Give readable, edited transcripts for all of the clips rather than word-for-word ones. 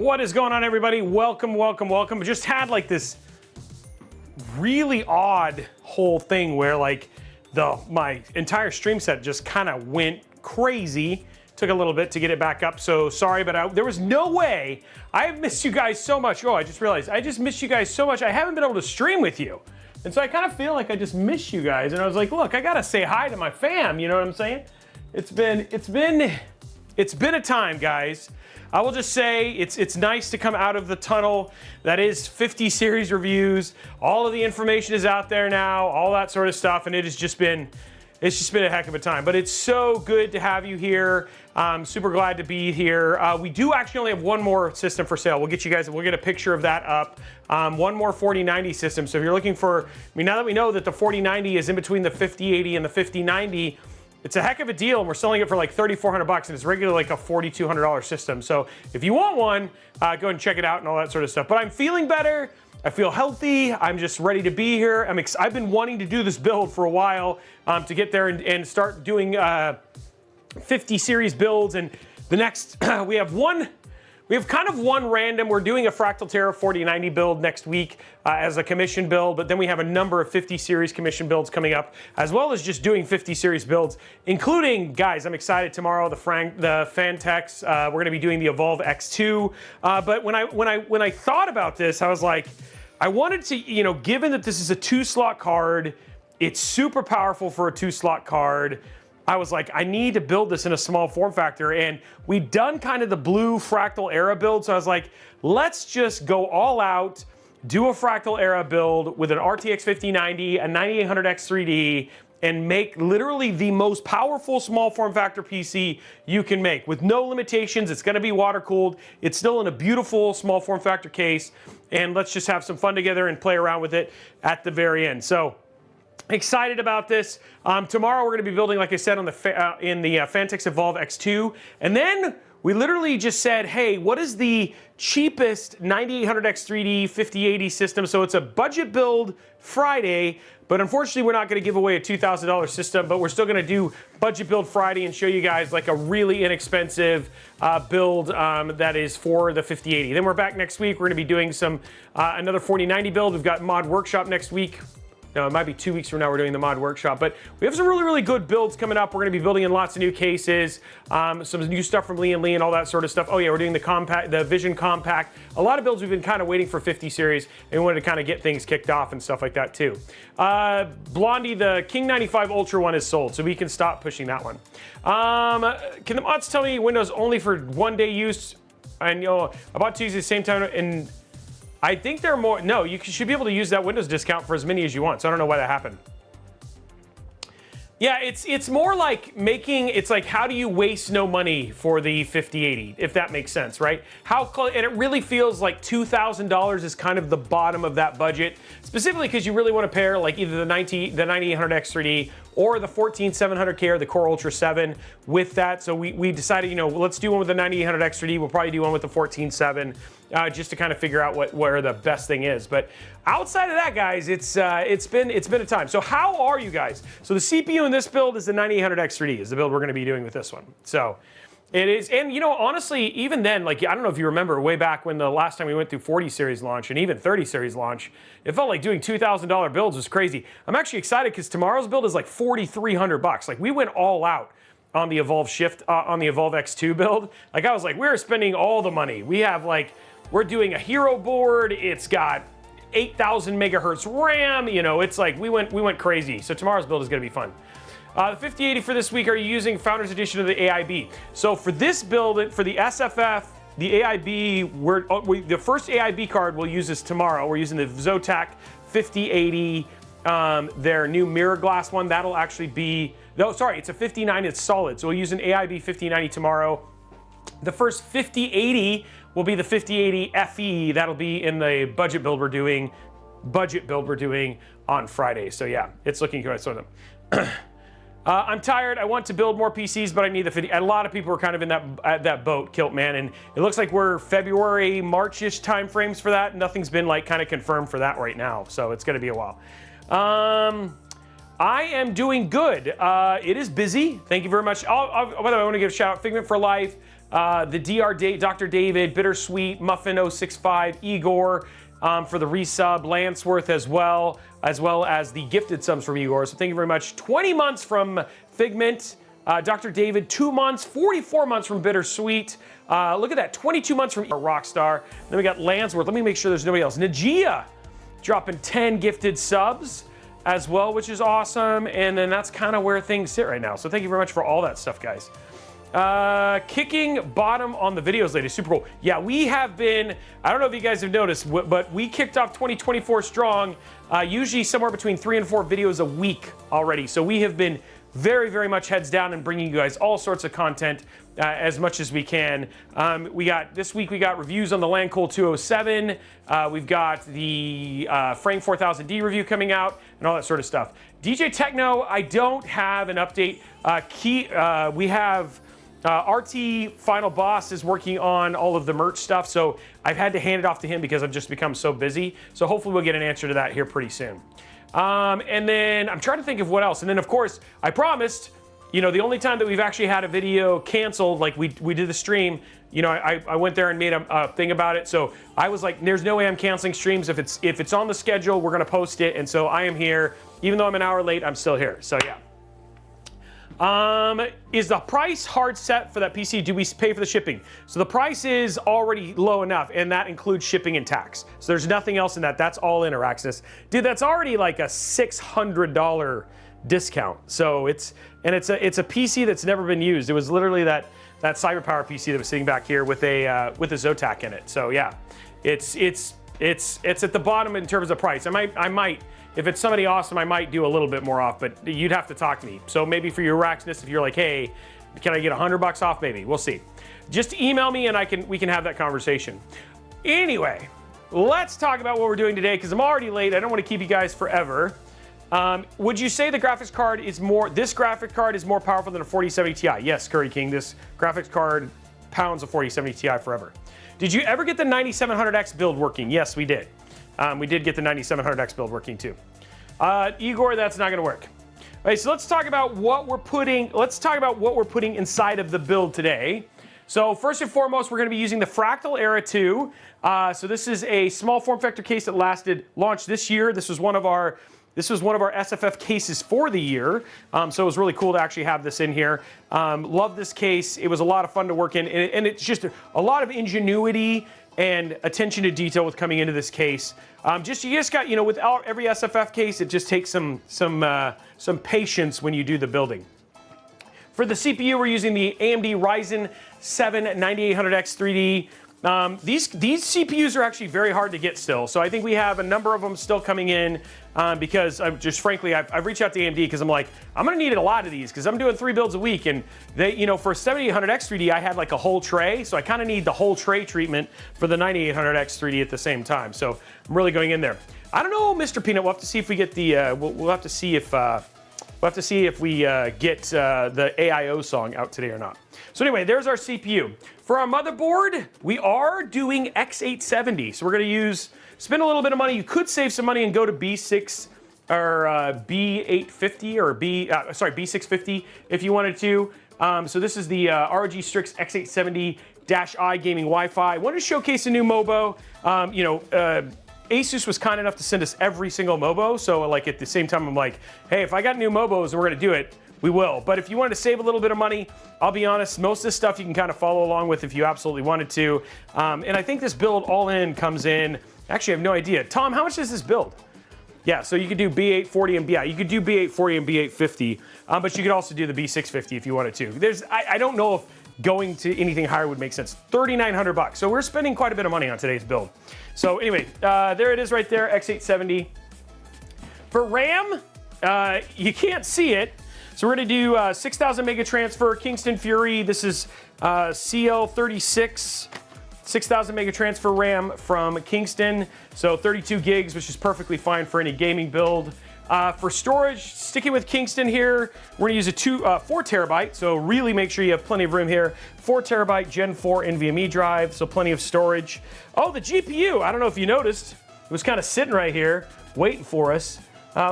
What is going on, everybody? Welcome, welcome, welcome. Just had like this really odd whole thing where like my entire stream set just kind of went crazy. Took a little bit to get it back up, so sorry, but there was no way. I have missed you guys so much. Oh, I just realized I just missed you guys so much. I haven't been able to stream with you. And so I kind of feel like I just miss you guys. And I was like, look, I gotta say hi to my fam, you know what I'm saying? It's been a time, guys. I will just say it's nice to come out of the tunnel. That is 50 series reviews. All of the information is out there now, all that sort of stuff, and it's just been a heck of a time. But it's so good to have you here. I'm super glad to be here. We do actually only have one more system for sale. We'll get a picture of that up. One more 4090 system. So if you're looking for, now that we know that the 4090 is in between the 5080 and the 5090, it's a heck of a deal, and we're selling it for like $3,400 bucks, and it's regularly like a $4,200 system. So if you want one, go ahead and check it out and all that sort of stuff. But I'm feeling better. I feel healthy. I'm just ready to be here. I've been wanting to do this build for a while to get there and start doing 50 series builds. And the next, we have kind of one random. We're doing a Fractal Era 4090 build next week as a commission build, but then we have a number of 50 series commission builds coming up, as well as just doing 50 series builds, including, guys, I'm excited tomorrow, the Fantex. We're going to be doing the Evolve X2. But when I thought about this, I was like, I wanted to, given that this is a 2-slot card, it's super powerful for a 2-slot card. I was like, I need to build this in a small form factor, and we'd done kind of the blue Fractal Era build, so I was like, let's just go all out, do a Fractal Era build with an RTX 5090, a 9800X3D, and make literally the most powerful small form factor PC you can make with no limitations. It's gonna be water cooled. It's still in a beautiful small form factor case, and let's just have some fun together and play around with it at the very end. So, excited about this. Tomorrow we're going to be building, like I said, in the Fantex Evolve X2. And then we literally just said, hey, what is the cheapest 9800X3D 5080 system? So it's a budget build Friday, but unfortunately we're not going to give away a $2,000 system, but we're still going to do budget build Friday and show you guys like a really inexpensive build that is for the 5080. Then we're back next week. We're going to be doing another 4090 build. We've got Mod Workshop next week. No, it might be 2 weeks from now we're doing the Mod Workshop, but we have some really, really good builds coming up. We're gonna be building in lots of new cases, some new stuff from Lee & Lee and all that sort of stuff. Oh yeah, we're doing the Vision Compact. A lot of builds we've been kind of waiting for 50 series, and we wanted to kind of get things kicked off and stuff like that too. Blondie, the King 95 Ultra one is sold, so we can stop pushing that one. Can the mods tell me Windows only for 1-day use? And about to use the same time, and I think there are more. No, you should be able to use that Windows discount for as many as you want. So I don't know why that happened. Yeah, it's more like it's like, how do you waste no money for the 5080, if that makes sense, right? And it really feels like $2,000 is kind of the bottom of that budget, specifically because you really want to pair like either the 9800X3D or the 14700K or the Core Ultra 7 with that. So we decided, let's do one with the 9800X3D. We'll probably do one with the 147, just to kind of figure out where the best thing is. But outside of that, guys, it's been a time. So how are you guys? So the CPU in this build is the 9800X3D, is the build we're going to be doing with this one. So it is, and honestly, even then, like, I don't know if you remember way back when the last time we went through 40 series launch and even 30 series launch, it felt like doing $2,000 builds was crazy. I'm actually excited because tomorrow's build is like $4,300. Like, we went all out on the Evolve on the Evolve X2 build. Like, I was like, we're spending all the money. We're doing a hero board. It's got 8,000 megahertz RAM. It's like we went crazy. So tomorrow's build is going to be fun. The 5080 for this week, are you using Founders Edition of the AIB? So for this build, for the SFF, the AIB, the first AIB card we'll use this tomorrow. We're using the Zotac 5080, their new mirror glass one. That'll actually be, no, sorry, it's a 5090, it's solid. So we'll use an AIB 5090 tomorrow. The first 5080 will be the 5080 FE. That'll be in the budget build we're doing on Friday. So yeah, it's looking good. I saw them. I'm tired. I want to build more PCs, but I need the 50. A lot of people are kind of in that boat, Kilt, man. And it looks like we're February, March-ish time frames for that. Nothing's been like kind of confirmed for that right now. So it's going to be a while. I am doing good. It is busy. Thank you very much. By the way, I want to give a shout out Figment for Life, Dr. David, Bittersweet, Muffin 065, Igor for the resub, Lanceworth as well as the gifted subs from Igor. So thank you very much. 20 months from Figment, Dr. David, 2 months, 44 months from Bittersweet. Look at that, 22 months from Rockstar. Then we got Lanceworth. Let me make sure there's nobody else. Najia dropping 10 gifted subs as well, which is awesome. And then that's kind of where things sit right now. So thank you very much for all that stuff, guys. Kicking bottom on the videos lately, super cool. Yeah, we have been, I don't know if you guys have noticed, but we kicked off 2024 strong, usually somewhere between 3 and 4 videos a week already. So we have been very, very much heads down and bringing you guys all sorts of content as much as we can. This week we got reviews on the Landcool 207. We've got the Frame 4000D review coming out and all that sort of stuff. DJ Techno, I don't have an update. We have RT Final Boss is working on all of the merch stuff, so I've had to hand it off to him because I've just become so busy. So hopefully we'll get an answer to that here pretty soon. And then I'm trying to think of what else. And then of course, I promised, you know, the only time that we've actually had a video canceled, like we did the stream, you know, I went there and made a thing about it. So I was like, there's no way I'm canceling streams. If it's on the schedule, we're gonna post it. And so I am here, even though I'm an hour late, I'm still here. So yeah. Is the price hard set for that PC? Do we pay for the shipping? So the price is already low enough, and that includes shipping and tax. So there's nothing else in that. That's all in Araxis. Dude, that's already like a $600 discount. So it's a PC that's never been used. It was literally that Cyberpower PC that was sitting back here with a Zotac in it. So yeah, it's at the bottom in terms of price. I might. If it's somebody awesome, I might do a little bit more off, but you'd have to talk to me. So maybe for your Araxis, if you're like, hey, can I get $100 off? Maybe, we'll see. Just email me and we can have that conversation. Anyway, let's talk about what we're doing today because I'm already late. I don't want to keep you guys forever. Would you say the graphics card is this graphic card is more powerful than a 4070 Ti? Yes, Curry King, this graphics card pounds a 4070 Ti forever. Did you ever get the 9700X build working? Yes, we did. We did get the 9700X build working too. Igor, that's not gonna work. All right, so let's talk about what we're putting inside of the build today. So first and foremost, we're gonna be using the Fractal Era 2. So this is a small form factor case that launched this year. This was one of our SFF cases for the year. So it was really cool to actually have this in here. Love this case. It was a lot of fun to work in, and it's just a lot of ingenuity and attention to detail with coming into this case. You just got, you know, with every SFF case, it just takes some patience when you do the building. For the CPU, we're using the AMD Ryzen 7 9800X 3D. These CPUs are actually very hard to get still, so I think we have a number of them still coming in because I've reached out to AMD because I'm like, I'm gonna need a lot of these because I'm doing 3 builds a week, and they, you know, for 7800X 3D, I had like a whole tray, so I kind of need the whole tray treatment for the 9800X 3D at the same time. So I'm really going in there. I don't know, Mr. Peanut. We'll have to see if we get the. We'll have to see if. We'll have to see if we get the AIO song out today or not. So anyway, there's our CPU. For our motherboard, we are doing X870. So we're gonna spend a little bit of money. You could save some money and go to B6 or B850 or B650 if you wanted to. So this is the ROG Strix X870-i gaming Wi-Fi. I wanted to showcase a new Mobo. Asus was kind enough to send us every single Mobo, so like at the same time I'm like, hey, if I got new Mobos and we're gonna do it, we will. But if you wanted to save a little bit of money, I'll be honest, most of this stuff you can kind of follow along with if you absolutely wanted to. And I think this build all in comes in, actually I have no idea. Tom, how much does this build? Yeah, so you could do B840 and you could do B840 and B850, but you could also do the B650 if you wanted to. I don't know if going to anything higher would make sense. $3,900. So we're spending quite a bit of money on today's build. So anyway, there it is right there, X870. For RAM, you can't see it. So we're gonna do 6,000 mega transfer, Kingston Fury. This is CL36, 6,000 mega transfer RAM from Kingston. So 32 gigs, which is perfectly fine for any gaming build. For storage, sticking with Kingston here, we're gonna use a 4 terabyte, so really make sure you have plenty of room here. 4 terabyte Gen 4 NVMe drive, so plenty of storage. Oh, the GPU, I don't know if you noticed, it was kind of sitting right here, waiting for us.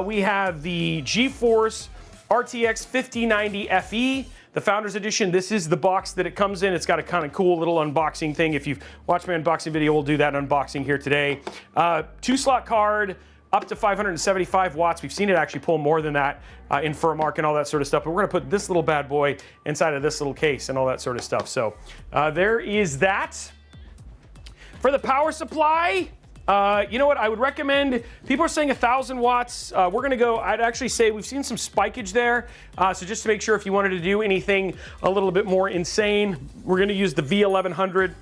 We have the GeForce RTX 5090 FE. the Founders Edition. This is the box that it comes in. It's got a kind of cool little unboxing thing. If you've watched my unboxing video, we'll do that unboxing here today. 2-slot card, up to 575 watts. We've seen it actually pull more than that in Furmark and all that sort of stuff. But we're gonna put this little bad boy inside of this little case and all that sort of stuff. So there is that. For the power supply, you know what, I would recommend, people are saying 1,000 watts. We're gonna go, I'd actually say we've seen some spikage there. So just to make sure if you wanted to do anything a little bit more insane, we're gonna use the V1100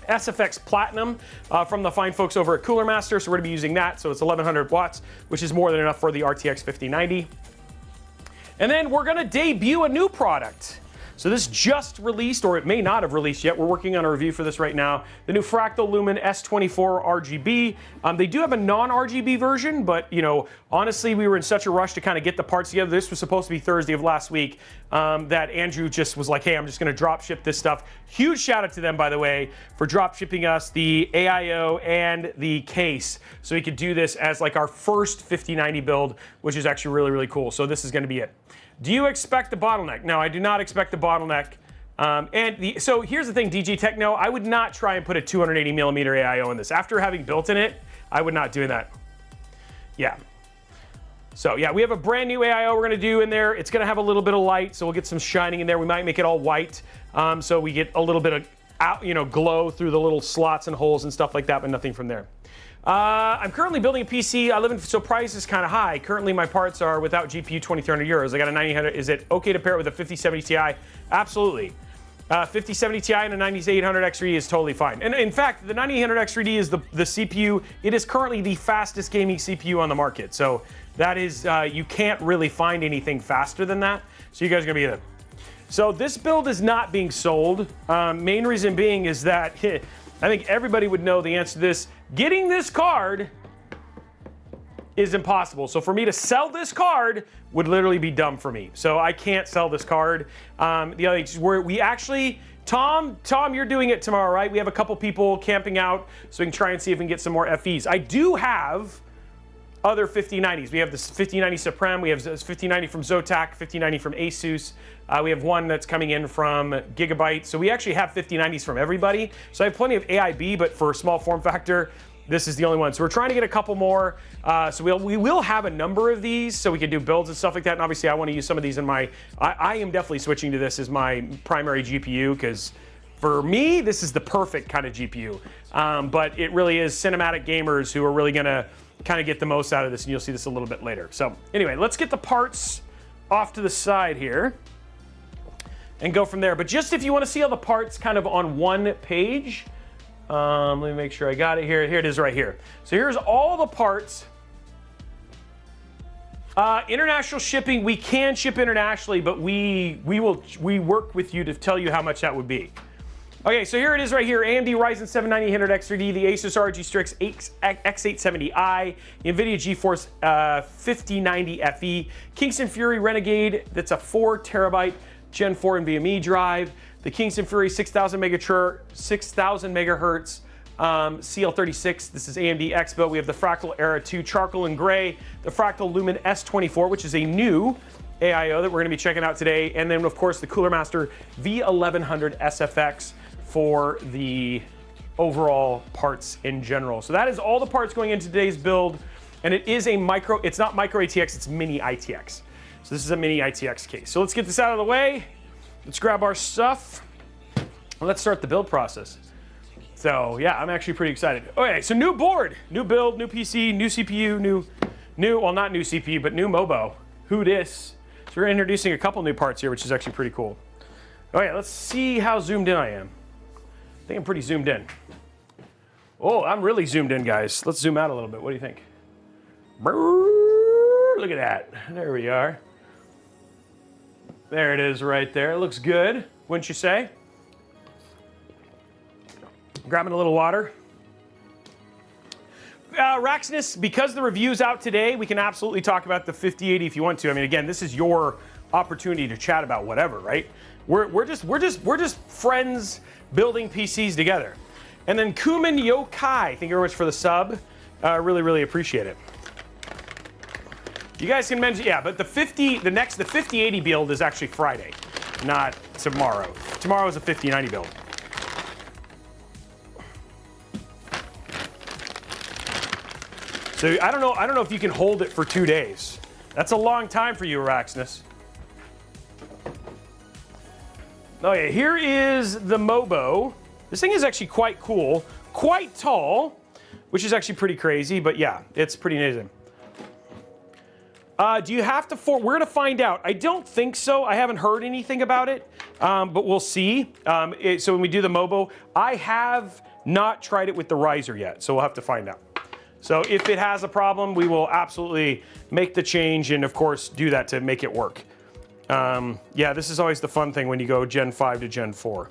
SFX Platinum from the fine folks over at Cooler Master. So we're gonna be using that. So it's 1,100 watts, which is more than enough for the RTX 5090. And then we're gonna debut a new product. So this just released, or it may not have released yet. We're working on a review for this right now. The new Fractal Lumen S24 RGB. They do have a non-RGB version, but you know, honestly, we were in such a rush to kind of get the parts together. This was supposed to be Thursday of last week, that Andrew just was like, hey, I'm just gonna drop ship this stuff. Huge shout out to them, by the way, for drop shipping us the AIO and the case. So we could do this as like our first 5090 build, which is actually really, really cool. So this is gonna be it. Do you expect the bottleneck? No, I do not expect the bottleneck. So here's the thing, DJ Techno, I would not try and put a 280 millimeter AIO in this. After having built in it, I would not do that. Yeah. So yeah, we have a brand new AIO we're gonna do in there. It's gonna have a little bit of light, so we'll get some shining in there. We might make it all white, so we get a little bit of glow through the little slots and holes and stuff like that, but nothing from there. I'm currently building a PC. So price is kind of high. Currently my parts are without GPU 2,300 euros. I got a 9000. Is it okay to pair it with a 5070 Ti? Absolutely. 5070 Ti and a 9800 X3D is totally fine. And in fact, the 9800 X3D is the CPU. It is currently the fastest gaming CPU on the market. So that is, you can't really find anything faster than that. So you guys are gonna be there. So this build is not being sold. Main reason being is that I think everybody would know the answer to this. Getting this card is impossible. So for me to sell this card would literally be dumb for me. So I can't sell this card. The other thing is we actually, Tom, you're doing it tomorrow, right? We have a couple people camping out so we can try and see if we can get some more FEs. I do have other 5090s. We have this 5090 Supreme, we have this 5090 from Zotac, 5090 from Asus. We have one that's coming in from Gigabyte. So we actually have 5090s from everybody. So I have plenty of AIB, but for small form factor, this is the only one. So we're trying to get a couple more. So we will have a number of these so we can do builds and stuff like that. And obviously I want to use some of these in my, I am definitely switching to this as my primary GPU because for me, this is the perfect kind of GPU. But it really is cinematic gamers who are really gonna kind of get the most out of this, and you'll see this a little bit later. So anyway, let's get the parts off to the side here and go from there. But just if you want to see all the parts kind of on one page, let me make sure I got it here. Here it is right here. So here's all the parts. International shipping, we can ship internationally, but we work with you to tell you how much that would be. Okay, so here it is right here, AMD Ryzen 7 9800 X3D, the Asus ROG Strix X870i, the Nvidia GeForce 5090 FE, Kingston Fury Renegade, that's a 4 terabyte Gen 4 NVMe drive, the Kingston Fury 6000 megahertz CL36, this is AMD Expo. We have the Fractal Era 2 Charcoal and Gray, the Fractal Lumen S24, which is a new AIO that we're gonna be checking out today, and then of course the Cooler Master V1100 SFX for the overall parts in general. So that is all the parts going into today's build, and it is a micro, it's not micro ATX, it's mini ITX. So this is a mini ITX case. So let's get this out of the way. Let's grab our stuff. And let's start the build process. So yeah, I'm actually pretty excited. Okay, so new board, new build, new PC, new CPU, well not new CPU, but new MOBO. Who dis? So we're introducing a couple new parts here, which is actually pretty cool. Okay, let's see how zoomed in I am. I think I'm pretty zoomed in. Oh, I'm really zoomed in, guys. Let's zoom out a little bit. What do you think? Look at that. There we are. There it is right there. It looks good, wouldn't you say? Grabbing a little water. Raxness, because the review's out today, we can absolutely talk about the 5080 if you want to. I mean, again, this is your opportunity to chat about whatever, right? We're just friends building PCs together. And then Kuman Yokai, thank you very much for the sub. Really appreciate it. You guys can mention, yeah, but the 5080 build is actually Friday. not tomorrow. Tomorrow is a 5090 build. So I don't know if you can hold it for 2 days. That's a long time for you, Araxnus. Oh yeah, here is the Mobo. This thing is actually quite cool, quite tall, which is actually pretty crazy, but yeah, it's pretty amazing. Do you have to we're gonna find out. I don't think so. I haven't heard anything about it, but we'll see. So when we do the Mobo, I have not tried it with the riser yet, so we'll have to find out. So if it has a problem, we will absolutely make the change and of course do that to make it work. Yeah, this is always the fun thing when you go Gen 5 to Gen 4.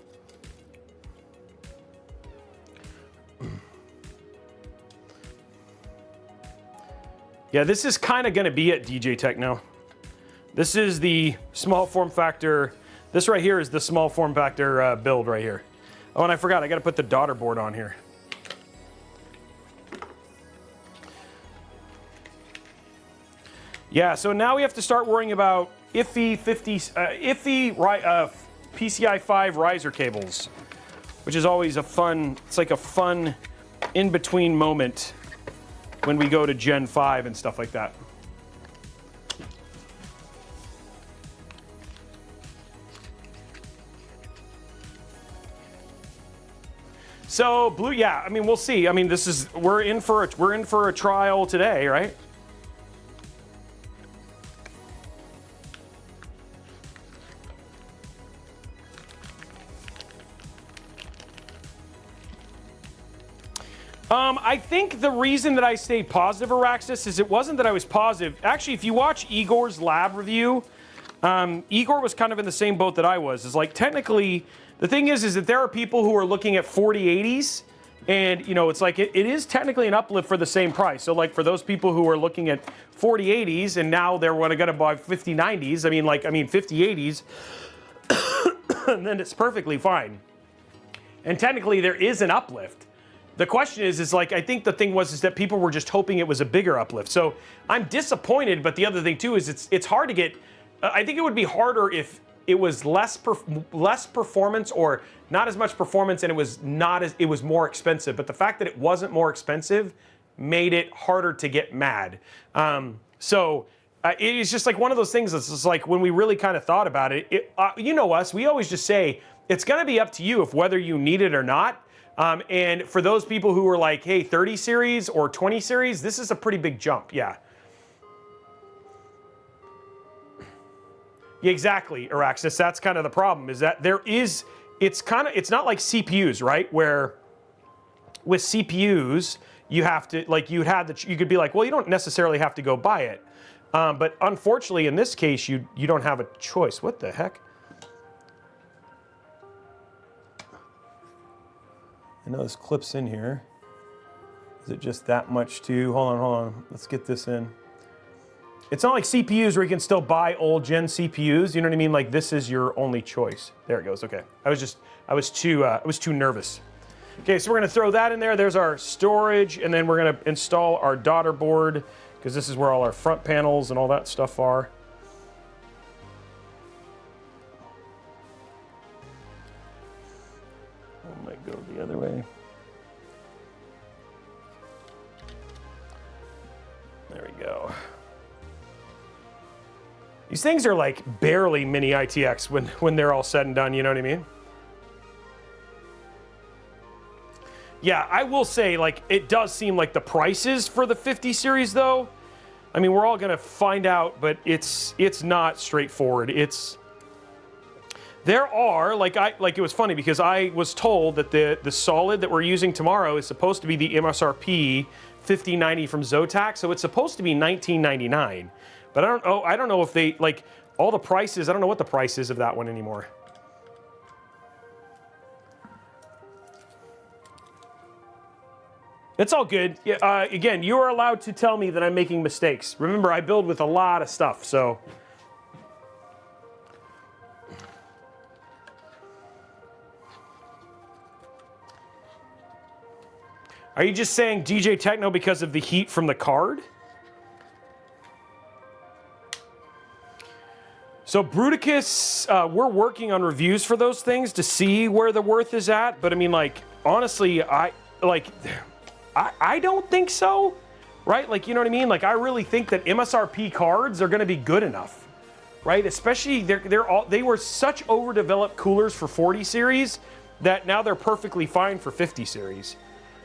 Yeah, this is kind of going to be it, DJ Techno. This is the small form factor. This right here is the small form factor build right here. Oh, and I forgot, I got to put the daughter board on here. Yeah, so now we have to start worrying about iffy PCI 5 riser cables, which is always a fun, it's like a fun in-between moment when we go to Gen 5 and stuff like that. So blue, yeah, I mean, we'll see. I mean, this is, we're in for a trial today, right? I think the reason that I stayed positive, Araxis, is it wasn't that I was positive. Actually, if you watch Igor's lab review, Igor was kind of in the same boat that I was. It's like, technically, the thing is that there are people who are looking at 4080s, and, you know, it's like, it is technically an uplift for the same price. So, like, for those people who are looking at 4080s, and now they're going to buy 5090s, I mean, 5080s, and then it's perfectly fine. And technically, there is an uplift. The question is like, I think the thing was that people were just hoping it was a bigger uplift. So I'm disappointed, but the other thing too is it's hard to get, I think it would be harder if it was less performance or not as much performance and it was more expensive. But the fact that it wasn't more expensive made it harder to get mad. It is just like one of those things that's just like when we really kind of thought about it, you know us, we always just say, it's gonna be up to you if whether you need it or not. And for those people who are like, hey, 30 series or 20 series, this is a pretty big jump, yeah. Exactly, Araxis, that's kind of the problem, is that it's not like CPUs, right? Where with CPUs, you have to, like, you could be like, well, you don't necessarily have to go buy it. But unfortunately, in this case, you don't have a choice. What the heck? I know this clips in here. Is it just that much too? Hold on. Let's get this in. It's not like CPUs where you can still buy old gen CPUs. You know what I mean? Like this is your only choice. There it goes. Okay. I was too nervous. Okay, so we're gonna throw that in there. There's our storage, and then we're gonna install our daughter board because this is where all our front panels and all that stuff are. Might go the other way. There we go. These things are like barely mini ITX when they're all said and done, you know what I mean? Yeah, I will say, like, it does seem like the prices for the 50 series though, I mean, we're all gonna find out, but it's not straightforward. There are, like it was funny because I was told that the solid that we're using tomorrow is supposed to be the MSRP 5090 from Zotac, so it's supposed to be $19.99. But I don't know if they, like, all the prices, I don't know what the price is of that one anymore. It's all good. Again, you are allowed to tell me that I'm making mistakes. Remember, I build with a lot of stuff, so. Are you just saying DJ Techno because of the heat from the card? So Bruticus, we're working on reviews for those things to see where the worth is at. But I mean, like, honestly, I don't think so, right? Like, you know what I mean? Like, I really think that MSRP cards are going to be good enough, right? Especially they were such overdeveloped coolers for 40 series that now they're perfectly fine for 50 series.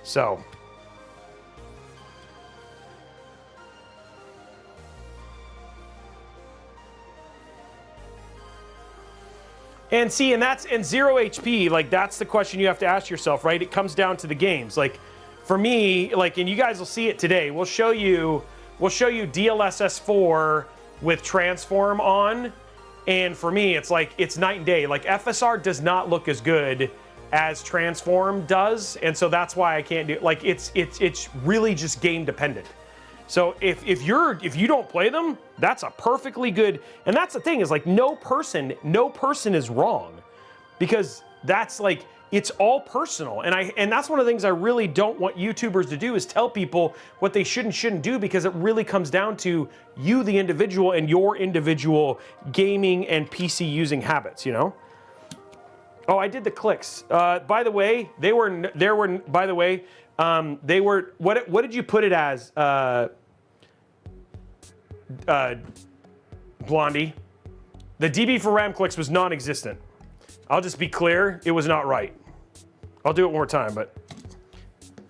So. And see, and 0 HP, like, that's the question you have to ask yourself, right? It comes down to the games. Like, for me, like, and you guys will see it today. We'll show you DLSS 4 with transform on, and for me, it's like, it's night and day. Like, FSR does not look as good as transform does, and so that's why I can't do it. Like, it's really just game dependent. So if you don't play them, that's a perfectly good, and that's the thing, is like no person is wrong, because that's like, it's all personal. And that's one of the things I really don't want YouTubers to do, is tell people what they should and shouldn't do, because it really comes down to you, the individual, and your individual gaming and PC using habits, you know? Oh, I did the clicks. By the way, what did you put it as, Blondie? The dB for RAM clicks was non-existent. I'll just be clear, it was not right. I'll do it one more time, but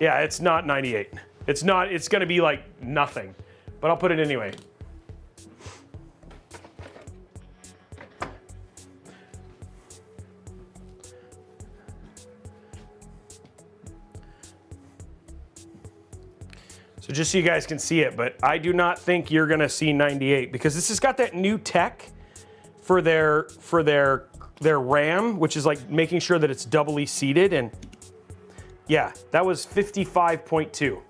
yeah, it's not 98. It's gonna be like nothing, but I'll put it anyway. So just so you guys can see it, but I do not think you're gonna see 98, because this has got that new tech for their RAM, which is like making sure that it's doubly seated, and yeah, that was 55.2.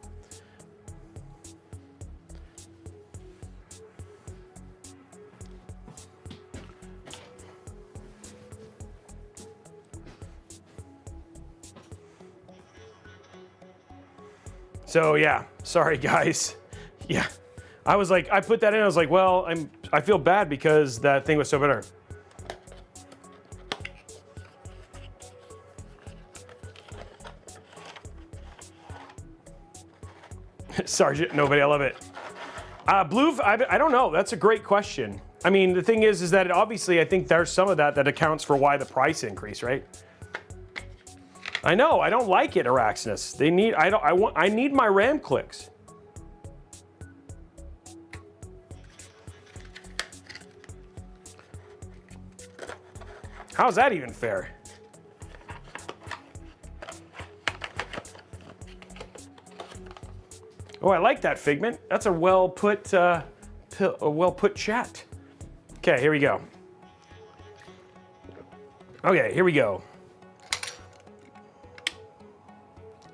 So yeah, sorry guys. Yeah, I was like, I put that in, I was like, well, I feel bad because that thing was so better. Sergeant, nobody, I love it. Blue, I don't know, that's a great question. I mean, the thing is that obviously I think there's some of that accounts for why the price increase, right? I know, I don't like it, Araxnus. I need my RAM clicks. How's that even fair? Oh, I like that, Figment. That's a well put chat. Okay, here we go. Okay, here we go.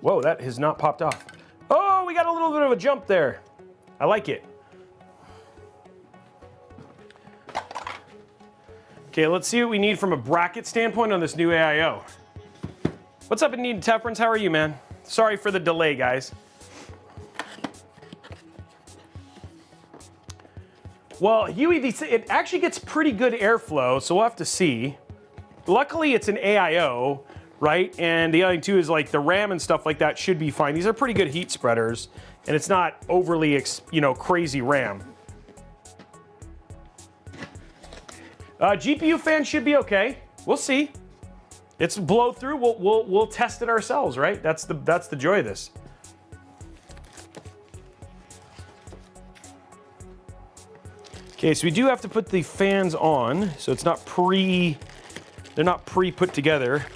Whoa, that has not popped off. Oh, we got a little bit of a jump there. I like it. Okay, let's see what we need from a bracket standpoint on this new AIO. What's up, Anita Tefference? How are you, man? Sorry for the delay, guys. Well, Huey, it actually gets pretty good airflow, so we'll have to see. Luckily, it's an AIO, right? And the other thing too is like the RAM and stuff like that should be fine. These are pretty good heat spreaders, and it's not overly, crazy RAM. GPU fan should be okay. We'll see. It's blow through. We'll test it ourselves, right? That's the joy of this. Okay, so we do have to put the fans on, so it's not they're not pre-put together.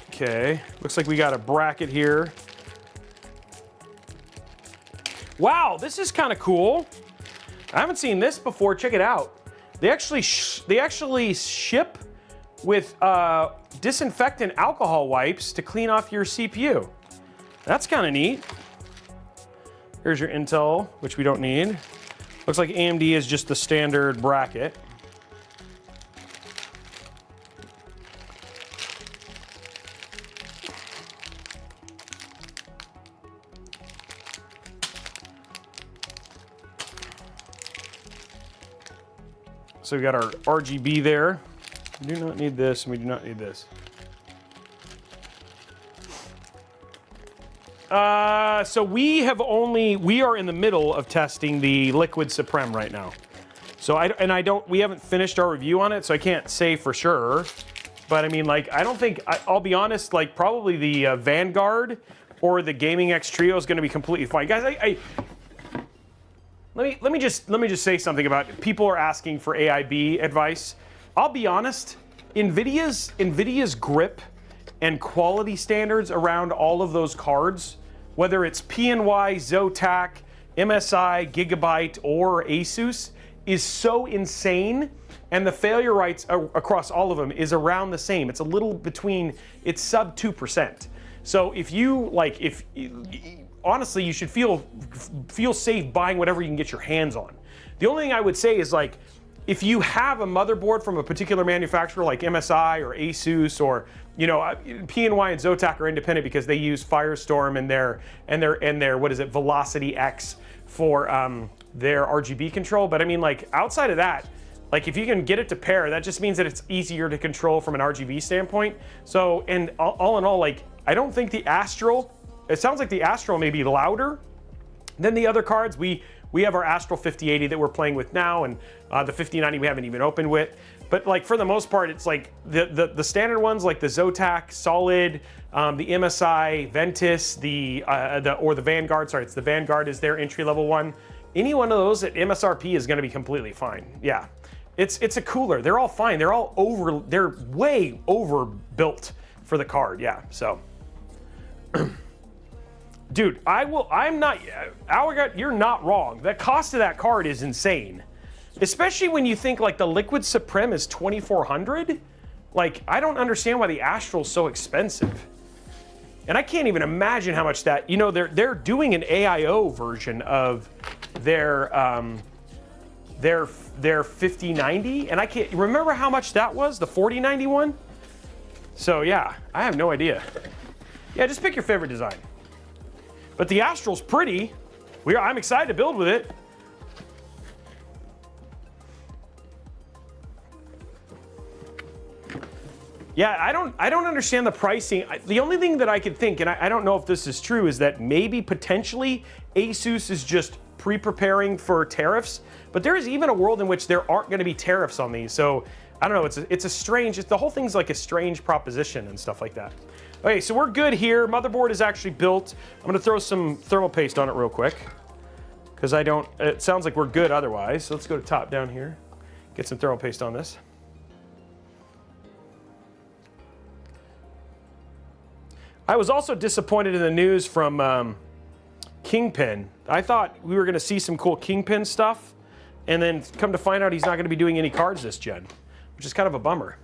Okay, looks like we got a bracket here. Wow, this is kind of cool. I haven't seen this before. Check it out. They actually ship with disinfectant alcohol wipes to clean off your CPU. That's kind of neat. Here's your Intel, which we don't need. Looks like AMD is just the standard bracket. So we got our RGB there. We do not need this, and we do not need this. So we are in the middle of testing the Liquid Supreme right now. So we haven't finished our review on it, so I can't say for sure. But I mean, like, I'll be honest, like, probably the Vanguard or the Gaming X Trio is going to be completely fine. Guys, let me just say something about it. People are asking for AIB advice. I'll be honest, Nvidia's grip and quality standards around all of those cards, whether it's PNY, Zotac, MSI, Gigabyte, or Asus, is so insane, and the failure rates across all of them is around the same. It's a little between, it's sub 2%. So honestly, you should feel safe buying whatever you can get your hands on. The only thing I would say is, like, if you have a motherboard from a particular manufacturer like MSI or Asus, or, you know, PNY and Zotac are independent because they use Firestorm and their what is it, Velocity X for their RGB control. But I mean, like, outside of that, like, if you can get it to pair, that just means that it's easier to control from an RGB standpoint. So, and all in all, like, I don't think the Astral, it sounds like the Astral may be louder than the other cards. We have our Astral 5080 that we're playing with now, and the 5090 we haven't even opened with. But, like, for the most part, it's like the standard ones, like the Zotac Solid, the MSI Ventus, or the Vanguard. Sorry, it's the Vanguard is their entry level one. Any one of those at MSRP is going to be completely fine. Yeah, it's a cooler. They're all fine. They're way overbuilt for the card. Yeah, so. Dude, you're not wrong. The cost of that card is insane. Especially when you think, like, the Liquid Supreme is $2,400. Like, I don't understand why the Astral's so expensive. And I can't even imagine how much that, you know, they're doing an AIO version of their 5090, and I can't remember how much that was, the 4091. So yeah, I have no idea. Yeah, just pick your favorite design. But the Astral's pretty. I'm excited to build with it. Yeah, I don't understand the pricing. The only thing that I could think, and I don't know if this is true, is that maybe potentially Asus is just pre-preparing for tariffs. But there is even a world in which there aren't going to be tariffs on these. So I don't know. The whole thing's like a strange proposition and stuff like that. Okay, so we're good here. Motherboard is actually built. I'm going to throw some thermal paste on it real quick, because it sounds like we're good otherwise. So let's go to top down here. Get some thermal paste on this. I was also disappointed in the news from Kingpin. I thought we were going to see some cool Kingpin stuff, and then come to find out he's not going to be doing any cards this gen, which is kind of a bummer.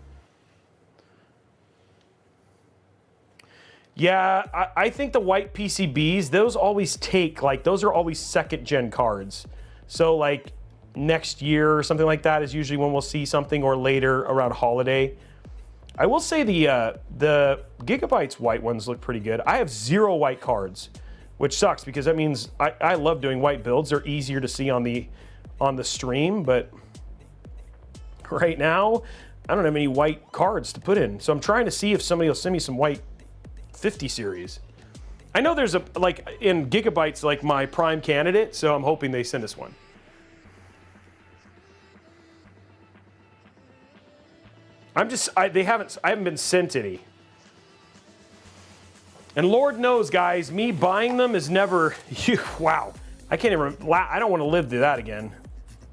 Yeah, I think the white PCBs, those always take, like, those are always second gen cards. So, like, next year or something like that is usually when we'll see something, or later around holiday. I will say the Gigabyte's white ones look pretty good. I have 0 white cards, which sucks because that means I love doing white builds. They're easier to see on the stream, but right now I don't have any white cards to put in. So I'm trying to see if somebody will send me some white 50 series. I know there's in Gigabyte's, like, my prime candidate, so I'm hoping they send us one. I haven't been sent any. And Lord knows, guys, me buying them is never, wow. I don't want to live through that again.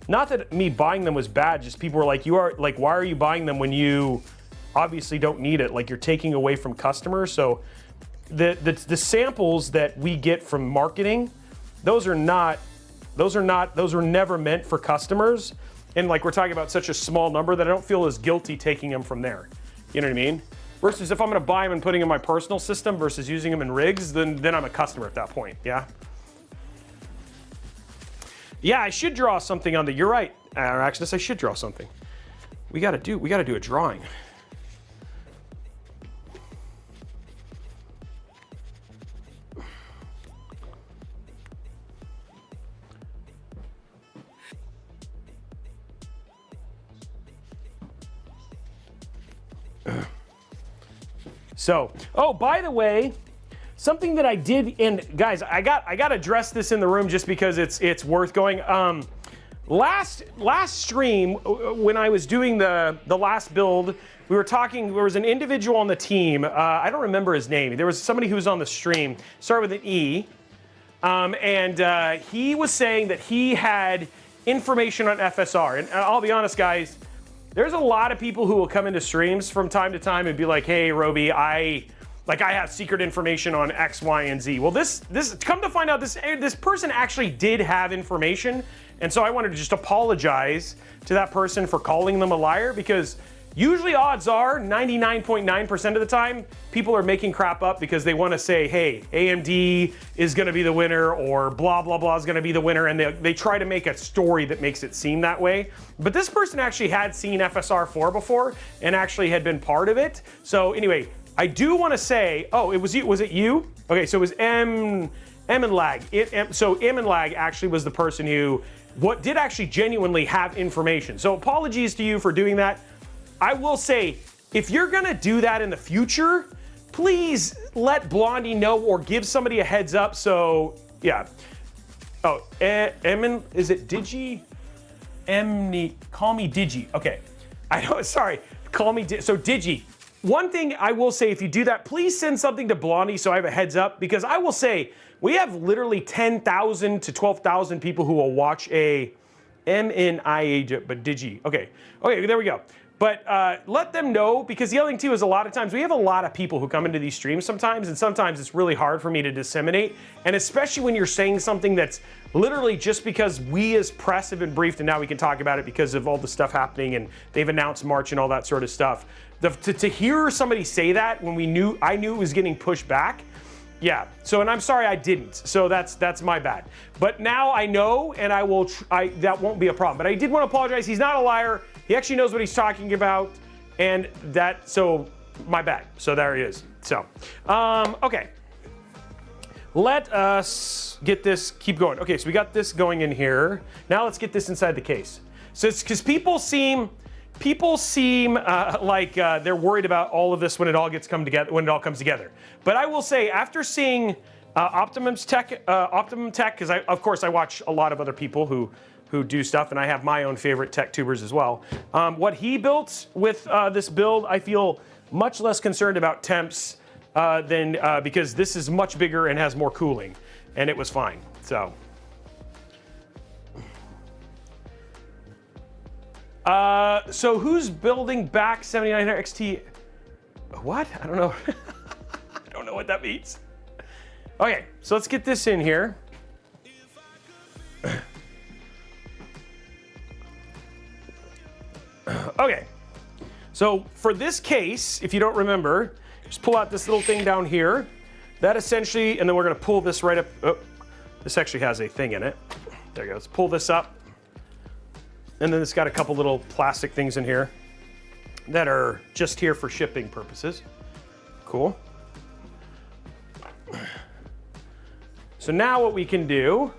Not that me buying them was bad, just people were like, why are you buying them when you obviously don't need it? Like, you're taking away from customers. So the samples that we get from marketing, those are never meant for customers. And, like, we're talking about such a small number that I don't feel as guilty taking them from there. You know what I mean? Versus if I'm going to buy them and putting them in my personal system versus using them in rigs, then I'm a customer at that point. Yeah. Yeah, I should draw something on the. You're right, Araxis. I should draw something. We got to do a drawing. So, oh, by the way, something that I did, and guys, I got to address this in the room just because it's worth going. Last stream, when I was doing the last build, we were talking, there was an individual on the team, I don't remember his name. There was somebody who was on the stream, started with an E, and he was saying that he had information on FSR. And I'll be honest, guys, there's a lot of people who will come into streams from time to time and be like, hey, Robey, I have secret information on X, Y, and Z. Well, this come to find out, this person actually did have information, and so I wanted to just apologize to that person for calling them a liar, because usually odds are 99.9% of the time people are making crap up because they want to say, hey, AMD is going to be the winner, or blah blah blah is going to be the winner, and they try to make a story that makes it seem that way. But this person actually had seen FSR 4 before and actually had been part of it. So anyway, I do want to say, oh, it was you. Was it you? Okay, so it was M and Lag. So M and Lag actually was the person who did actually genuinely have information. So apologies to you for doing that. I will say, if you're gonna do that in the future, please let Blondie know or give somebody a heads up. So yeah. Oh, is it Digi? Call me Digi. Okay. I know. Sorry. Call me. So Digi. One thing I will say, if you do that, please send something to Blondie so I have a heads up, because I will say we have literally 10,000 to 12,000 people who will watch a MNIA, but Digi. Okay, there we go. But let them know, because the other thing too is a lot of times we have a lot of people who come into these streams sometimes, and sometimes it's really hard for me to disseminate, and especially when you're saying something that's literally just because we as press have been briefed and now we can talk about it because of all the stuff happening and they've announced March and all that sort of stuff. To hear somebody say that when I knew it was getting pushed back, yeah. So, and I'm sorry I didn't. So that's my bad. But now I know, and I will. That won't be a problem. But I did want to apologize. He's not a liar. He actually knows what he's talking about, and so my bad. So there he is. So, okay. Let us get this. Keep going. Okay, so we got this going in here. Now let's get this inside the case. So it's because people seem like they're worried about all of this when it all comes together. But I will say, after seeing Optimum Tech, because of course I watch a lot of other people who do stuff, and I have my own favorite tech tubers as well. What he built with this build, I feel much less concerned about temps than because this is much bigger and has more cooling, and it was fine. So. So who's building back 7900 XT? What? I don't know. I don't know what that means. Okay, so let's get this in here. Okay, so for this case, if you don't remember, just pull out this little thing down here. That essentially, and then we're gonna pull this right up. Oh, this actually has a thing in it. There you go, let's pull this up. And then it's got a couple little plastic things in here that are just here for shipping purposes. Cool. So now what we can do,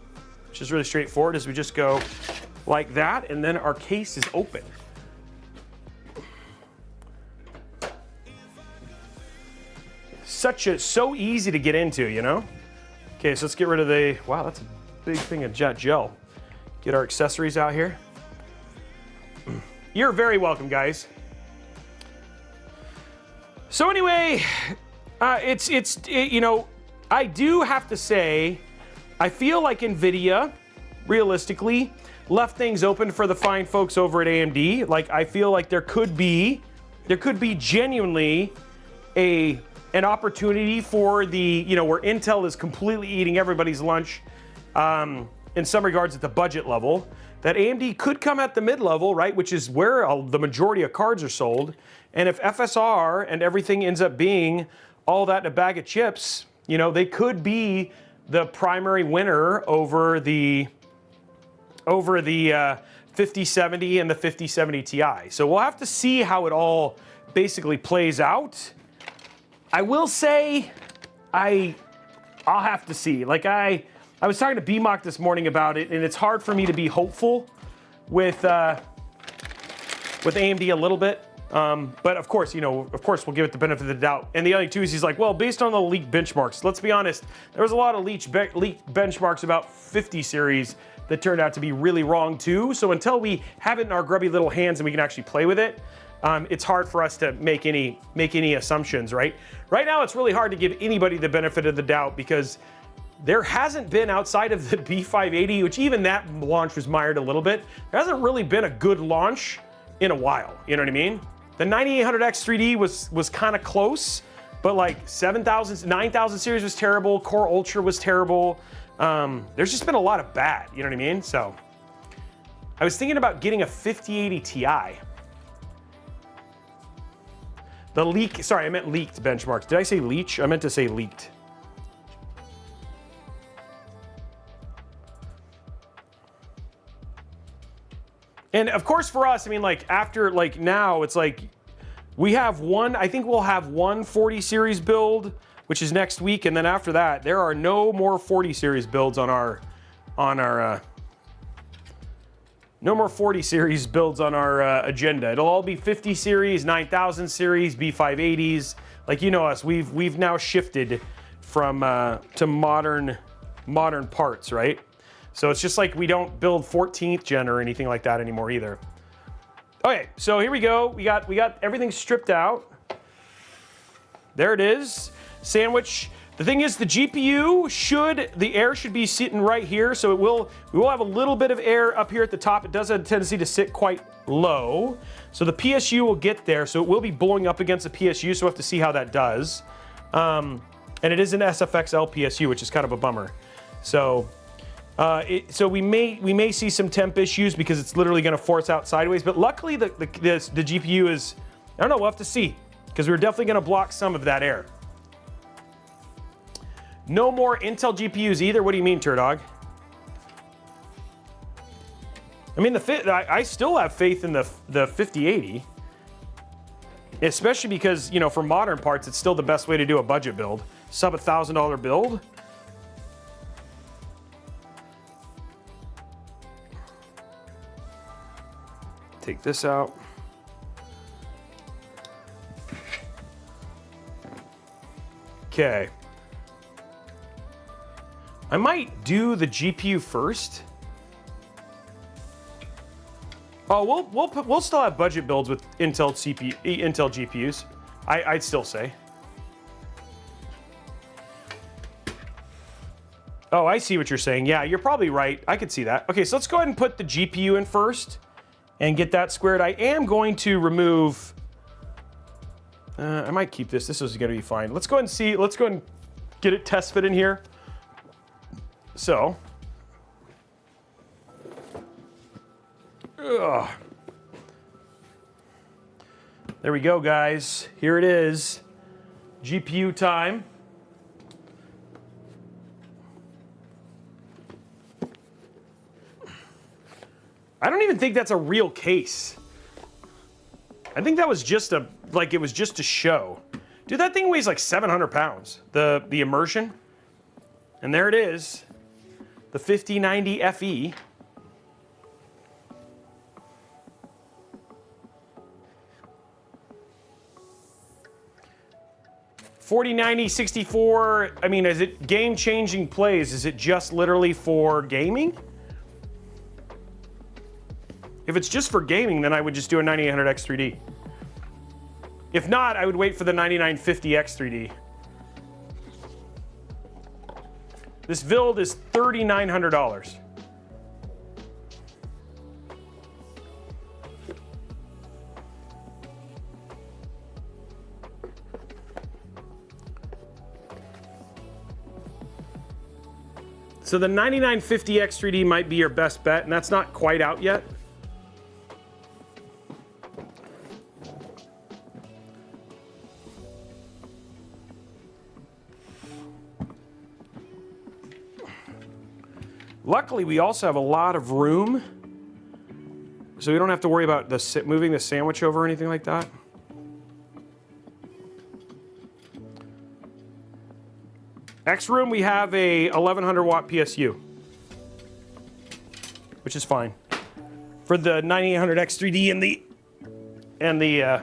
which is really straightforward, is we just go like that, and then our case is open. So easy to get into, you know? Okay, so let's get rid of wow, that's a big thing of jet gel. Get our accessories out here. You're very welcome, guys. So anyway, you know, I do have to say, I feel like Nvidia, realistically, left things open for the fine folks over at AMD. Like, I feel like there could be genuinely an opportunity for where Intel is completely eating everybody's lunch in some regards at the budget level, that AMD could come at the mid-level, right, which is where the majority of cards are sold. And if FSR and everything ends up being all that in a bag of chips, you know, they could be the primary winner over the 5070 and the 5070 Ti. So we'll have to see how it all basically plays out. I will say, I'll have to see. Like I was talking to BMOC this morning about it, and it's hard for me to be hopeful with AMD a little bit, But of course, we'll give it the benefit of the doubt. And the other two is he's like, well, based on the leaked benchmarks, let's be honest, there was a lot of leaked benchmarks about 50 series that turned out to be really wrong too. So until we have it in our grubby little hands and we can actually play with it, it's hard for us to make any assumptions, right? Right now, it's really hard to give anybody the benefit of the doubt because there hasn't been, outside of the B580, which even that launch was mired a little bit, there hasn't really been a good launch in a while, you know what I mean? The 9800X 3D was kind of close, but like 7000, 9000 series was terrible, Core Ultra was terrible. There's just been a lot of bad, you know what I mean? So I was thinking about getting a 5080 Ti. Sorry, I meant leaked benchmarks. Did I say leech? I meant to say leaked. And of course for us, I mean, like after, like now, it's like we have one, I think we'll have one 40 series build, which is next week. And then after that, there are no more 40 series builds on our no more 40 series builds on our agenda. It'll all be 50 series, 9000 series, B580s. Like, you know us, we've now shifted from to modern parts, right? So it's just like we don't build 14th gen or anything like that anymore either. Okay, so here we go. We got everything stripped out. There it is. Sandwich. The thing is, the GPU the air should be sitting right here, so we will have a little bit of air up here at the top. It does have a tendency to sit quite low. So the PSU will get there, so it will be blowing up against the PSU, so we'll have to see how that does. And it is an SFX LPSU, which is kind of a bummer. So we may see some temp issues because it's literally going to force out sideways. But luckily, the GPU is, I don't know, we'll have to see, because we're definitely going to block some of that air. No more Intel GPUs either. What do you mean, Turdog? I mean, I still have faith in the 5080, especially because, you know, for modern parts, it's still the best way to do a budget build. Sub $1,000 build. Take this out. Okay. I might do the GPU first. Oh, we'll still have budget builds with Intel GPUs. I'd still say. Oh, I see what you're saying. Yeah, you're probably right. I could see that. Okay, so let's go ahead and put the GPU in first and get that squared. I am going to remove. I might keep this. This is going to be fine. Let's go ahead and see. Let's go ahead and get it test fit in here. So, there we go, guys. Here it is, GPU time. I don't even think that's a real case. I think that was just it was just a show. Dude, that thing weighs like 700 pounds, the immersion. And there it is. The 5090 FE. $4090 64. I mean, is it game-changing plays? Is it just literally for gaming? If it's just for gaming, then I would just do a 9800X 3D. If not, I would wait for the 9950X 3D. This build is $3,900. So the 9950X 3D might be your best bet, and that's not quite out yet. Luckily, we also have a lot of room, so we don't have to worry about moving the sandwich over or anything like that. Next room, we have a 1100 watt PSU, which is fine for the 9800X 3D and the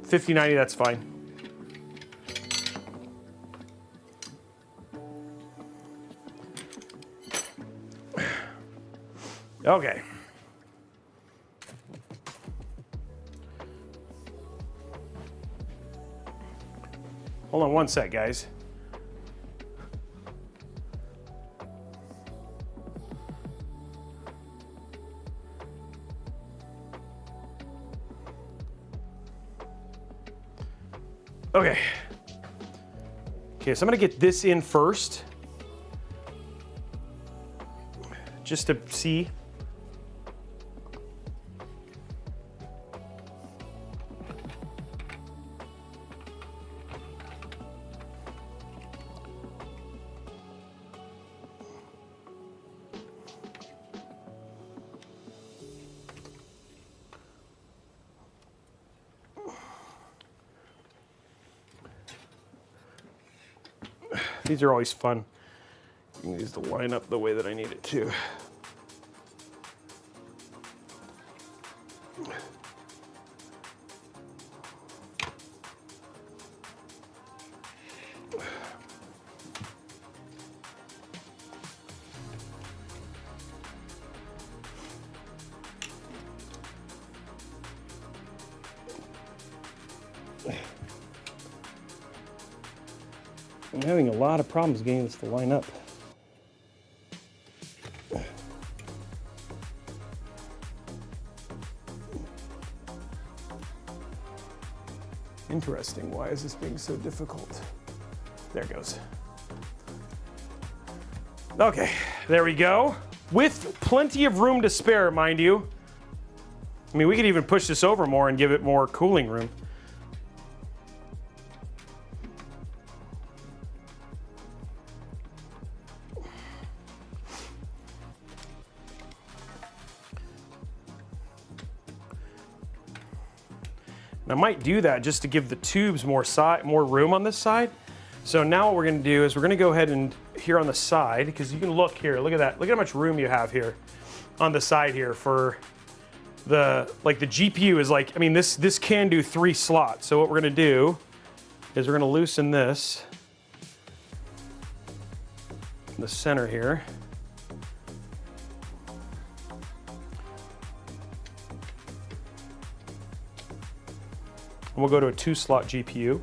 5090, that's fine. Okay. Hold on one sec, guys. Okay. Okay, so I'm gonna get this in first. Just to see. These are always fun. You can use the line up the way that I need it to. I'm having a lot of problems getting this to line up. Interesting. Why is this being so difficult? There it goes. Okay, there we go. With plenty of room to spare, mind you. I mean, we could even push this over more and give it more cooling room. I might do that just to give the tubes more room on this side. So now what we're gonna do is we're gonna go ahead and here on the side, because you can look here, look at that, look at how much room you have here on the side here for the GPU is like, I mean, this can do 3 slots. So what we're gonna do is we're gonna loosen this in the center here. And we'll go to a 2-slot GPU.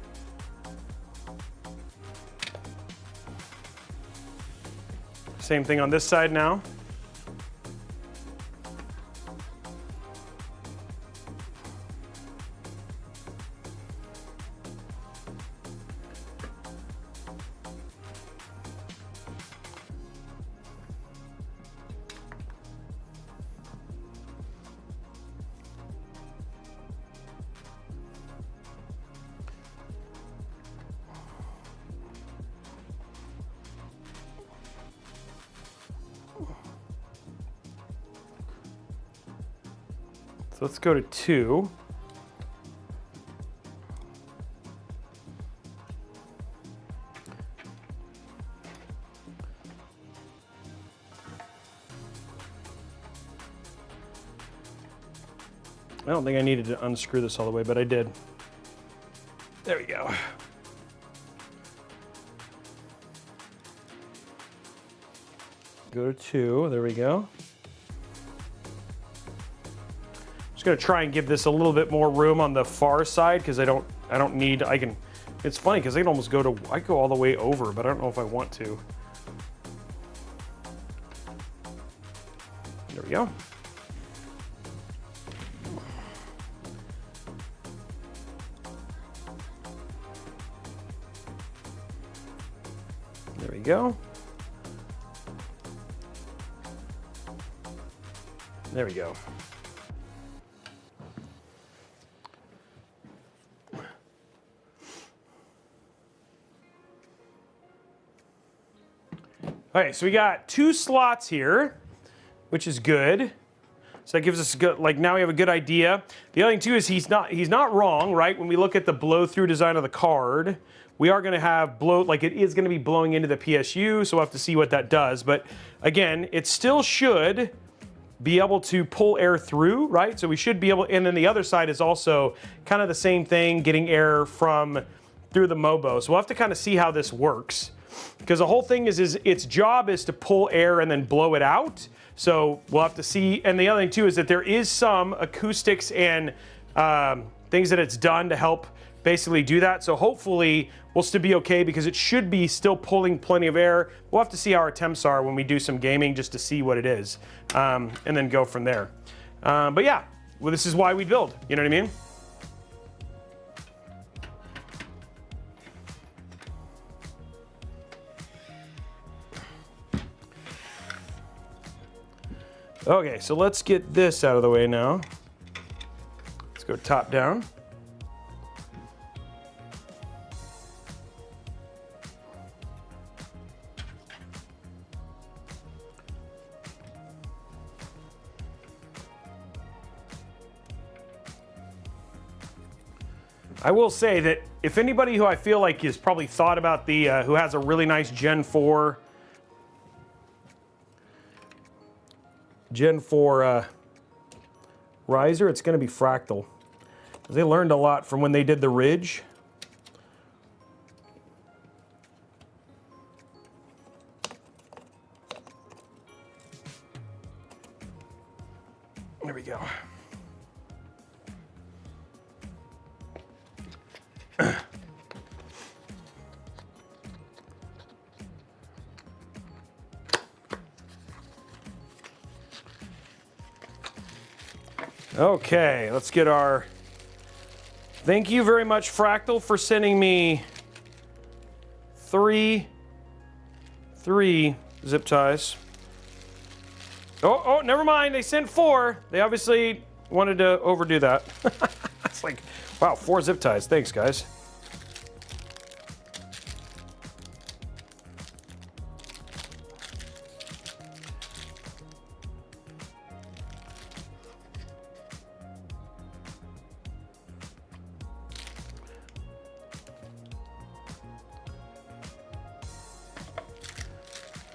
Same thing on this side now. So let's go to 2. I don't think I needed to unscrew this all the way, but I did. There we go. Go to 2, there we go. Gonna try and give this a little bit more room on the far side because I don't need, it's funny because I can almost I go all the way over, but I don't know if I want to. There we go. There we go. There we go. Okay, so we got 2 slots here, which is good. So that gives us a good, now we have a good idea. The other thing too is he's not wrong, right? When we look at the blow-through design of the card, we are gonna have it is gonna be blowing into the PSU, so we'll have to see what that does. But again, it still should be able to pull air through, right? So we should be able, and then the other side is also kind of the same thing, getting air from through the Mobo. So we'll have to kind of see how this works, because the whole thing is its job is to pull air and then blow it out. So we'll have to see. And the other thing too is that there is some acoustics and things that it's done to help basically do that. So hopefully we'll still be okay, because it should be still pulling plenty of air. We'll have to see how our temps are when we do some gaming, just to see what it is, and then go from there. But yeah, well, this is why we build, you know what I mean? Okay, so let's get this out of the way now. Let's go top down. I will say that if anybody who I feel like has probably thought about the, who has a really nice Gen 4 riser, it's going to be Fractal. They learned a lot from when they did the Ridge. There we go. Okay, let's get our... Thank you very much, Fractal, for sending me three zip ties. Oh, never mind. They sent 4. They obviously wanted to overdo that. It's like, wow, 4 zip ties. Thanks, guys.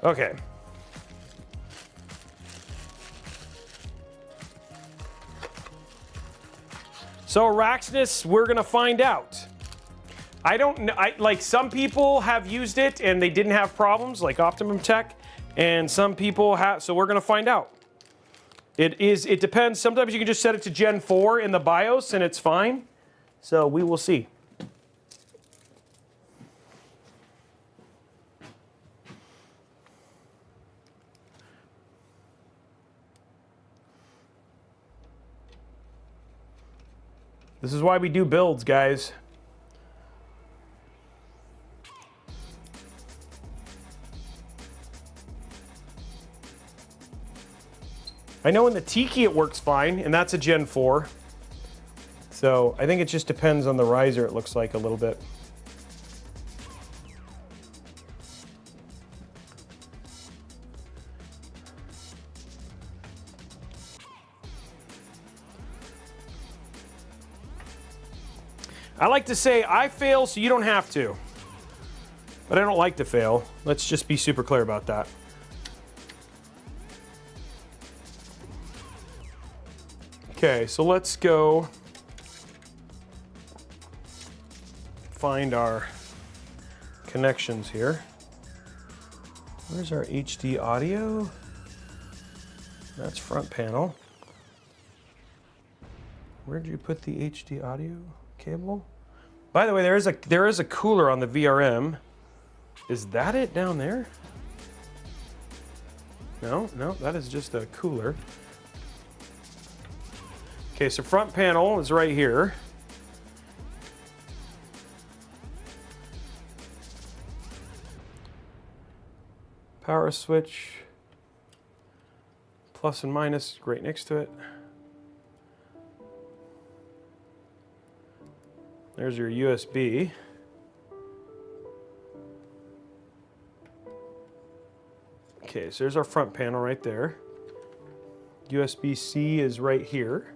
Okay. So Araxnus, we're gonna find out. I don't know, like some people have used it and they didn't have problems, like Optimum Tech, and some people have, so we're gonna find out. It depends. Sometimes you can just set it to Gen 4 in the BIOS and it's fine. So we will see. This is why we do builds, guys. I know in the Tiki it works fine, and that's a Gen 4. So I think it just depends on the riser, it looks like a little bit. I like to say I fail so you don't have to. But I don't like to fail. Let's just be super clear about that. Okay, so let's go find our connections here. Where's our HD audio? That's front panel. Where'd you put the HD audio cable? By the way, there is a cooler on the VRM. Is that it down there? No, that is just a cooler. Okay, so front panel is right here. Power switch, plus and minus, right next to it. There's your USB. Okay, so there's our front panel right there. USB-C is right here.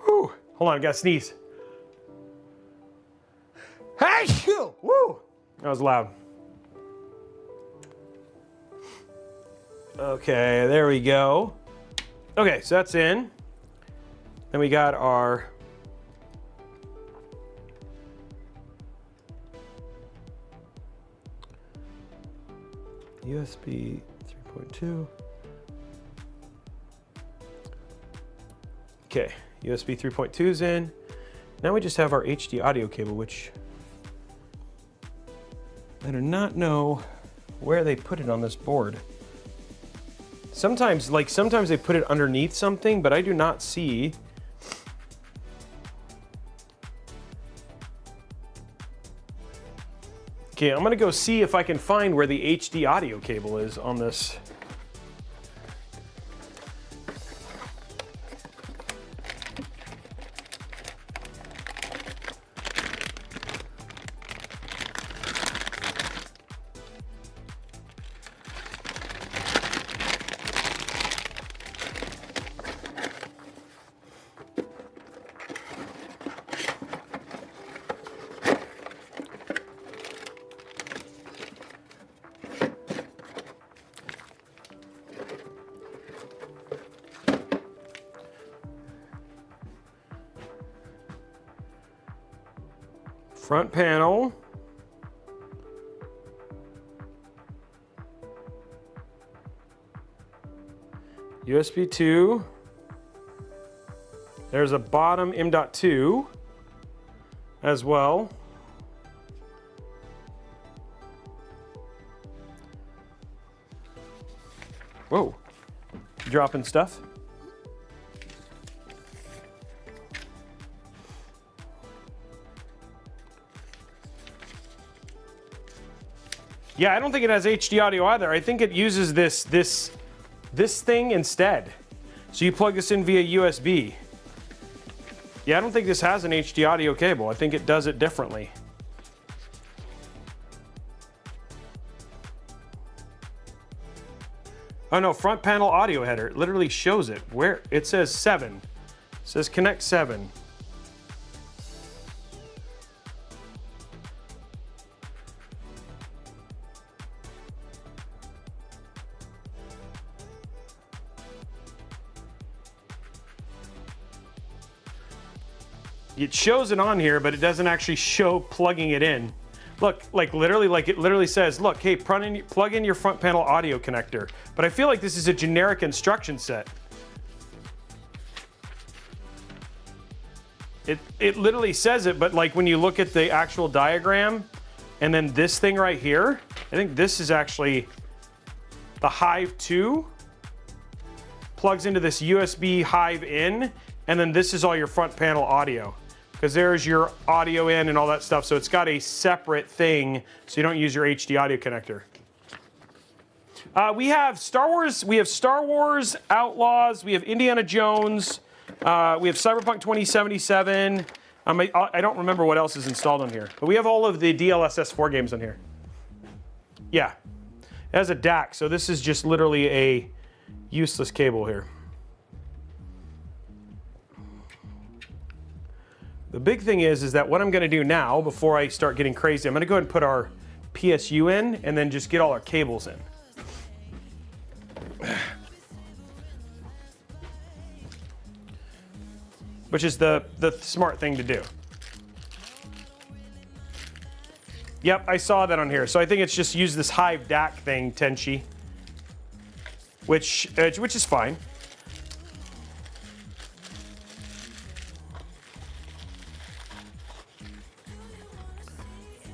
Whew. Hold on, I gotta sneeze. Hey, woo! That was loud. Okay, there we go. Okay, so that's in. Then we got our USB 3.2. Okay, USB 3.2 is in. Now we just have our HD audio cable, which I do not know where they put it on this board. Sometimes they put it underneath something, but I do not see. Okay, I'm gonna go see if I can find where the HD audio cable is on this. Front panel. USB 2. There's a bottom M.2 as well. Whoa, dropping stuff. Yeah, I don't think it has HD audio either. I think it uses this thing instead. So you plug this in via USB. Yeah, I don't think this has an HD audio cable. I think it does it differently. Oh no, front panel audio header. It literally shows it. Where it says 7. It says connect 7. It shows it on here, but it doesn't actually show plugging it in. Look, it literally says, look, hey, plug in your front panel audio connector. But I feel like this is a generic instruction set. It literally says it, but like when you look at the actual diagram, and then this thing right here, I think this is actually the Hive 2. Plugs into this USB Hive in, and then this is all your front panel audio. Because there's your audio in and all that stuff, so it's got a separate thing, so you don't use your HD audio connector. We have Star Wars Outlaws, we have Indiana Jones, we have Cyberpunk 2077. I don't remember what else is installed on here, but we have all of the DLSS 4 games on here. Yeah, it has a DAC, so this is just literally a useless cable here. The big thing is that what I'm going to do now, before I start getting crazy, I'm going to go ahead and put our PSU in and then just get all our cables in. Which is the smart thing to do. Yep, I saw that on here. So I think it's just use this Hive DAC thing, Tenchi. Which is fine.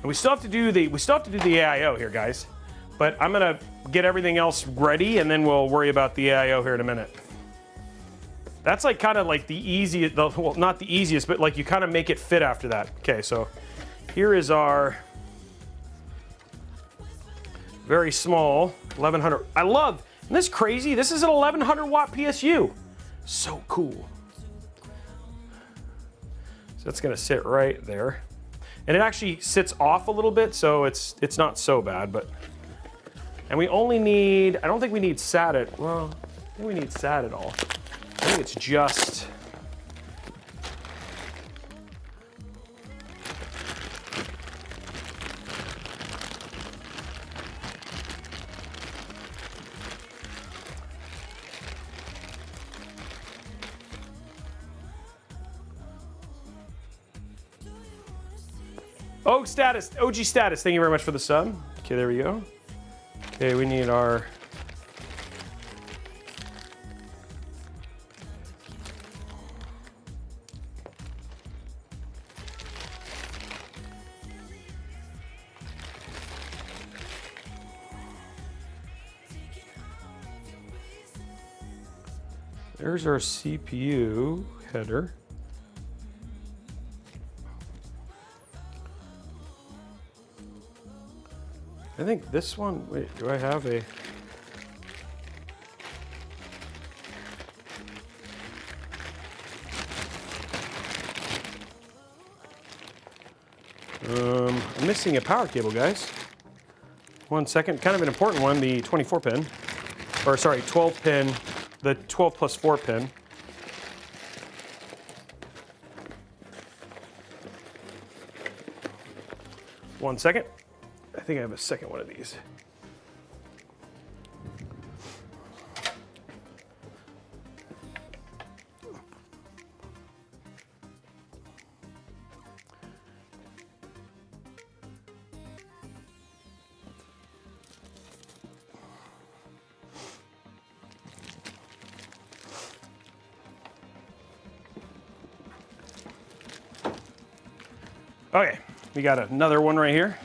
We still have to do the AIO here, guys. But I'm gonna get everything else ready, and then we'll worry about the AIO here in a minute. That's like kind of like the easiest, well, not the easiest, but like you kind of make it fit after that. Okay, so here is our very small 1100. I love, isn't this crazy? This is an 1100 watt PSU. So cool. So that's gonna sit right there. And it actually sits off a little bit, so it's not so bad, but. And we only need, I don't think we need SAT at, well, I think we need SAT at all. I think it's just. OG Status, thank you very much for the sub. Okay, there we go. Okay, we need our... There's our CPU header. I think this one, wait, do I have a... I'm missing a power cable, guys. 1 second, kind of an important one, the 24 pin, or sorry, 12 pin, the 12 plus 4 pin. One second. I think I have a second one of these. Okay, we got another one right here.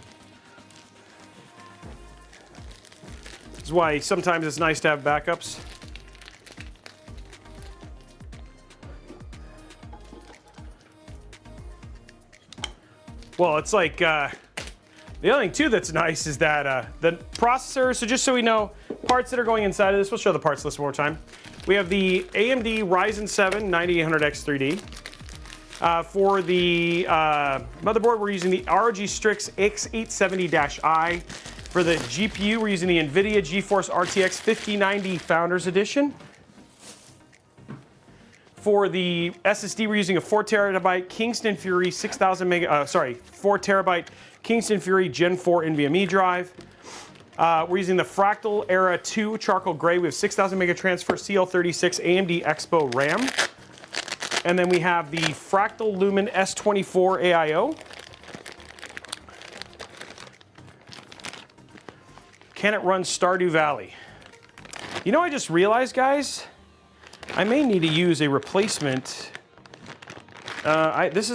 This is why sometimes it's nice to have backups. Well, it's like, the other thing too that's nice is that the processor, so just so we know, parts that are going inside of this, we'll show the parts list one more time. We have the AMD Ryzen 7 9800X 3D. For the motherboard, we're using the ROG Strix X870-i. For the GPU, we're using the Nvidia GeForce RTX 5090 Founders Edition. For the SSD, we're using a 4 terabyte Kingston Fury 4 terabyte Kingston Fury Gen 4 NVMe drive. We're using the Fractal Era 2 Charcoal Gray. We have 6000 mega transfer CL36 AMD Expo RAM. And then we have the Fractal Lumen S24 AIO. Can it run Stardew Valley? You know, I just realized, guys, I may need to use a replacement. This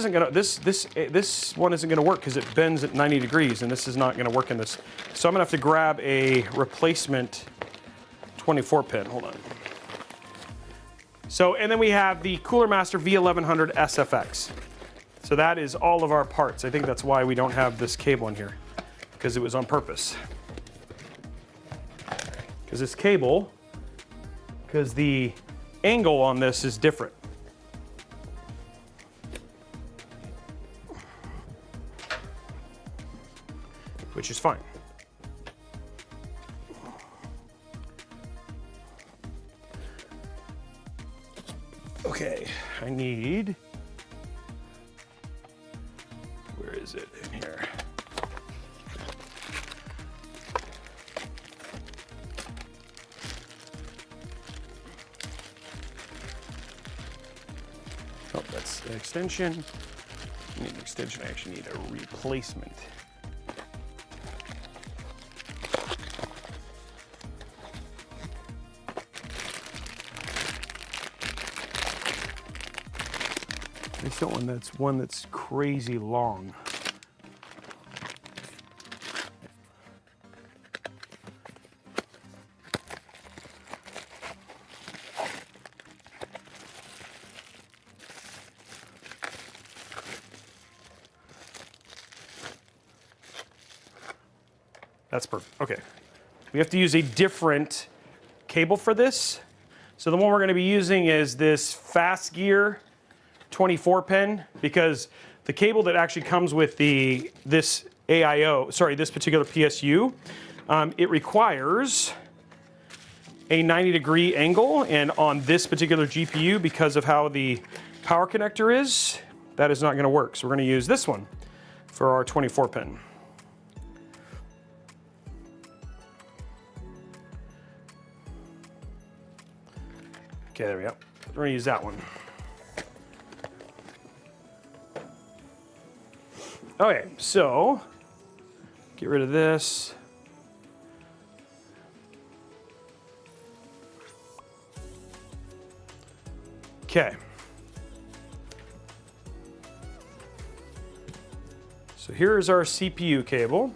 one isn't gonna work because it bends at 90 degrees, and this is not gonna work in this. So I'm gonna have to grab a replacement 24 pin. Hold on. So, and then we have the Cooler Master V1100 SFX. So that is all of our parts. I think that's why we don't have this cable in here, because it was on purpose. Because this cable, because the angle on this is different. Which is fine. Okay, I need, where is it in here? Oh, that's an extension. I need an extension, I actually need a replacement. I just don't want one that's crazy long. That's perfect. Okay. We have to use a different cable for this. So the one we're going to be using is this Fast Gear 24 pin, because the cable that actually comes with this AIO, sorry, this particular PSU, it requires a 90-degree angle, and on this particular GPU, because of how the power connector is, that is not going to work. So we're going to use this one for our 24 pin. Okay, there we go. We're going to use that one. Okay, so get rid of this. Okay. So here is our CPU cable.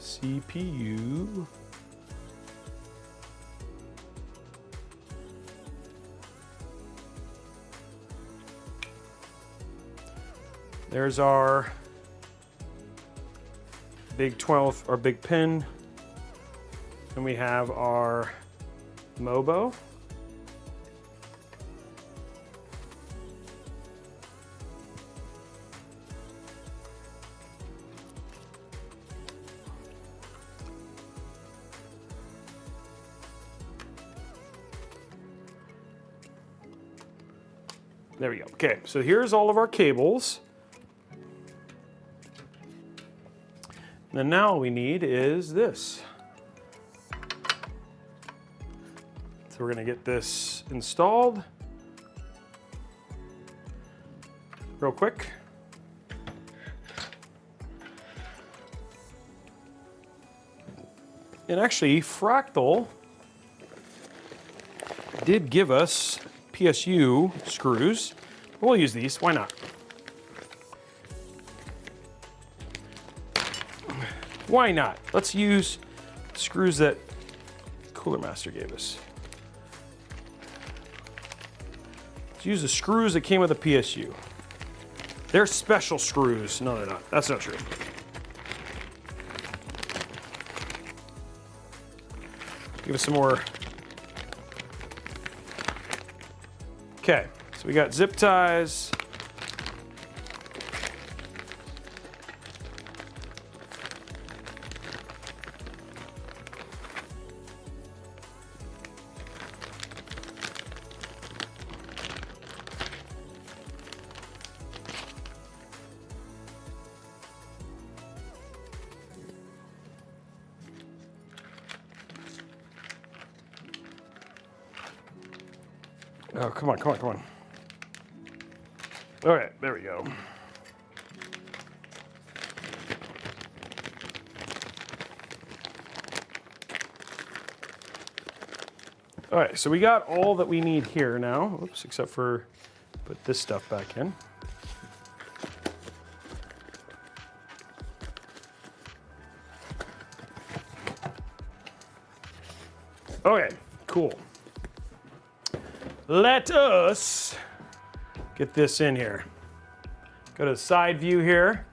CPU. There's our big 12, our big pin. And we have our MOBO. There we go. Okay, so here's all of our cables. And then now all we need is this. So we're gonna get this installed real quick. And actually, Fractal did give us PSU screws. We'll use these, why not? Why not? Let's use screws that Cooler Master gave us. Let's use the screws that came with the PSU. They're special screws. No, they're not. That's not true. Give us some more. Okay, so we got zip ties. Oh, come on, come on, come on. All right, there we go. All right, so we got all that we need here now. Oops, except for put this stuff back in. Okay, cool. Let us get this in here. Go to the side view here.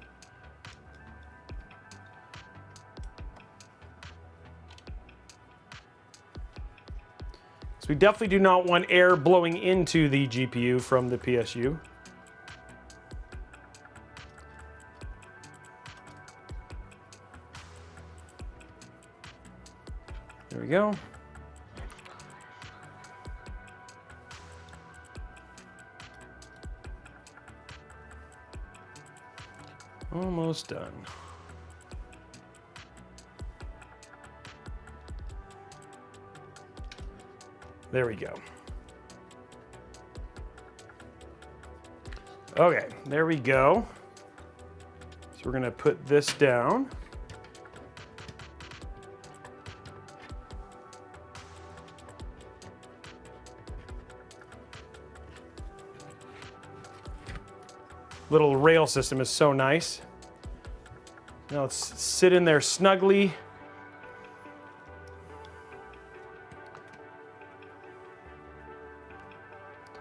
So we definitely do not want air blowing into the GPU from the PSU. There we go. Almost done. There we go. Okay, there we go. So we're gonna put this down. Little rail system is so nice. Now let's sit in there snugly.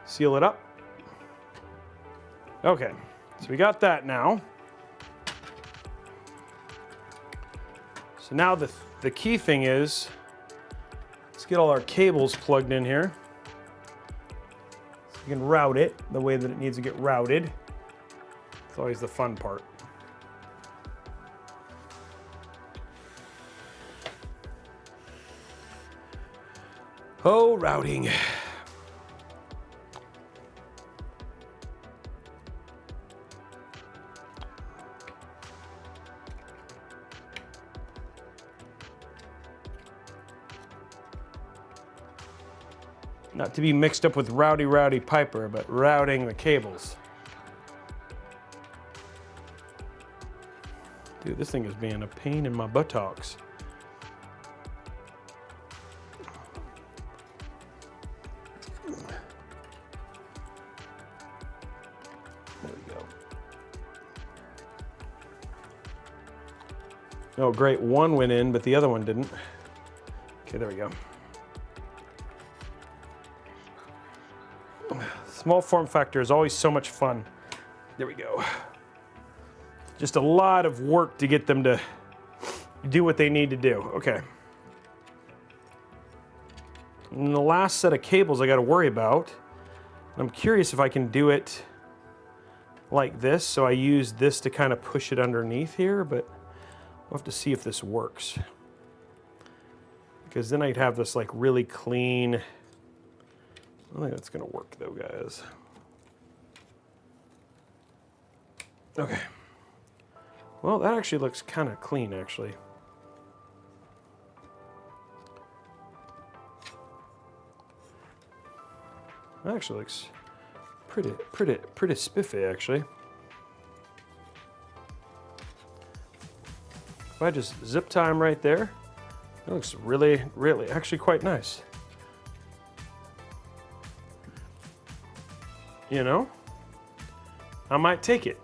Seal it up. Okay, so we got that now. So now the key thing is, let's get all our cables plugged in here. So we can route it the way that it needs to get routed. It's always the fun part. Oh, routing. Not to be mixed up with Rowdy Piper, but routing the cables. Dude, this thing is being a pain in my buttocks. There we go. Oh, great. One went in, but the other one didn't. Okay, there we go. Small form factor is always so much fun. There we go. Just a lot of work to get them to do what they need to do. Okay. And the last set of cables I got to worry about. I'm curious if I can do it like this. So I use this to kind of push it underneath here, but we'll have to see if this works. Because then I'd have this like really clean. I don't think that's going to work though, guys. Okay. Well, that actually looks kind of clean, actually. That actually looks pretty spiffy, actually. If I just zip tie them right there, it looks really, actually quite nice. You know, I might take it.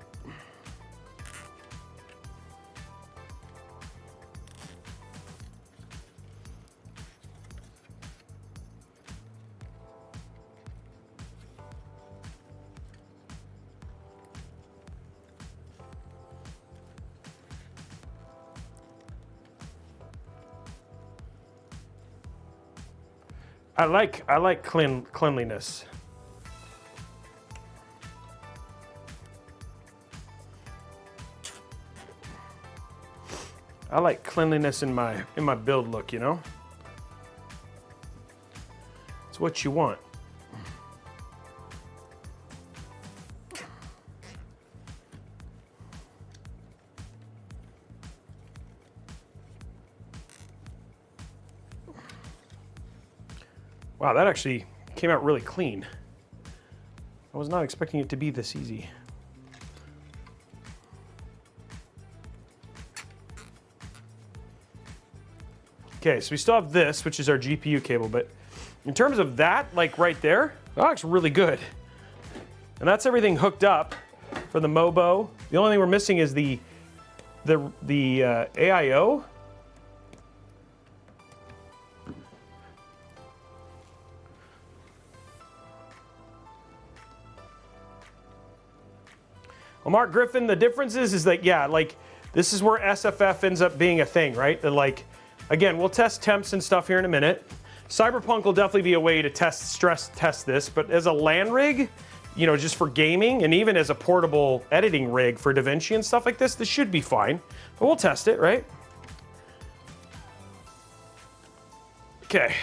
I like cleanliness. I like cleanliness in my build look, you know? It's what you want. Wow, that actually came out really clean. I was not expecting it to be this easy. Okay, so we still have this, which is our GPU cable, but in terms of that, like right there, that looks really good. And that's everything hooked up for the Mobo. The only thing we're missing is the AIO. Well, Mark Griffin, the difference is that, yeah, like this is where SFF ends up being a thing, right? That like, again, we'll test temps and stuff here in a minute. Cyberpunk will definitely be a way to stress test this, but as a LAN rig, you know, just for gaming and even as a portable editing rig for DaVinci and stuff like this should be fine. But we'll test it, right? Okay.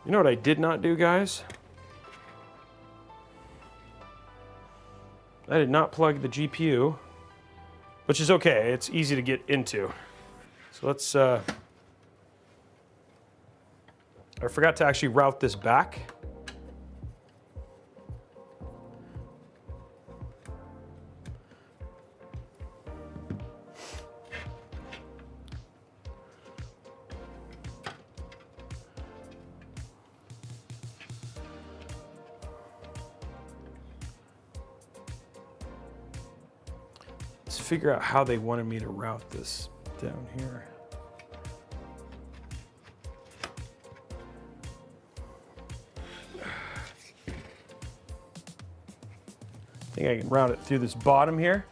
You know what I did not do, guys? I did not plug the GPU, which is okay. It's easy to get into. So let's, I forgot to actually route this back. Let's figure out how they wanted me to route this down here. I think I can route it through this bottom here.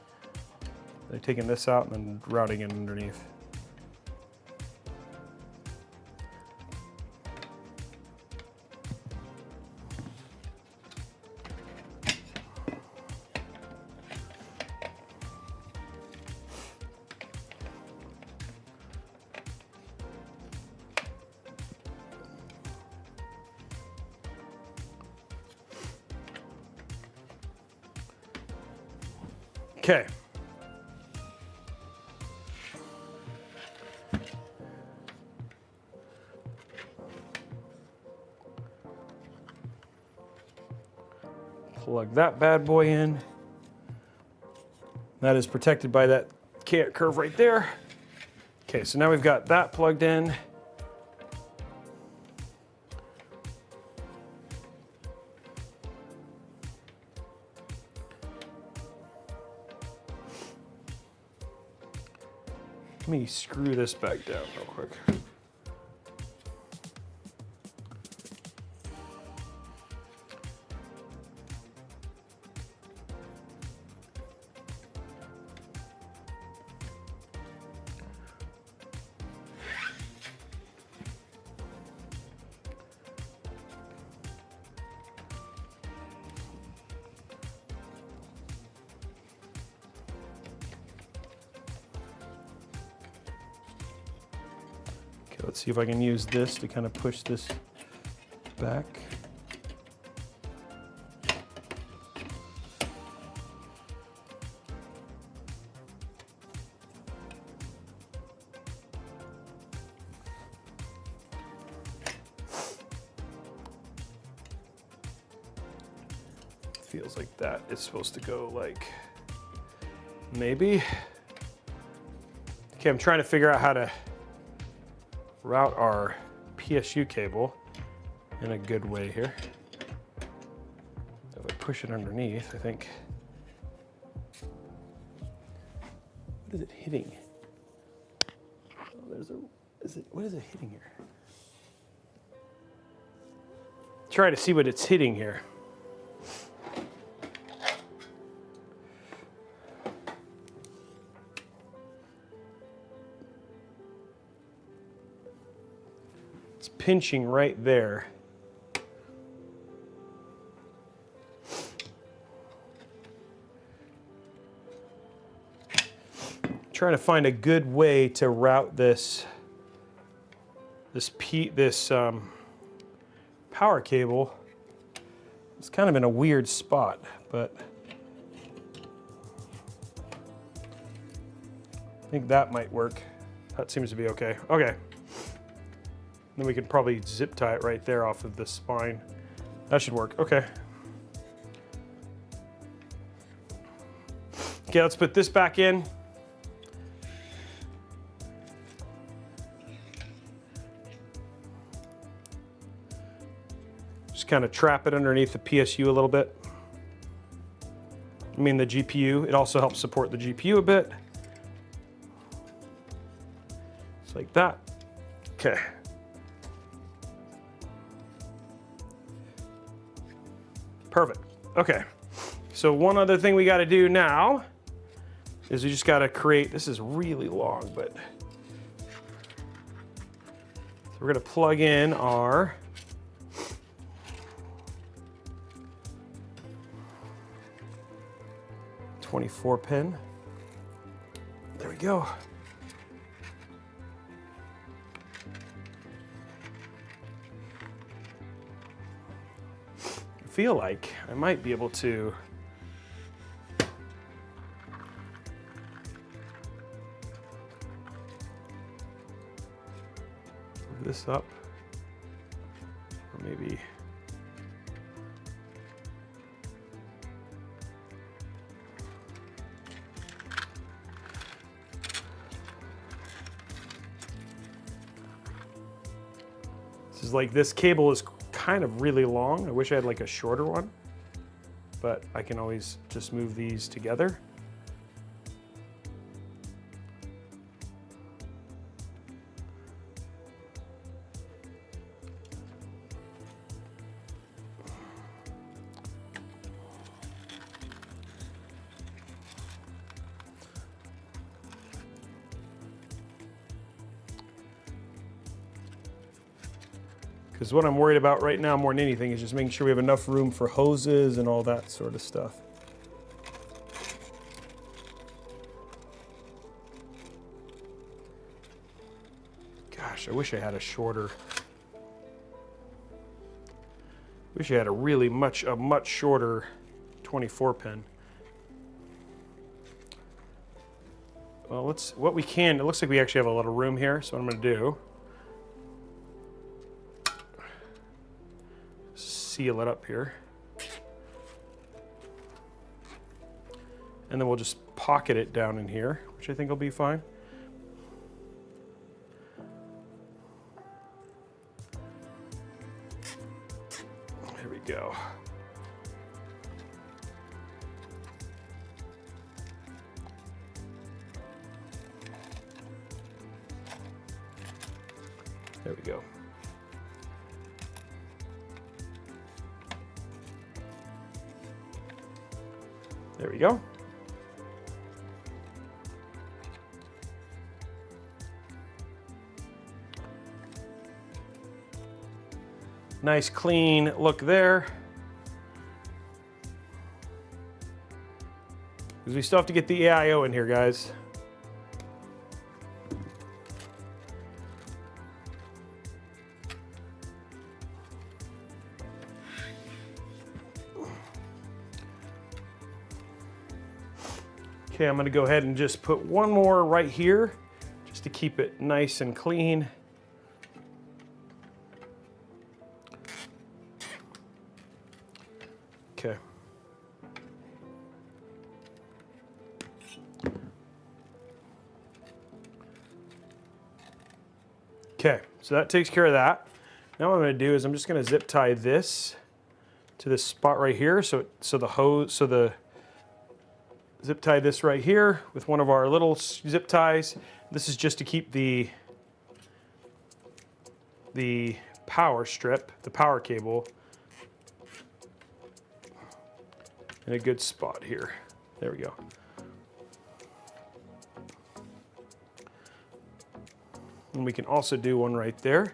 They're taking this out and then routing it underneath. Okay. Plug that bad boy in. That is protected by that curve right there. Okay, so now we've got that plugged in. Let me screw this back down real quick. Let's see if I can use this to kind of push this back. Feels like that is supposed to go like, maybe. Okay, I'm trying to figure out how to route our PSU cable in a good way here. If I push it underneath, I think. What is it hitting? Oh, what is it hitting here? Try to see what it's hitting here. Pinching right there. Trying to find a good way to route this power cable. It's kind of in a weird spot, but I think that might work. That seems to be okay. Okay. Then we could probably zip tie it right there off of the spine. That should work, okay. Okay, let's put this back in. Just kind of trap it underneath the PSU a little bit. I mean the GPU, it also helps support the GPU a bit. Just like that, okay. Perfect. Okay. So one other thing we got to do now is we just got to create, this is really long, but so we're going to plug in our .24 pin. There we go. Feel like I might be able to move this up, or maybe this is like, this cable is kind of really long. I wish I had like a shorter one, but I can always just move these together. Because what I'm worried about right now more than anything is just making sure we have enough room for hoses and all that sort of stuff. Gosh, I wish I had a shorter. Wish I had a really much shorter 24 pin. Well, it looks like we actually have a lot of room here, so what I'm going to do, seal it up here. And then we'll just pocket it down in here, which I think will be fine. There we go. There we go. There we go. Nice clean look there. Because we still have to get the AIO in here, guys. Okay, I'm gonna go ahead and just put one more right here, just to keep it nice and clean. Okay. Okay, so that takes care of that. Now what I'm gonna do is I'm just gonna zip tie this to this spot right here, so the zip tie this right here with one of our little zip ties. This is just to keep the power strip, the power cable, in a good spot here. There we go. And we can also do one right there,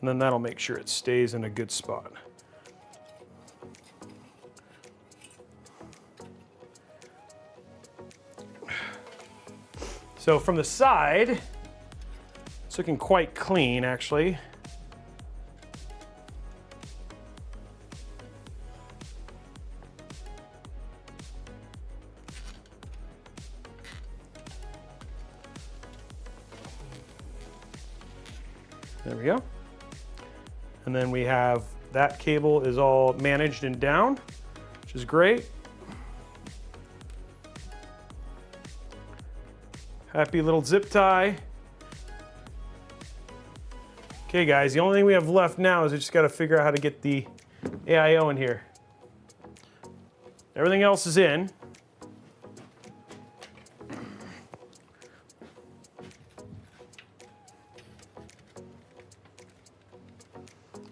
and then that'll make sure it stays in a good spot. So from the side, it's looking quite clean, actually. There we go. And then we have that cable is all managed and down, which is great. Happy little zip tie. Okay guys, the only thing we have left now is we just gotta figure out how to get the AIO in here. Everything else is in.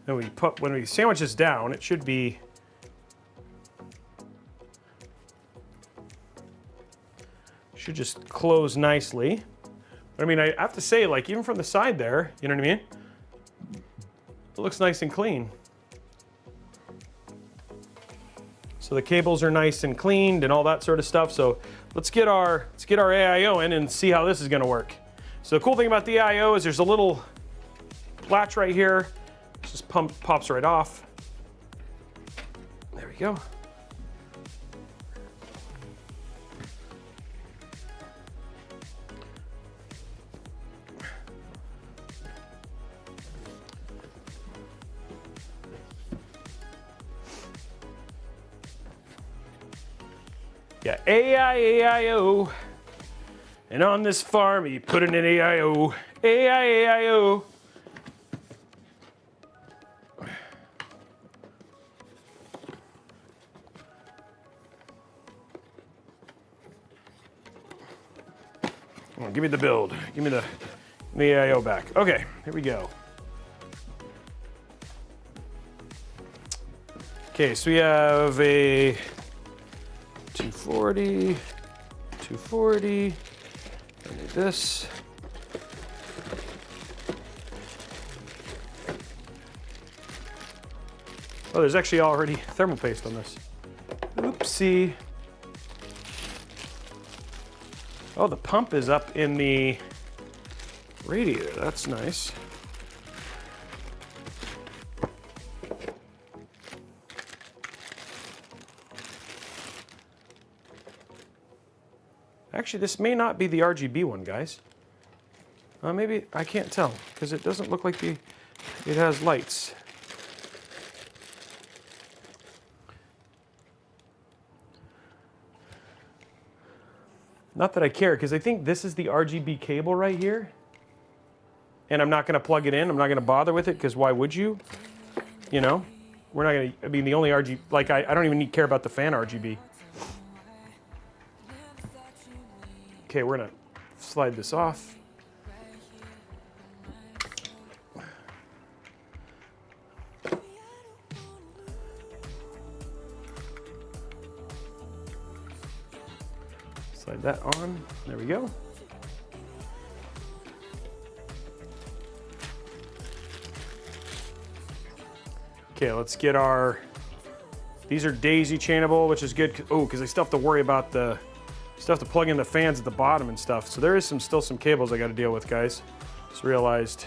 And when we sandwich this down, it should be just close nicely. But I mean, I have to say, like, even from the side there, you know what I mean? It looks nice and clean. So the cables are nice and cleaned and all that sort of stuff. So let's get our AIO in and see how this is gonna work. So the cool thing about the AIO is there's a little latch right here. It just pops right off. There we go. Yeah, AIO. And on this farm, he put in an AIO. AIO. Oh, give me the build. Give me the AIO back. Okay, here we go. Okay, so we have a 240, 240, I need this. Oh, there's actually already thermal paste on this. Oopsie. Oh, the pump is up in the radiator. That's nice. Actually, this may not be the RGB one, guys. Maybe, I can't tell, because it doesn't look like it has lights. Not that I care, because I think this is the RGB cable right here. And I'm not going to plug it in. I'm not going to bother with it, because why would you? You know? We're not going to, I mean, the only RGB, like, I don't even care about the fan RGB. Okay, we're going to slide this off. Slide that on. There we go. Okay, let's get our, these are daisy chainable, which is good. Oh, because I still have to worry about the, still have to plug in the fans at the bottom and stuff. So there is still some cables I got to deal with, guys. Just realized.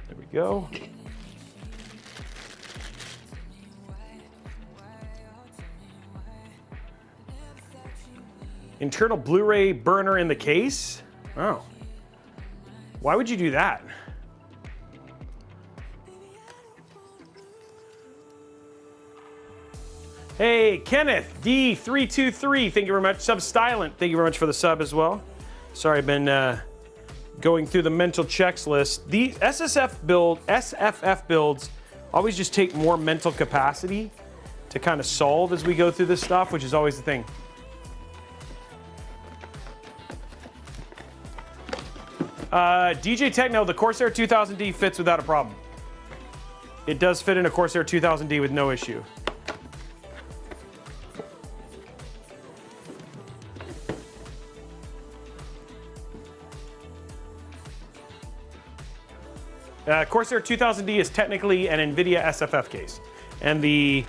There we go. Internal Blu-ray burner in the case? Oh. Why would you do that? Hey, Kenneth D323, thank you very much. Substylent, thank you very much for the sub as well. Sorry, I've been going through the mental checks list. The SFF builds always just take more mental capacity to kind of solve as we go through this stuff, which is always the thing. DJ Techno, the Corsair 2000D fits without a problem. It does fit in a Corsair 2000D with no issue. Corsair 2000D is technically an Nvidia SFF case, and the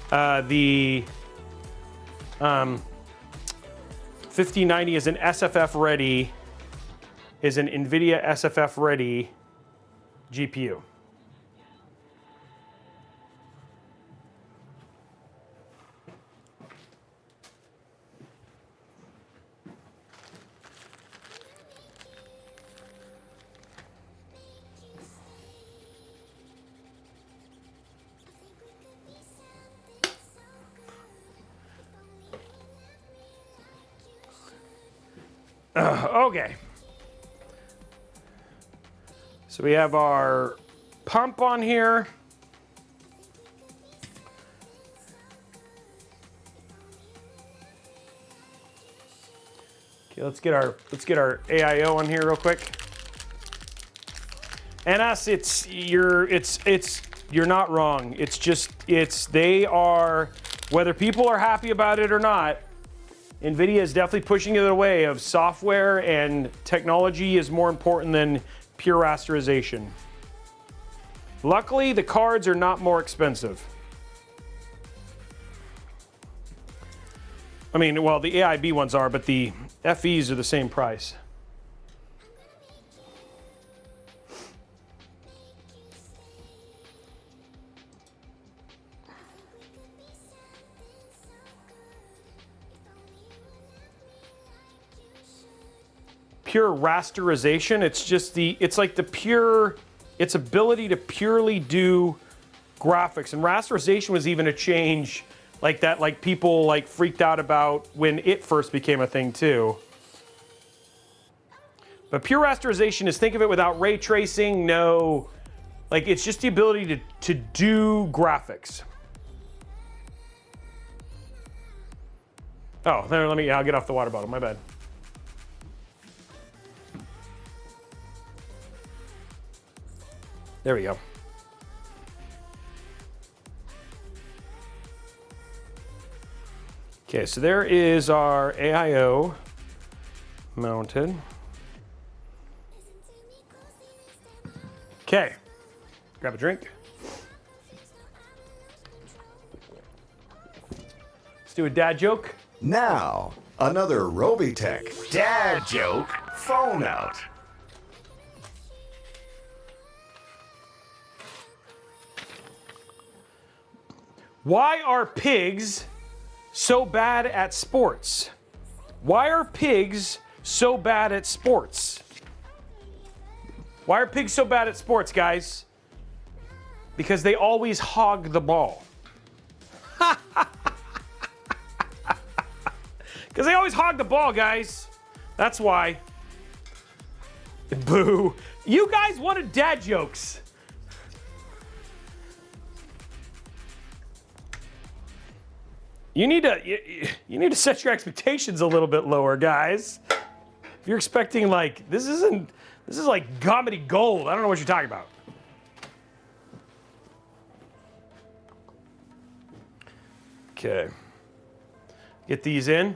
5090 is an SFF ready, is an Nvidia SFF ready GPU. Okay. So we have our pump on here. Okay, let's get our AIO on here real quick. And us, you're not wrong. They are, whether people are happy about it or not, Nvidia is definitely pushing it away of software, and technology is more important than pure rasterization. Luckily, the cards are not more expensive. I mean, well, the AIB ones are, but the FEs are the same price. Pure rasterization, it's like its ability to purely do graphics. And rasterization was even a change like that, like people like freaked out about when it first became a thing too. But pure rasterization is, think of it without ray tracing, no, like it's just the ability to do graphics. Oh, there, I'll get off the water bottle, my bad. There we go. Okay, so there is our AIO mounted. Okay, grab a drink. Let's do a dad joke. Now, another Robeytech dad joke phone out. Why are pigs so bad at sports? Why are pigs so bad at sports? Why are pigs so bad at sports, guys? Because they always hog the ball. Because they always hog the ball, guys. That's why. Boo. You guys wanted dad jokes. You need to set your expectations a little bit lower, guys. If you're expecting like this is like comedy gold. I don't know what you're talking about. Okay. Get these in.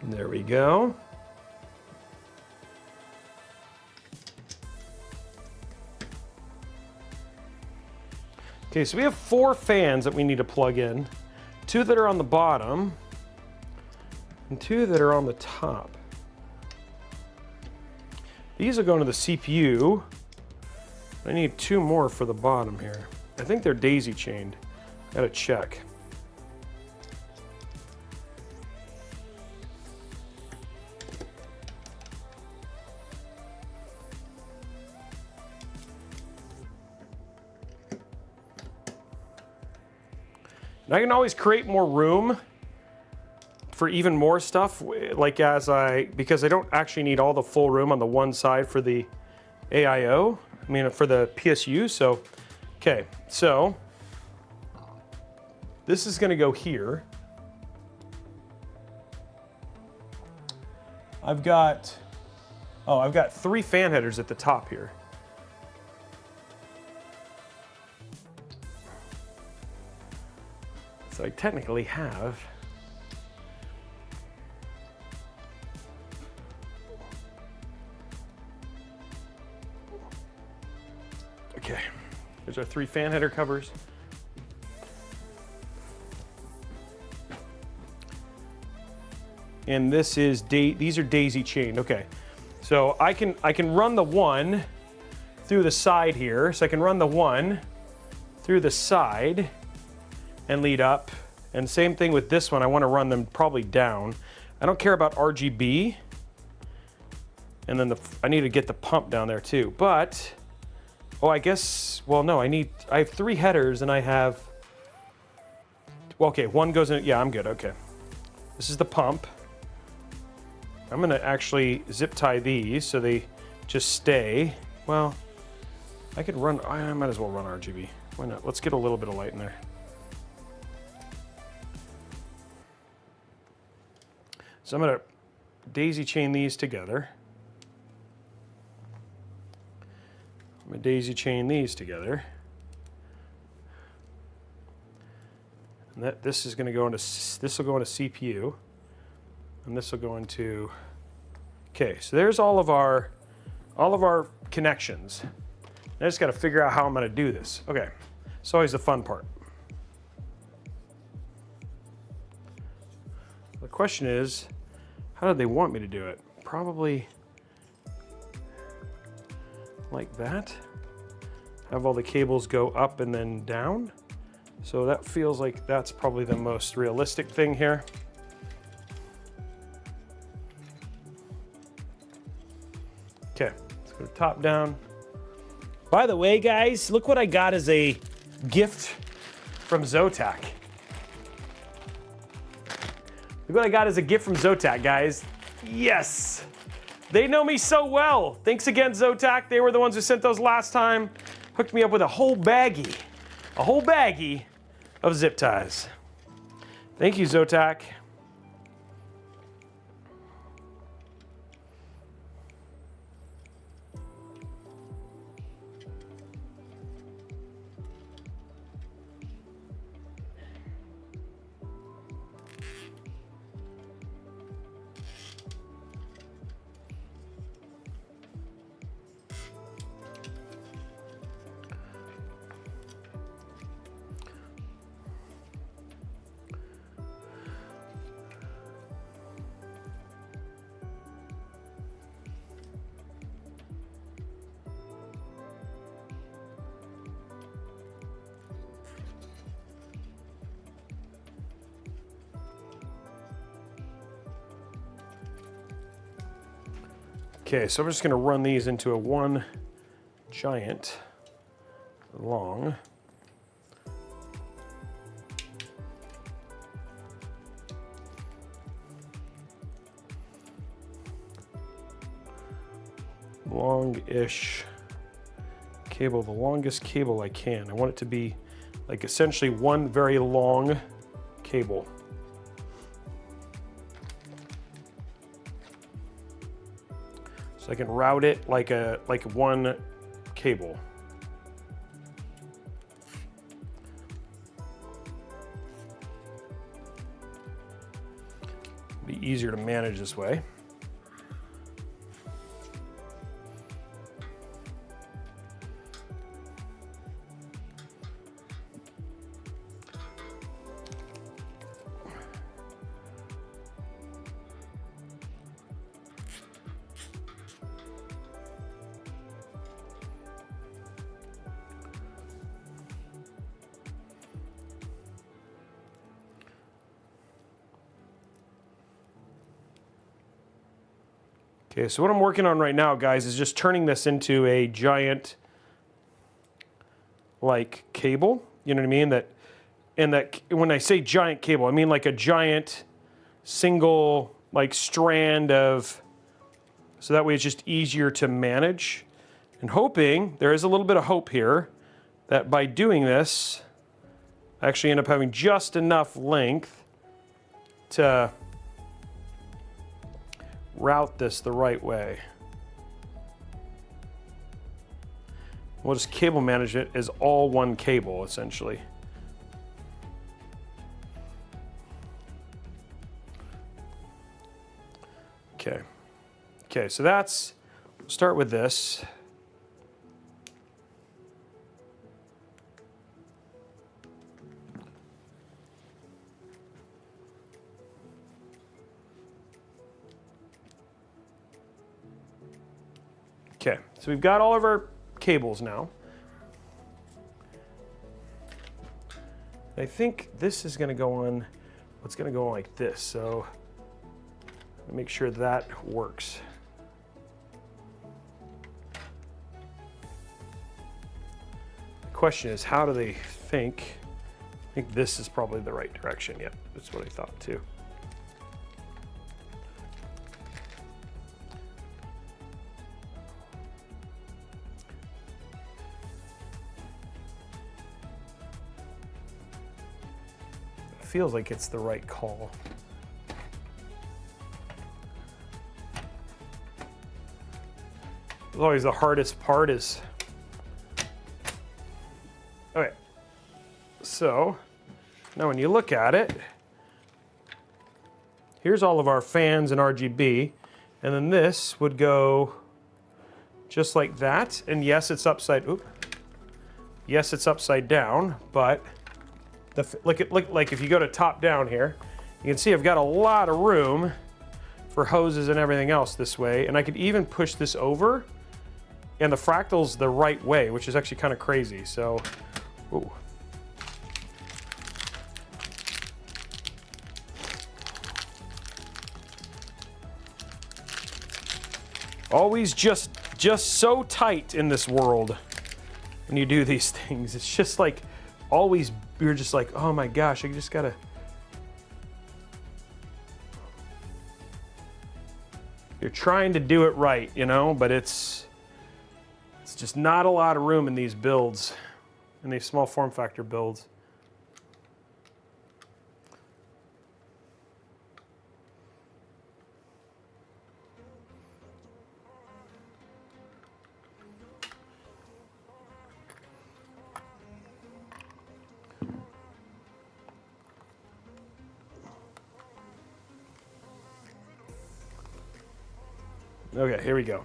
There we go. Okay, so we have 4 fans that we need to plug in. 2 that are on the bottom and 2 that are on the top. These are going to the CPU. I need 2 more for the bottom here. I think they're daisy chained. Gotta check. And I can always create more room for even more stuff, like because I don't actually need all the full room on the one side for the AIO, for the PSU, so, okay, so, this is gonna go here. I've got 3 fan headers at the top here. So I technically have okay. There's our 3 fan header covers. And this is these are daisy chained. Okay. So I can run the one through the side here. So I can run the one through the side and lead up. And same thing with this one, I want to run them probably down. I don't care about RGB. And then I need to get the pump down there too. But, oh, I guess, well, no, I have 3 headers and I have, well, okay, one goes in, yeah, I'm good, okay. This is the pump. I'm gonna actually zip tie these so they just stay. Well, I could run, I might as well run RGB. Why not? Let's get a little bit of light in there. So I'm gonna daisy chain these together. I'm gonna daisy chain these together. And this is gonna go into, this will go into CPU. And this will go into, okay, so there's all of our connections. I just gotta figure out how I'm gonna do this. Okay, it's always the fun part. The question is, how do they want me to do it? Probably like that. Have all the cables go up and then down. So that feels like that's probably the most realistic thing here. Okay, let's go top down. By the way, guys, look what I got as a gift from Zotac. Look what I got as a gift from Zotac, guys. Yes! They know me so well. Thanks again, Zotac. They were the ones who sent those last time. Hooked me up with a whole baggie of zip ties. Thank you, Zotac. Okay, so I'm just gonna run these into a one giant long. Long-ish cable, the longest cable I can. I want it to be like essentially one very long cable. So I can route it like one cable. Be easier to manage this way. Okay, so what I'm working on right now, guys, is just turning this into a giant, like, cable. You know what I mean? And that when I say giant cable, I mean like a giant single, like, strand of, so that way it's just easier to manage. And hoping, there is a little bit of hope here, that by doing this, I actually end up having just enough length to route this the right way. We'll just cable manage it as all one cable, essentially. Okay. Okay, so that's, we'll start with this. Okay, so we've got all of our cables now. I think this is going to go on, it's going to go on like this, so make sure that works. The question is, how do they think? I think this is probably the right direction. Yep, that's what I thought too. Feels like it's the right call. Always the hardest part is, okay, so now when you look at it, here's all of our fans and RGB, and then this would go just like that, and yes, it's upside, yes, it's upside down, but look like if you go to top down here, you can see I've got a lot of room for hoses and everything else this way, and I could even push this over, and the fractal's the right way, which is actually kind of crazy. So, ooh. Always just so tight in this world when you do these things. It's just like always. You're just like, oh my gosh, I just gotta. You're trying to do it right, you know, but it's just not a lot of room in these builds, in these small form factor builds. Okay, here we go.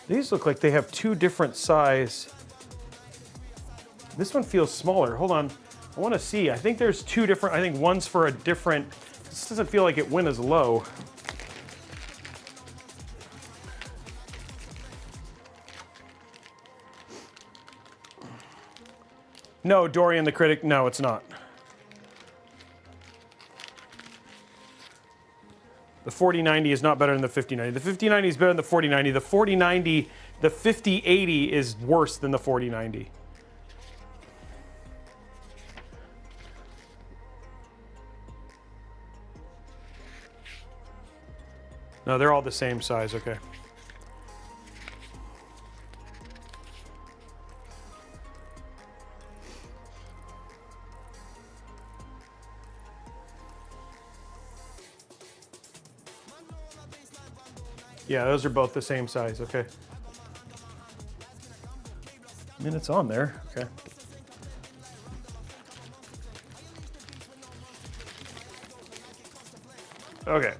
These look like they have two different size. This one feels smaller. Hold on. I want to see. I think there's two different. I think one's for a different. This doesn't feel like it went as low. No, Dorian the Critic. No, it's not. The 4090 is not better than the 5090. The 5090 is better than the 4090. The 4090, the 5080 is worse than the 4090. No, they're all the same size, okay. Yeah, those are both the same size, okay. I mean, it's on there, okay. Okay.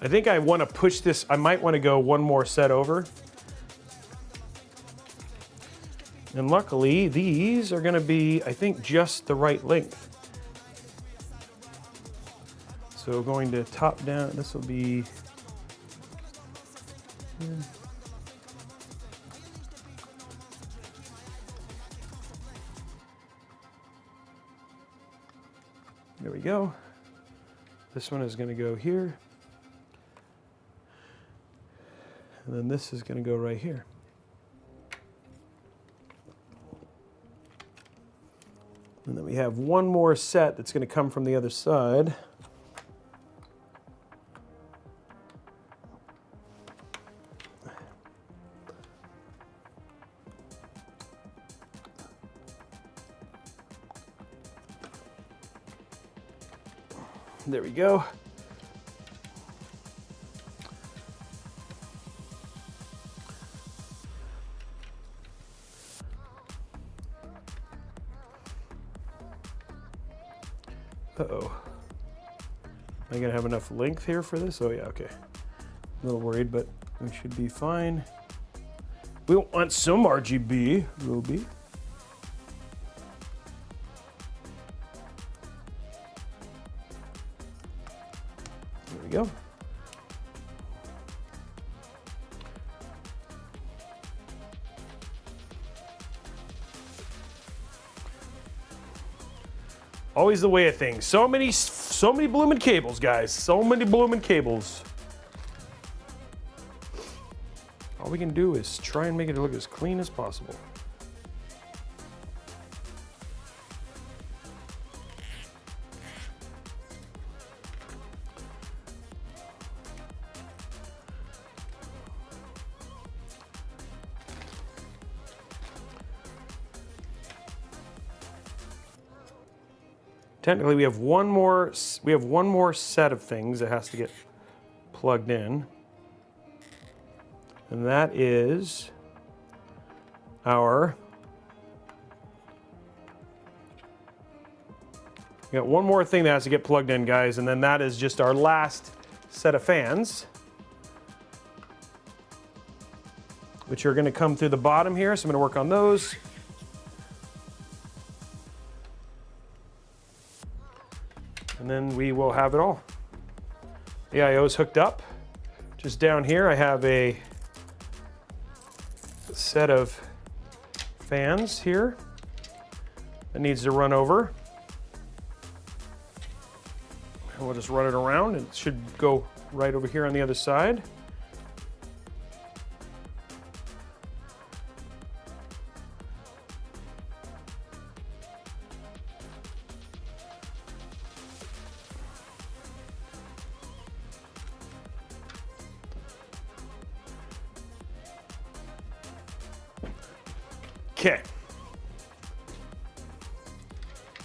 I think I want to push this. I might want to go one more set over. And luckily, these are going to be, I think, just the right length. So going to top down, this will be... There we go. This one is going to go here. And then this is going to go right here. And then we have one more set that's going to come from the other side. There we go. Uh-oh. Am I gonna have enough length here for this? Oh yeah, okay. A little worried, but we should be fine. We want some RGB, Robey. There we go. Always the way of things. So many blooming cables, guys. So many blooming cables. All we can do is try and make it look as clean as possible. Technically, we have one more set of things that has to get plugged in, and that is our. We got one more thing that has to get plugged in, guys, and then that is just our last set of fans, which are going to come through the bottom here. So I'm going to work on those. And then we will have it all. The AIO is hooked up. Just down here, I have a set of fans here that needs to run over. And we'll just run it around, and it should go right over here on the other side. Okay.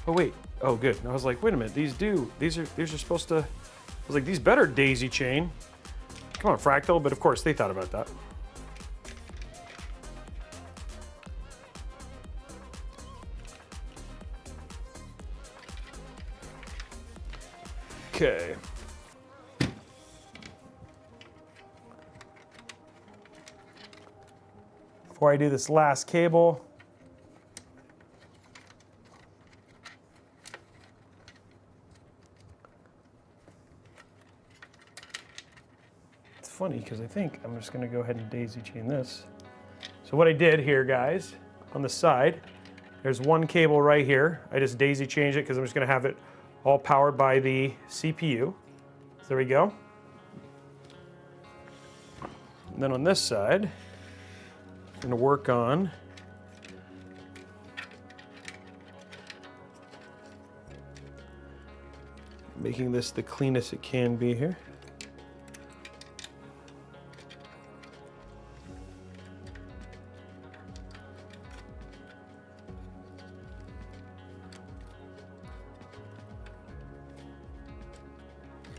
Oh wait. Oh good. I was like, wait a minute. These are supposed to. I was like, these better daisy chain. Come on, Fractal, but of course they thought about that. Okay. Before I do this last cable, it's funny because I think I'm just going to go ahead and daisy chain this. So what I did here, guys, on the side, there's one cable right here. I just daisy chained it because I'm just going to have it all powered by the CPU. So there we go. And then on this side, I'm going to work on making this the cleanest it can be here.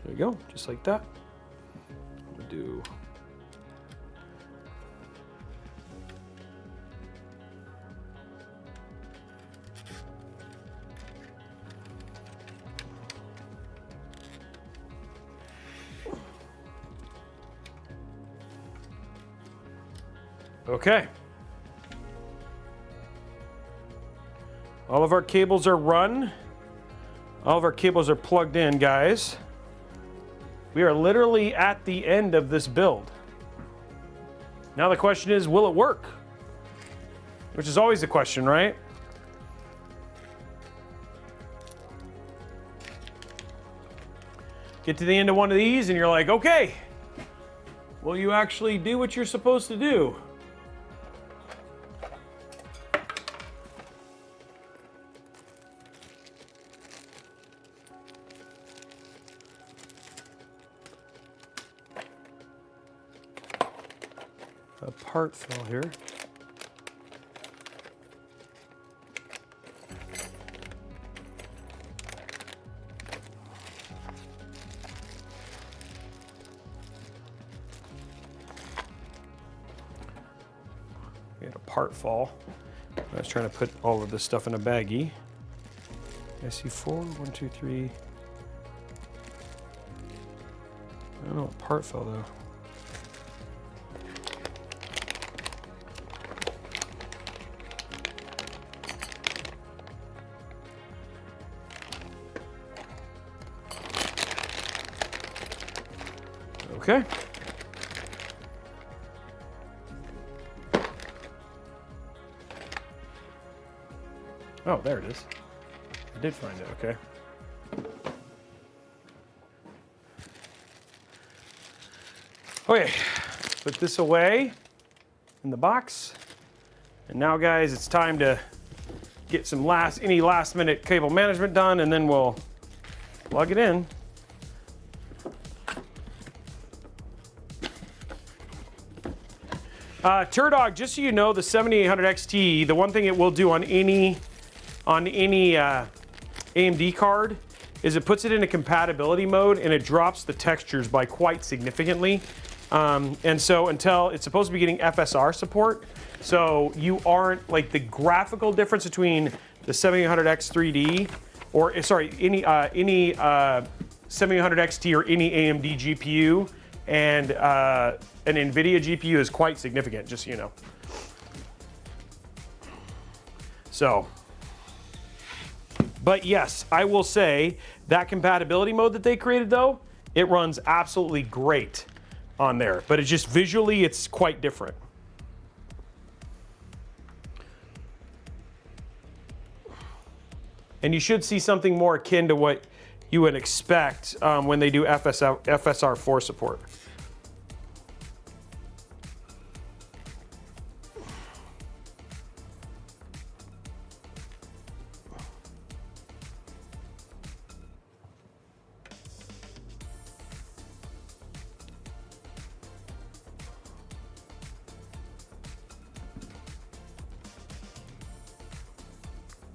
There we go, just like that. We'll do okay. All of our cables are run. All of our cables are plugged in, guys. We are literally at the end of this build. Now the question is, will it work? Which is always the question, right? Get to the end of one of these and you're like, okay, will you actually do what you're supposed to do? A part fell here. We had a part fall. I was trying to put all of this stuff in a baggie. I see 4, 1, 2, 3. I don't know what part fell though. Okay. Oh, there it is. I did find it, okay. Okay, put this away in the box. And now, guys, it's time to get some any last minute cable management done, and then we'll plug it in. Turdog, just so you know, the 7800 XT, the one thing it will do on any AMD card is it puts it into compatibility mode and it drops the textures by quite significantly. And so until it's supposed to be getting FSR support, so you aren't like the graphical difference between the 7800X 3D or sorry, any 7800 XT or any AMD GPU and an Nvidia GPU is quite significant, just so you know. So, but yes, I will say that compatibility mode that they created though, it runs absolutely great on there, but it's just visually, it's quite different. And you should see something more akin to what you would expect when they do FSR4 support.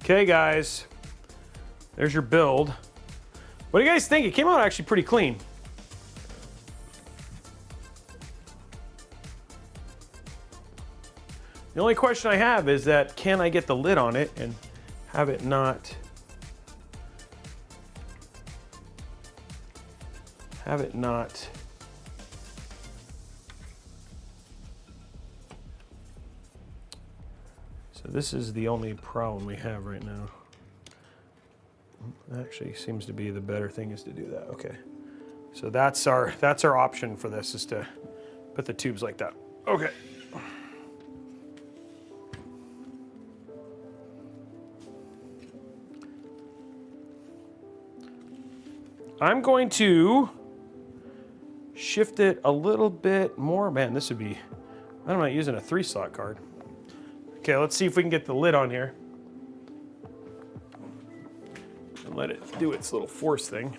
Okay, guys, there's your build. What do you guys think? It came out actually pretty clean. The only question I have is that can I get the lid on it and have it not so this is the only problem we have right now. Actually seems to be the better thing is to do that. Okay. So that's our option for this, is to put the tubes like that. Okay. I'm going to shift it a little bit more. Man, this would be, I'm not using a 3-slot card. Okay, let's see if we can get the lid on here. And let it do its little force thing.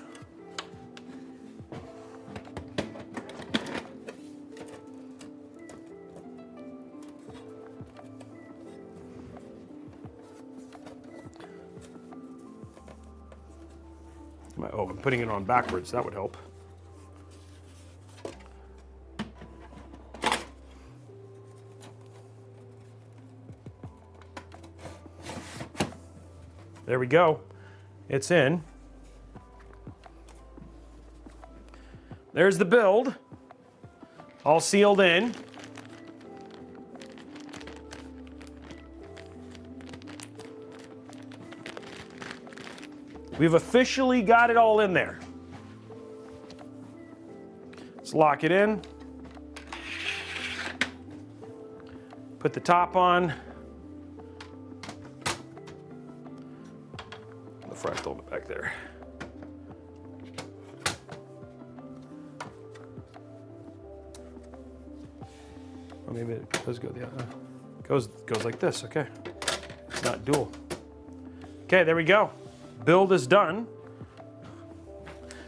Oh, I'm putting it on backwards. That would help. There we go. It's in. There's the build, all sealed in. We've officially got it all in there. Let's lock it in. Put the top on. The fractal back there. Or maybe it does go the other. Goes like this. Okay. It's not dual. Okay, there we go. Build is done.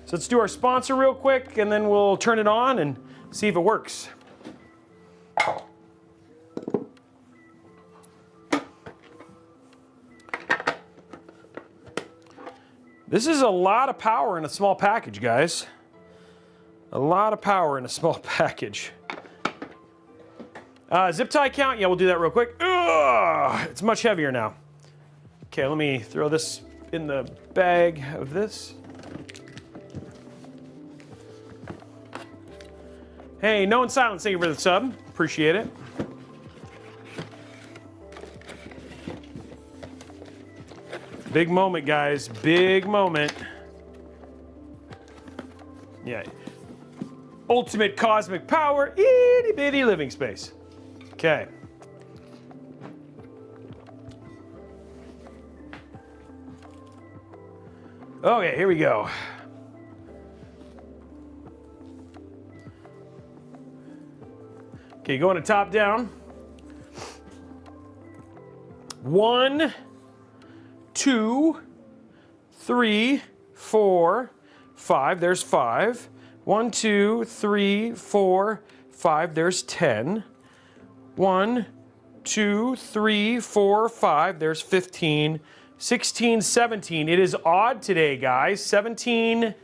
So let's do our sponsor real quick, and then we'll turn it on and see if it works. This is a lot of power in a small package, guys. A lot of power in a small package. Zip tie count, yeah, we'll do that real quick. Ugh, it's much heavier now. Okay, let me throw this in the bag of this. Hey, No in Silence, thank you for the sub. Appreciate it. Big moment, guys. Big moment. Yeah. Ultimate cosmic power, itty bitty living space. Okay. Okay, here we go. Okay, going to top down. 1, 2, 3, 4, 5. There's 5. 1, 2, 3, 4, 5. There's 10. 1, 2, 3, 4, 5. There's 15. 16, 17. It is odd today, guys. 17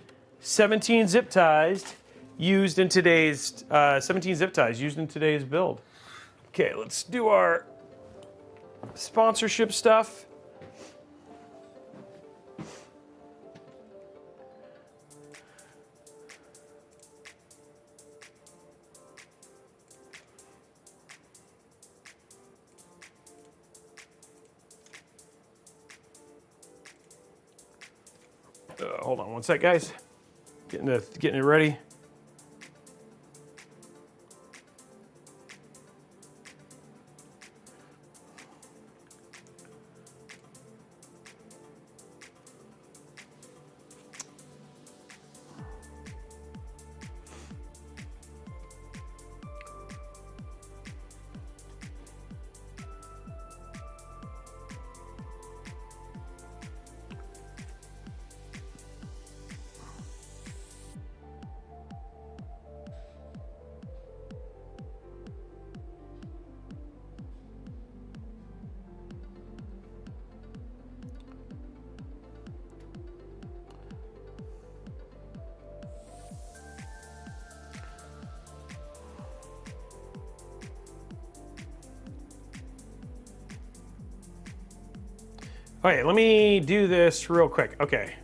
zip ties used in today's 17 zip ties used in today's build. Okay, let's do our sponsorship stuff. Hold on one sec, guys. Getting it ready. Okay, let me do this real quick. Okay.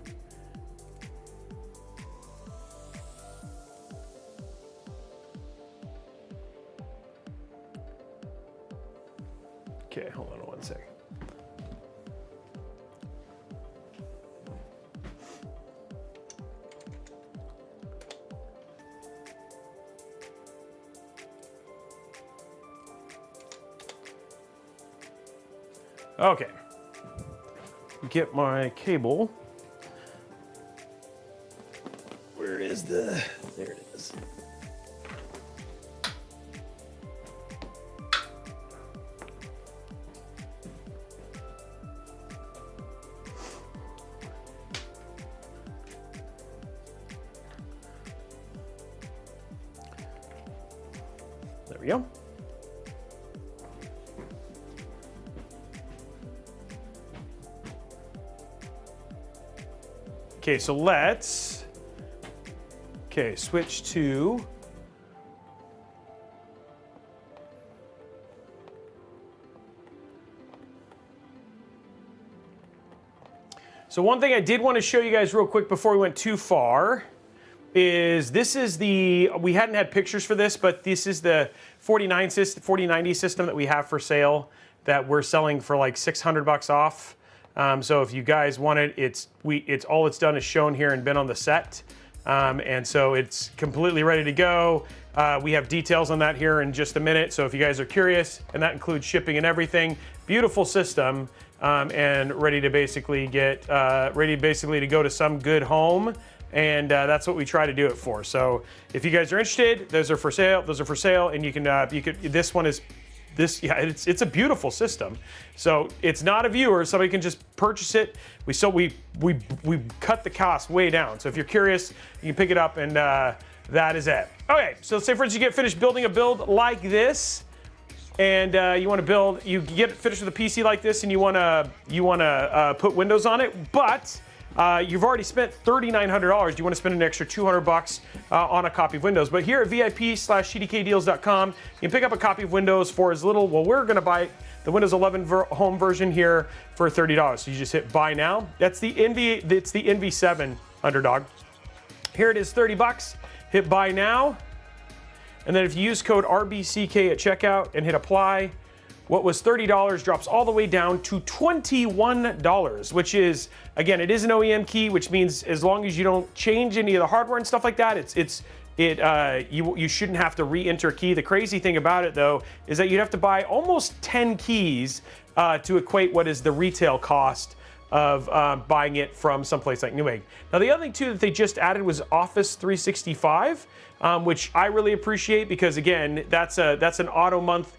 Okay, hold on one second. Okay. Get my cable. Where is the, there it is. There we go. Okay, so let's, okay, switch to, so one thing I did want to show you guys real quick before we went too far is this is the, we hadn't had pictures for this, but this is the 4090 system that we have for sale that we're selling for like $600 off. So if you guys want it, it's all it's done is shown here and been on the set. And so it's completely ready to go. We have details on that here in just a minute. So if you guys are curious, and that includes shipping and everything, beautiful system, and ready to basically get, to go to some good home. And that's what we try to do it for. So if you guys are interested, those are for sale. Those are for sale, and you can, this one is, yeah, it's a beautiful system. So it's not a viewer, somebody can just purchase it. We cut the cost way down. So if you're curious, you can pick it up, and that is it. Okay, so say for instance you get finished building a build like this, and you want to build, you get finished with a PC like this, and you want to put Windows on it, but you've already spent $3,900. Do you want to spend an extra $200 on a copy of Windows? But here at VIP/CDKdeals.com, you can pick up a copy of Windows for as little, well, we're going to buy the Windows 11 home version here for $30. So you just hit buy now. That's the NV7 Underdog. Here it is, $30. Hit buy now. And then if you use code RBCK at checkout and hit apply, what was $30 drops all the way down to $21, which is, again, it is an OEM key, which means as long as you don't change any of the hardware and stuff like that, you shouldn't have to re-enter a key. The crazy thing about it, though, is that you'd have to buy almost 10 keys to equate what is the retail cost of buying it from someplace like Newegg. Now, the other thing, too, that they just added was Office 365, which I really appreciate because, again, that's an auto month.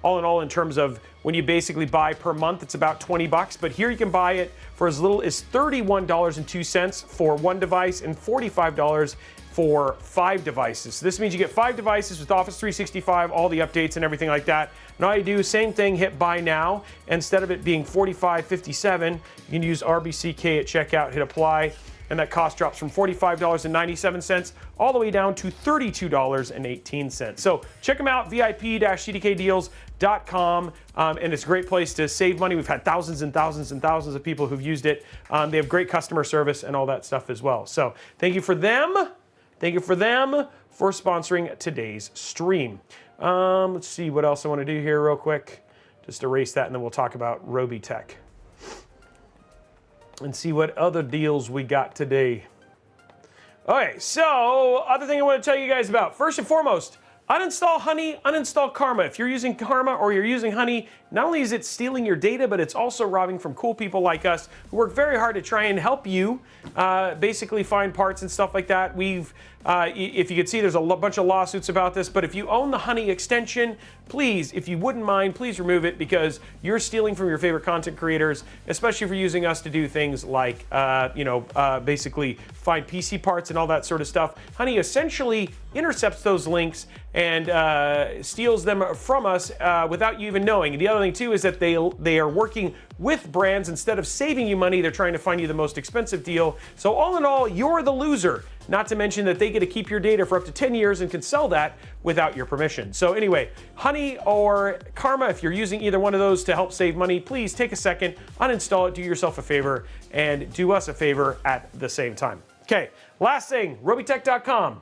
All in all, in terms of when you basically buy per month, it's about $20. But here you can buy it for as little as $31.02 for one device and $45 for 5 devices. So this means you get 5 devices with Office 365, all the updates and everything like that. And all you do, same thing, hit buy now. Instead of it being $45.57, you can use RBCK at checkout, hit apply, and that cost drops from $45.97 all the way down to $32.18. So check them out, VIP-CDKdeals.com, and it's a great place to save money. We've had thousands and thousands and thousands of people who've used it. They have great customer service and all that stuff as well. So thank you for them. Thank you for them for sponsoring today's stream. Let's see what else I want to do here real quick. Just erase that, and then we'll talk about Robeytech and see what other deals we got today. Okay, so other thing I want to tell you guys about. First and foremost, uninstall Honey, uninstall Karma. If you're using Karma or you're using Honey, not only is it stealing your data, but it's also robbing from cool people like us who work very hard to try and help you basically find parts and stuff like that. We've, if you can see, there's a bunch of lawsuits about this, but if you own the Honey extension, please, if you wouldn't mind, please remove it because you're stealing from your favorite content creators, especially for using us to do things like, basically find PC parts and all that sort of stuff. Honey essentially intercepts those links and steals them from us without you even knowing. And the other thing too is that they are working with brands. Instead of saving you money, they're trying to find you the most expensive deal. So all in all, you're the loser. Not to mention that they get to keep your data for up to 10 years and can sell that without your permission. So anyway, Honey or Karma, if you're using either one of those to help save money, please take a second, uninstall it, do yourself a favor, and do us a favor at the same time. Okay, last thing, Robeytech.com.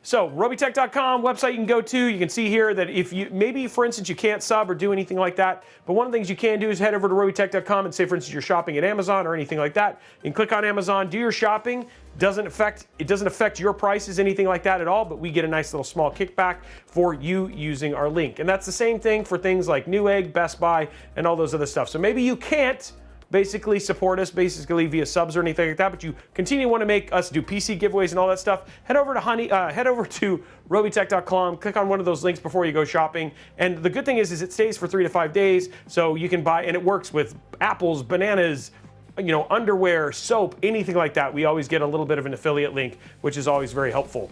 So Robeytech.com website you can go to. You can see here that if you, maybe for instance, you can't sub or do anything like that, but one of the things you can do is head over to Robeytech.com and say, for instance, you're shopping at Amazon or anything like that. You can click on Amazon, do your shopping. It doesn't affect your prices, anything like that at all, but we get a nice little small kickback for you using our link. And that's the same thing for things like Newegg, Best Buy, and all those other stuff. So maybe you can't basically support us basically via subs or anything like that, but you continue to want to make us do PC giveaways and all that stuff, head over to Robeytech.com, click on one of those links before you go shopping. And the good thing is it stays for 3 to 5 days, so you can buy, and it works with apples, bananas, you know, underwear, soap, anything like that. We always get a little bit of an affiliate link, which is always very helpful.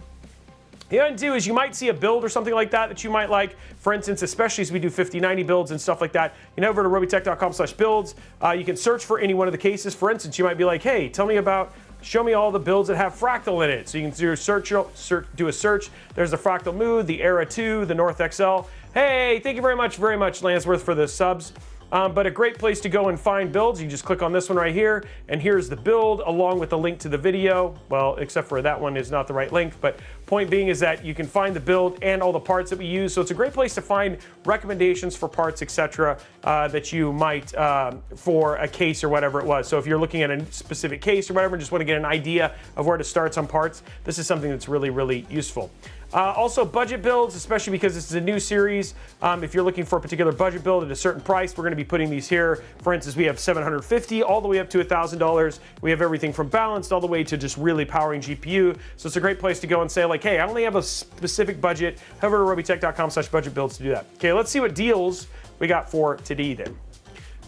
The other thing too is you might see a build or something like that you might like. For instance, especially as we do 5090 builds and stuff like that, you know, over to Robeytech.com/builds. You can search for any one of the cases. For instance, you might be like, hey, show me all the builds that have Fractal in it. So you can do a search. There's the Fractal Mood, the Era 2, the North XL. Hey, thank you very much, Lansworth, for the subs. But a great place to go and find builds. You just click on this one right here, and here's the build along with the link to the video. Well, except for that one is not the right link, but point being is that you can find the build and all the parts that we use. So it's a great place to find recommendations for parts, etc., that you might for a case or whatever it was. So if you're looking at a specific case or whatever, and just want to get an idea of where to start some parts, this is something that's really, really useful. Also, budget builds, especially because this is a new series. If you're looking for a particular budget build at a certain price, we're going to be putting these here. For instance, we have $750 all the way up to $1,000. We have everything from balanced all the way to just really powering GPU. So it's a great place to go and say, like, hey, I only have a specific budget. Head over to Robeytech.com/budget builds to do that. Okay, let's see what deals we got for today then.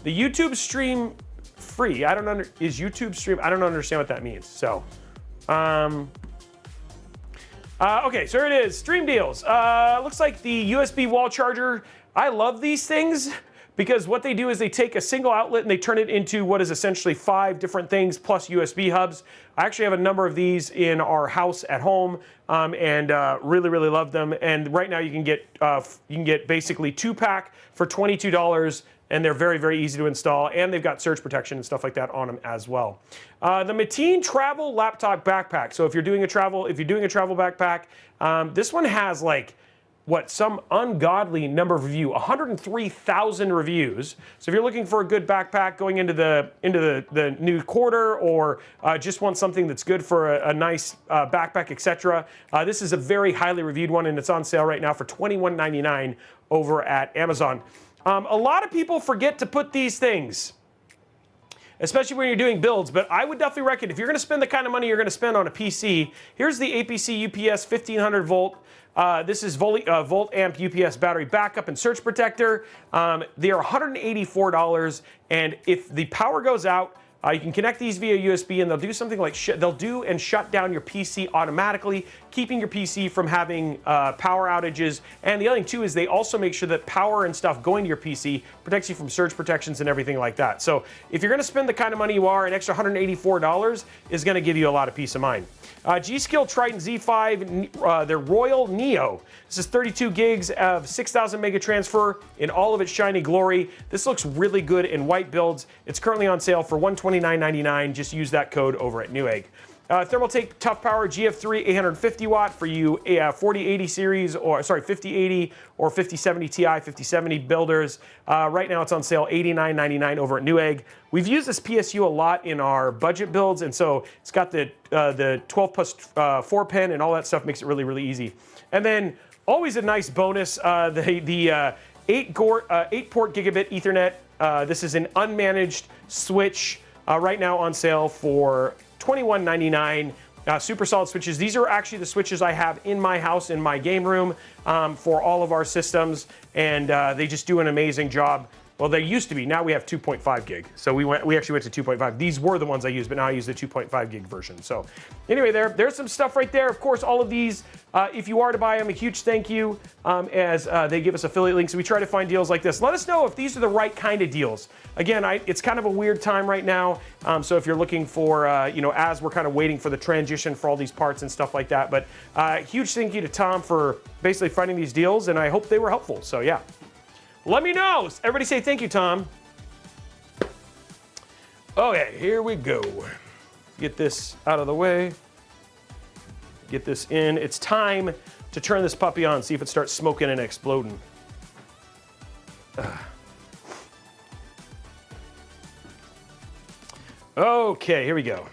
The YouTube stream free. Is YouTube stream? I don't understand what that means. So, okay, so here it is, stream deals. Looks like the USB wall charger. I love these things because what they do is they take a single outlet and they turn it into what is essentially 5 different things plus USB hubs. I actually have a number of these in our house at home and really, really love them. And right now you can get basically 2-pack for $22. And they're very, very easy to install, and they've got surge protection and stuff like that on them as well. The Mateen Travel Laptop Backpack. So if you're doing a travel backpack, this one has like some ungodly number of reviews, 103,000 reviews. So if you're looking for a good backpack going into the new quarter, or just want something that's good for a nice backpack, etc., this is a very highly reviewed one, and it's on sale right now for $21.99 over at Amazon. A lot of people forget to put these things, especially when you're doing builds, but I would definitely recommend, if you're going to spend the kind of money you're going to spend on a PC, here's the APC UPS 1500 volt. This is volt amp UPS battery backup and surge protector. They are $184, and if the power goes out, you can connect these via USB, and they'll do something like they'll do and shut down your PC automatically, keeping your PC from having power outages. And the other thing too is they also make sure that power and stuff going to your PC protects you from surge protections and everything like that. So if you're going to spend the kind of money you are, an extra $184 is going to give you a lot of peace of mind. G.Skill Triton Z5, their Royal Neo. This is 32 gigs of 6,000 mega transfer in all of its shiny glory. This looks really good in white builds. It's currently on sale for $129.99. Just use that code over at Newegg. Thermaltake Tough Power GF3 850 watt for you 4080 series, or sorry, 5080 or 5070 Ti, 5070 builders. Right now it's on sale $89.99 over at Newegg. We've used this PSU a lot in our budget builds, and so it's got the 12 plus 4 pin and all that stuff, makes it really, really easy. And then always a nice bonus, the 8-port gigabit Ethernet. This is an unmanaged switch right now on sale for $21.99. Super solid switches. These are actually the switches I have in my house, in my game room, for all of our systems, and they just do an amazing job. Well, they used to be. Now we have 2.5 gig. So we actually went to 2.5. These were the ones I used, but now I use the 2.5 gig version. So anyway, there's some stuff right there. Of course, all of these, if you are to buy them, a huge thank you, as they give us affiliate links. We try to find deals like this. Let us know if these are the right kind of deals. Again, it's kind of a weird time right now. So if you're looking for, as we're kind of waiting for the transition for all these parts and stuff like that. But huge thank you to Tom for basically finding these deals, and I hope they were helpful. So yeah. Let me know. Everybody say thank you, Tom. Okay, here we go. Get this out of the way. Get this in. It's time to turn this puppy on, see if it starts smoking and exploding. Okay, here we go.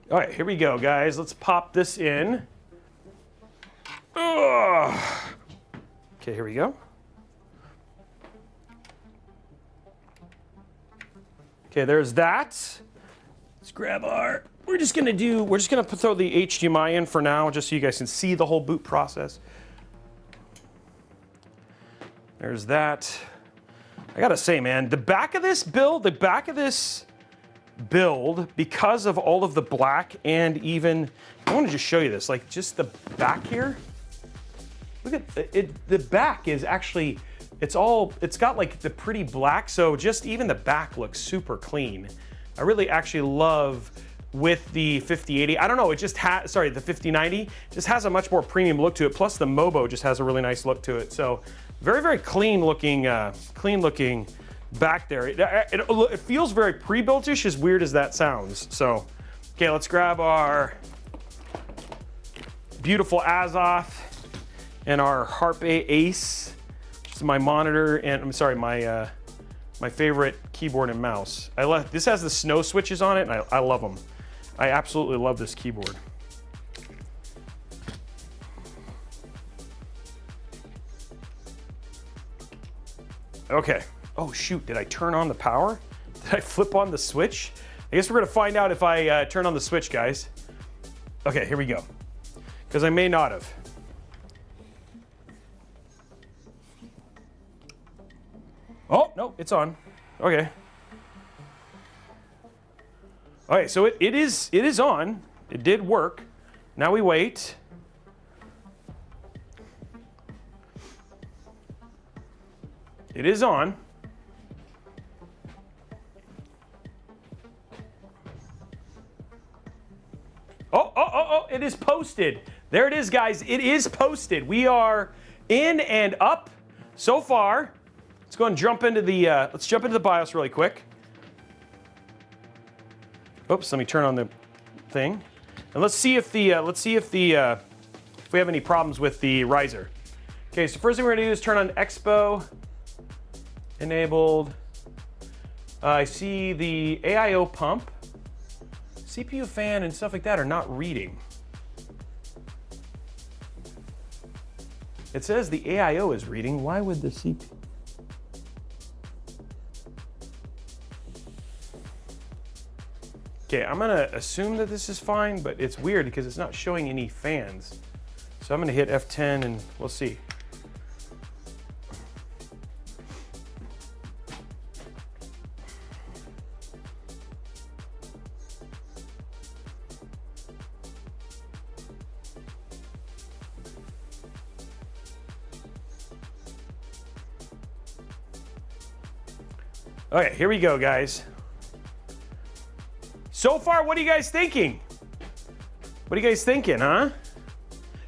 All right, here we go, guys. Let's pop this in. Ugh. Okay, here we go. Okay, there's that. Let's grab our. We're just gonna throw the HDMI in for now, just so you guys can see the whole boot process. There's that. I gotta say, man, the back of this build, because of all of the black, and even, I want to just show you this, like just the back here. Look at it, the back is actually, it's got like the pretty black, so just even the back looks super clean. I really actually love with the 5080, I don't know, it just has, sorry, the 5090 just has a much more premium look to it, plus the Mobo just has a really nice look to it. So very, very clean looking back there. It feels very pre-built-ish, as weird as that sounds. So, okay, let's grab our beautiful Azoth and our Harp A Ace. This is my monitor, and I'm sorry, my favorite keyboard and mouse. This has the snow switches on it, and I love them. I absolutely love this keyboard. Okay. Oh shoot, did I turn on the power? Did I flip on the switch? I guess we're gonna find out if I turn on the switch, guys. Okay, here we go. Because I may not have. Oh, no, it's on. Okay. Okay, so it is on. It did work. Now we wait. It is on. Oh, it is posted. There it is, guys. It is posted. We are in and up so far. Let's go and jump into the BIOS really quick. Oops, let me turn on the thing. And let's see if we have any problems with the riser. Okay, so first thing we're gonna do is turn on Expo. Enabled. I see the AIO pump. CPU fan and stuff like that are not reading. It says the AIO is reading. Why would the CPU? Okay, I'm gonna assume that this is fine, but it's weird because it's not showing any fans. So I'm gonna hit F10 and we'll see. Okay, here we go, guys. So far, what are you guys thinking? What are you guys thinking, huh?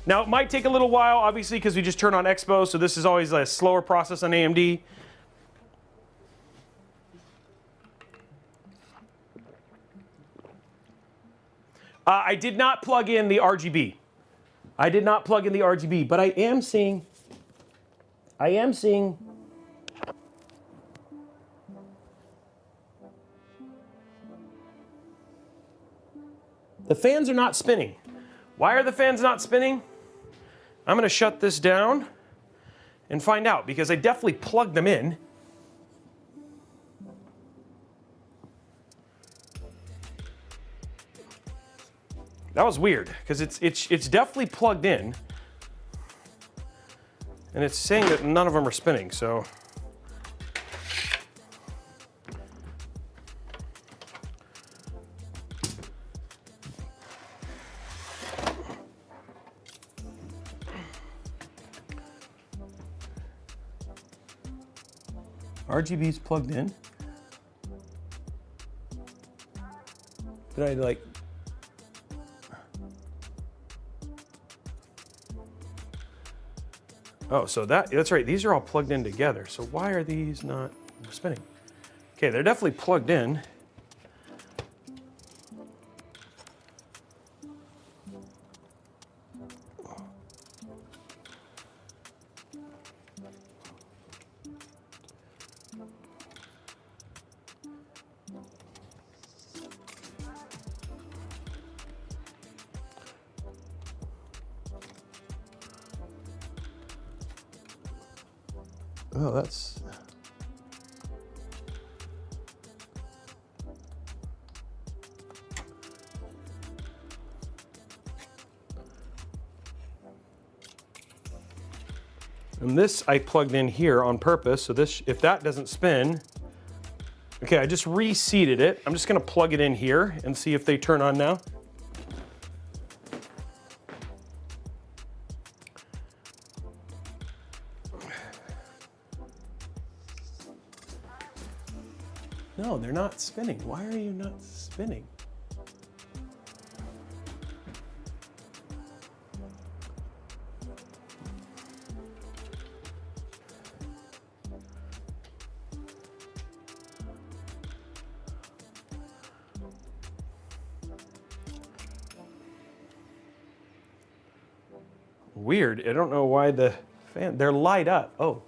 Now, it might take a little while, obviously, because we just turned on Expo, so this is always a slower process on AMD. I did not plug in the RGB. I did not plug in the RGB, but I am seeing The fans are not spinning. Why are the fans not spinning? I'm gonna shut this down and find out, because I definitely plugged them in. That was weird, because it's definitely plugged in, and it's saying that none of them are spinning, so. RGB's plugged in. Did I like? Oh, so that's right. These are all plugged in together. So why are these not spinning? Okay, they're definitely plugged in. Oh, that's... And this I plugged in here on purpose, so this, if that doesn't spin, okay, I just reseated it. I'm just gonna plug it in here and see if they turn on now. No, they're not spinning. Why are you not spinning? Weird. I don't know why the fan, they're light up. Oh.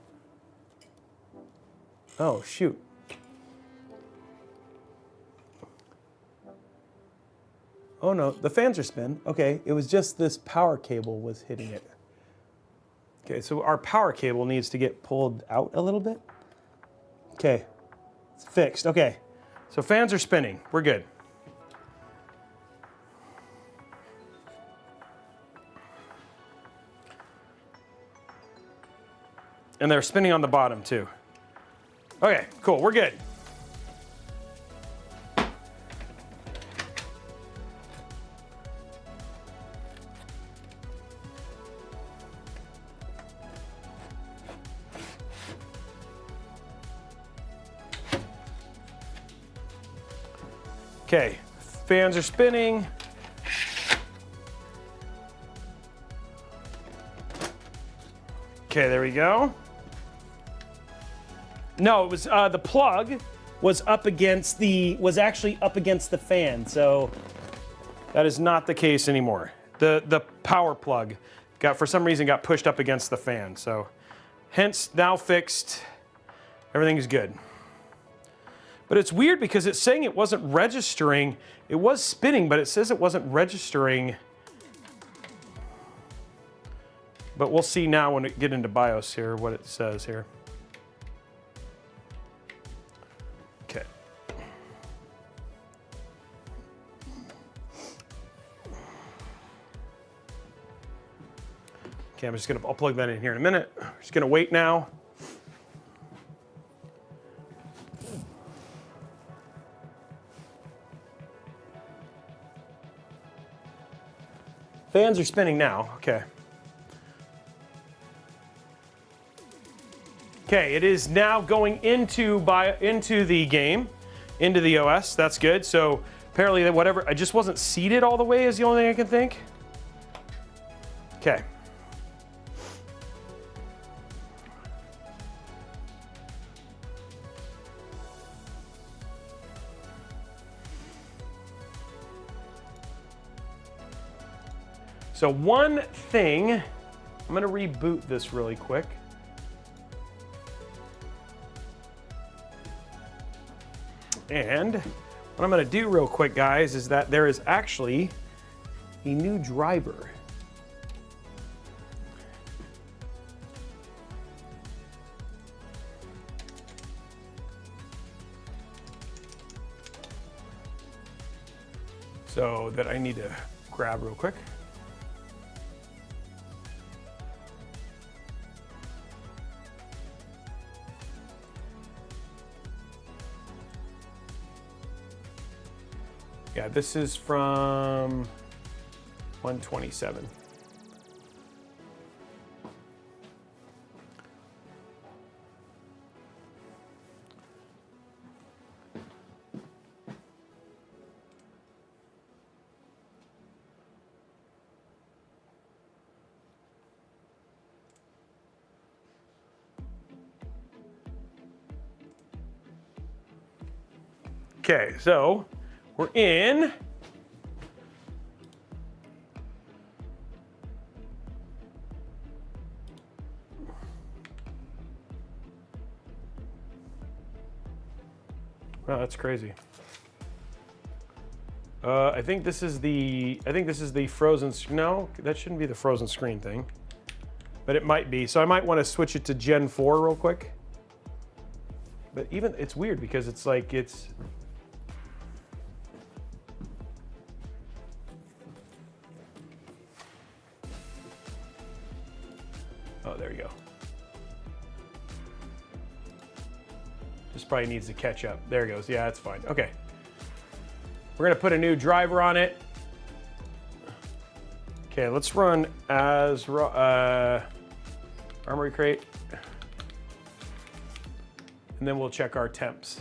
Oh, shoot. Oh no, the fans are spin. Okay, it was just this power cable was hitting it. Okay, so our power cable needs to get pulled out a little bit. Okay, it's fixed. Okay, so fans are spinning. We're good. And they're spinning on the bottom too. Okay, cool, we're good. Okay, fans are spinning. Okay, there we go. No, it was the plug was up against the actually up against the fan, so that is not the case anymore. The power plug for some reason got pushed up against the fan, so hence now fixed. Everything is good. But it's weird because it's saying it wasn't registering. It was spinning, but it says it wasn't registering. But we'll see now when we get into BIOS here what it says here. Okay. Okay, I'll plug that in here in a minute. Just gonna wait now. Fans are spinning now, okay. Okay, it is now going into the game, into the OS, that's good. So apparently whatever, I just wasn't seated all the way is the only thing I can think. Okay. So one thing, I'm gonna reboot this really quick. And what I'm gonna do real quick, guys, is that there is actually a new driver. So that I need to grab real quick. Yeah, this is from 127. Okay, so we're in. Wow, that's crazy. I think this is the frozen. No, that shouldn't be the frozen screen thing, but it might be. So I might want to switch it to Gen 4 real quick. But even it's weird because it's like it's. Oh, there you go. This probably needs to catch up. There it goes. Yeah, that's fine. Okay. We're gonna put a new driver on it. Okay, let's run as Armory Crate. And then we'll check our temps.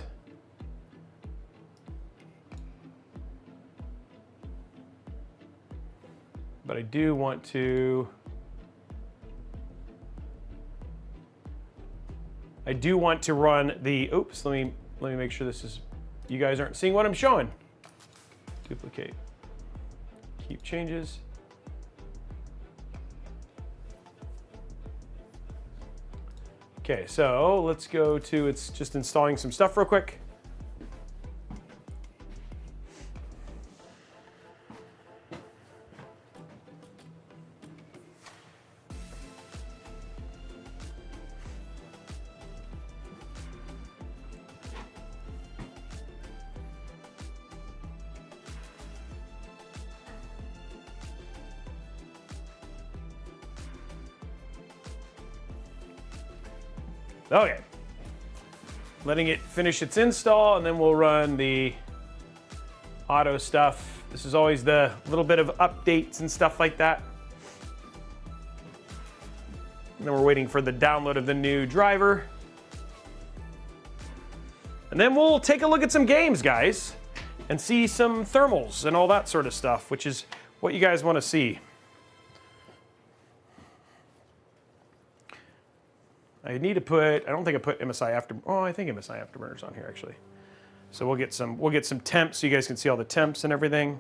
But I do want to run the, oops, let me make sure this is, you guys aren't seeing what I'm showing. Duplicate, keep changes. Okay, so let's go to, it's just installing some stuff real quick. Okay, letting it finish its install, and then we'll run the auto stuff. This is always the little bit of updates and stuff like that. And then we're waiting for the download of the new driver. And then we'll take a look at some games, guys, and see some thermals and all that sort of stuff, which is what you guys want to see. I need to put, I don't think I put MSI after, oh, I think MSI Afterburner's on here actually. So we'll get some temps so you guys can see all the temps and everything.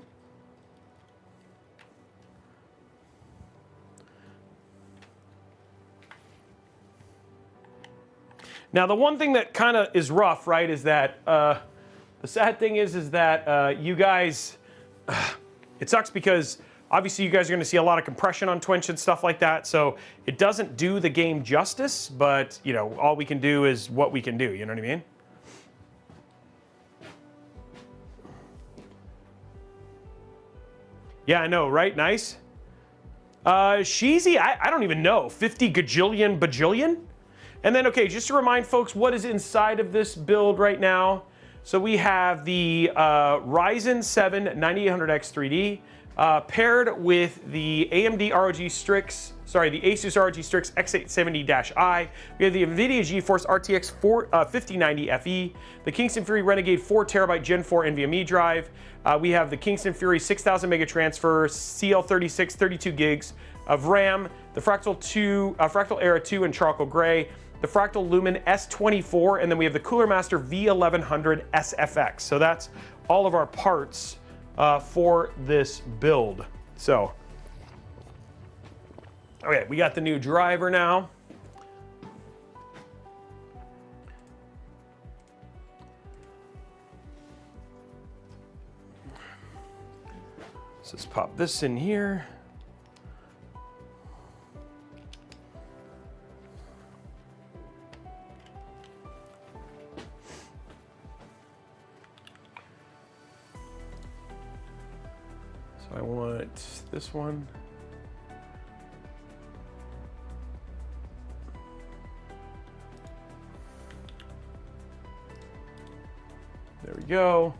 Now the one thing that kind of is rough, right, is that the sad thing is that you guys, it sucks because obviously you guys are going to see a lot of compression on Twitch and stuff like that, so it doesn't do the game justice, but you know, all we can do is what we can do, you know what I mean? Yeah, I know, right? Nice. Sheezy, I don't even know, 50 gajillion bajillion? And then, okay, just to remind folks what is inside of this build right now. So we have the Ryzen 7 9800X 3D, paired with the AMD ROG Strix, the Asus ROG Strix X870-I. We have the Nvidia GeForce RTX 5090 FE, the Kingston Fury Renegade 4TB Gen 4 NVMe drive. We have the Kingston Fury 6000 mega transfer, CL36, 32 gigs of RAM, the Fractal Era 2 in charcoal gray, the Fractal Lumen S24, and then we have the Cooler Master V1100 SFX. So that's all of our parts for this build. So, okay, we got the new driver now. Let's just pop this in here. So I want this one. There we go.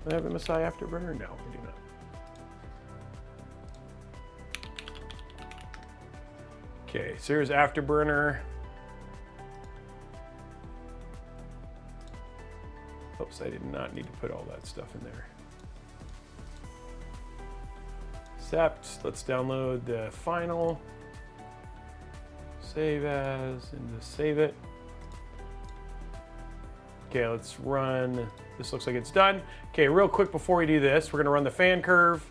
Do I have MSI Afterburner? No, I do not. Okay, so here's Afterburner. Oops, I did not need to put all that stuff in there. Except, let's download the final. Save as, and just save it. Okay, let's run. This looks like it's done. Okay, real quick before we do this, we're gonna run the fan curve.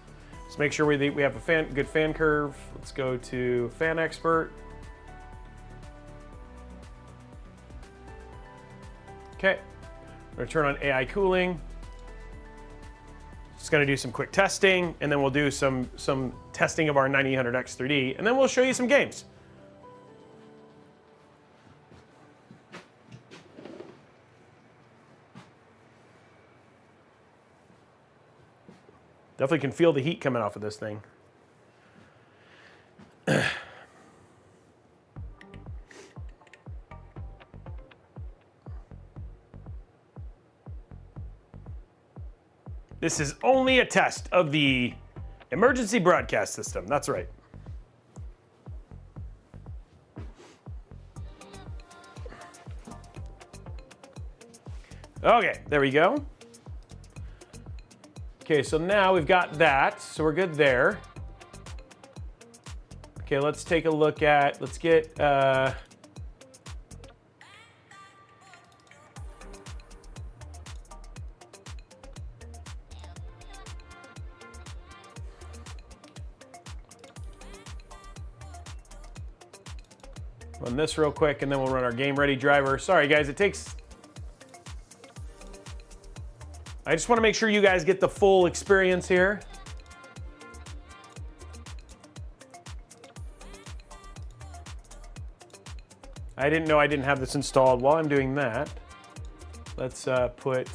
Let's make sure we have a good fan curve. Let's go to Fan Expert. Okay, we're gonna turn on AI cooling. Just gonna do some quick testing, and then we'll do some testing of our 9800X 3D, and then we'll show you some games. Definitely can feel the heat coming off of this thing. This is only a test of the emergency broadcast system. That's right. Okay, there we go. Okay, so now we've got that, so we're good there. Okay, let's take a look at, let's get, run this real quick, and then we'll run our game ready driver. Sorry guys, it takes, I just want to make sure you guys get the full experience here. I didn't know I didn't have this installed. While I'm doing that, let's put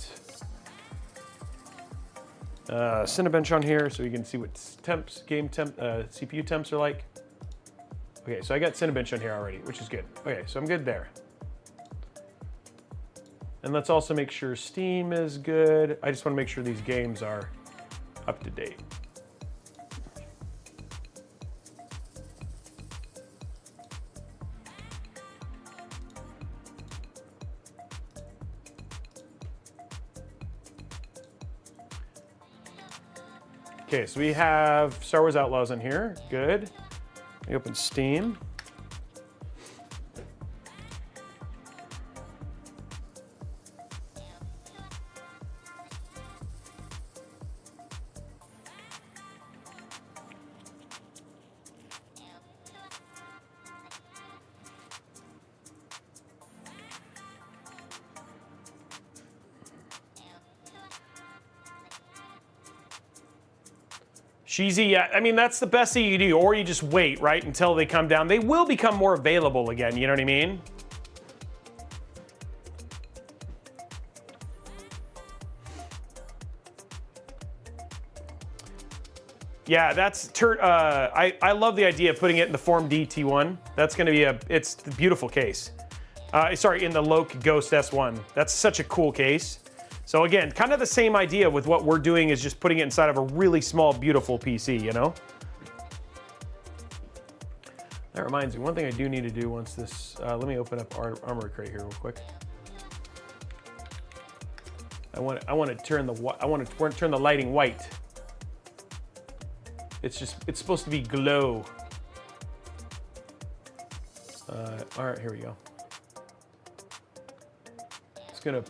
Cinebench on here so you can see what temps, game temp, CPU temps are like. Okay, so I got Cinebench on here already, which is good. Okay, so I'm good there. And let's also make sure Steam is good. I just want to make sure these games are up to date. Okay, so we have Star Wars Outlaws on here. Good. Let me open Steam. Cheesy, yeah, I mean, that's the best thing you do, or you just wait, right, until they come down. They will become more available again, you know what I mean? Yeah, that's, I love the idea of putting it in the Form D T1. That's gonna be it's the beautiful case. Sorry, in the Loke Ghost S1. That's such a cool case. So again, kind of the same idea with what we're doing is just putting it inside of a really small, beautiful PC, you know? That reminds me, one thing I do need to do once this, let me open up our Armory Crate here real quick. I want to turn the lighting white. It's supposed to be glow. All right, here we go. It's gonna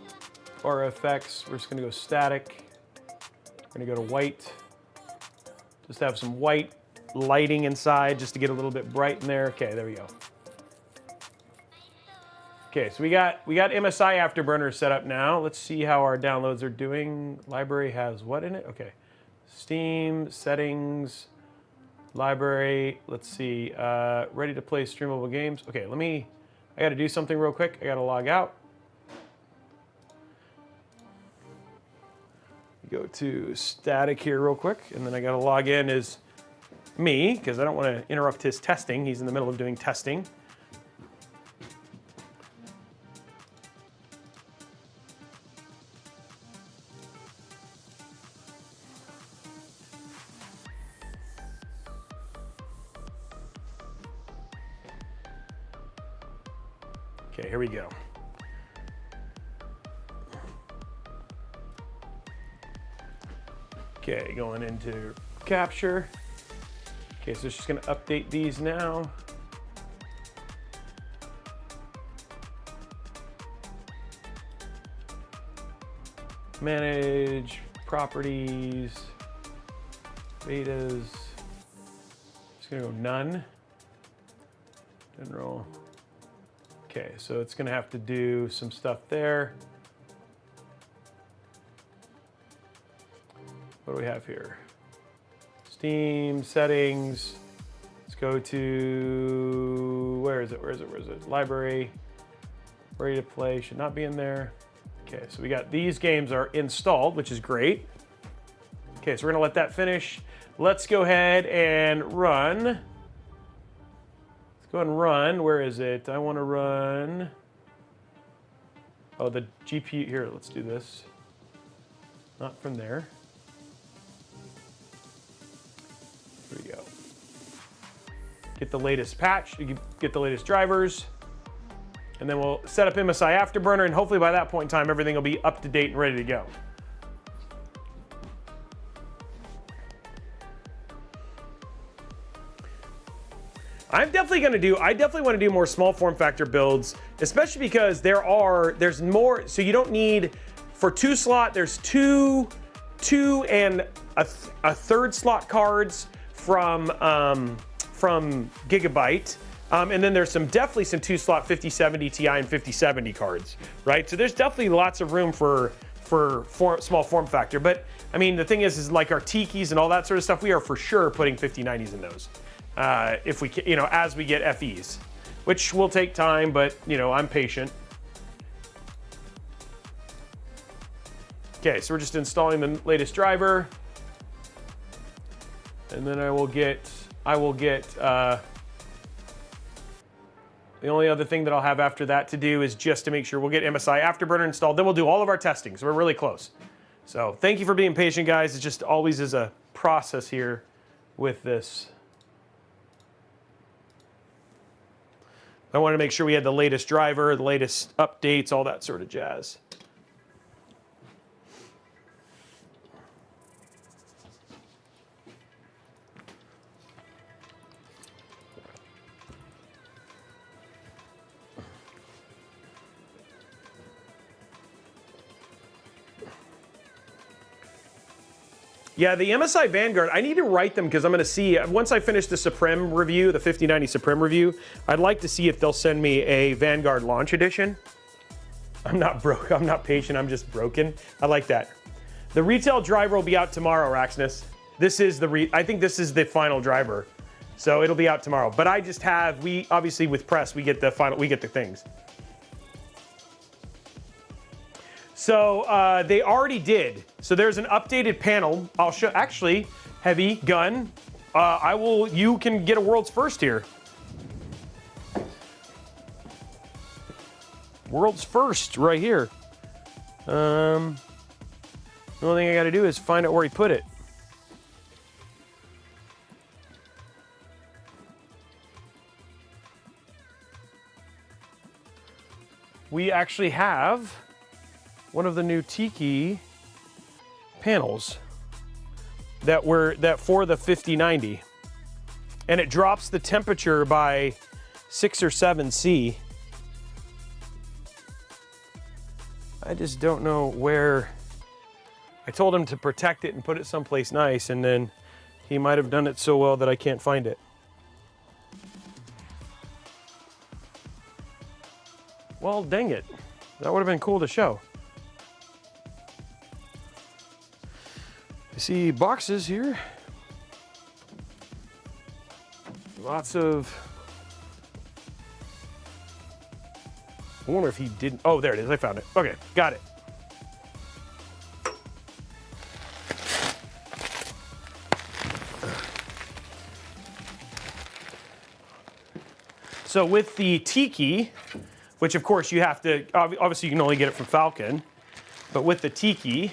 RFX, we're just gonna go static. We're gonna go to white. Just have some white lighting inside just to get a little bit bright in there. Okay, there we go. Okay, so we got MSI Afterburner set up now. Let's see how our downloads are doing. Library has what in it? Okay, Steam, settings, library. Let's see, ready to play streamable games. Okay, I gotta do something real quick. I gotta log out. Go to static here real quick, and then I gotta log in as me, because I don't want to interrupt his testing. He's in the middle of doing testing. Okay, here we go. Okay, going into capture. Okay, so it's just gonna update these now. Manage, properties, betas. Just gonna go none. General. Okay, so it's gonna have to do some stuff there. What do we have here? Steam, settings. Let's go to, where is it? Library, ready to play, should not be in there. Okay, so we got these games are installed, which is great. Okay, so we're gonna let that finish. Let's go ahead and run. Let's go ahead and run, where is it? I wanna run, oh, the GPU, here, let's do this. Not from there. Here we go. Get the latest patch, get the latest drivers, and then we'll set up MSI Afterburner, and hopefully by that point in time, everything will be up to date and ready to go. I definitely want to do more small form factor builds, especially because there's more, so you don't need, for 2 slot, there's two and a third slot cards from Gigabyte. And then there's definitely some 2 slot 5070 Ti and 5070 cards, right? So there's definitely lots of room for small form factor. But I mean, the thing is like our Tikis and all that sort of stuff, we are for sure putting 5090s in those. If we, as we get FEs, which will take time, but I'm patient. Okay, so we're just installing the latest driver, and then I will get. The only other thing that I'll have after that to do is just to make sure we'll get MSI Afterburner installed. Then we'll do all of our testing. So we're really close. So thank you for being patient, guys. It just always is a process here with this. I wanted to make sure we had the latest driver, the latest updates, all that sort of jazz. Yeah, the MSI Vanguard, I need to write them because I'm going to see, once I finish the Supreme review, the 5090 Supreme review, I'd like to see if they'll send me a Vanguard Launch Edition. I'm not broke, I'm not patient, I'm just broken. I like that. The retail driver will be out tomorrow, Raxness. This is I think this is the final driver. So it'll be out tomorrow. But I just have, obviously with press, we get the things. So they already did. So there's an updated panel. I'll show, actually, Heavy Gun. You can get a world's first here. World's first right here. The only thing I gotta do is find out where he put it. We actually have one of the new Tiki panels that for the 5090, and it drops the temperature by 6 or 7 C. I just don't know where. I told him to protect it and put it someplace nice, and then he might have done it so well that I can't find it. Well, dang it. That would have been cool to show. see boxes here. Lots of, I wonder if he didn't, oh, there it is, I found it. Okay, got it. So with the Tiki, which of course you have to, obviously you can only get it from Falcon, but with the Tiki,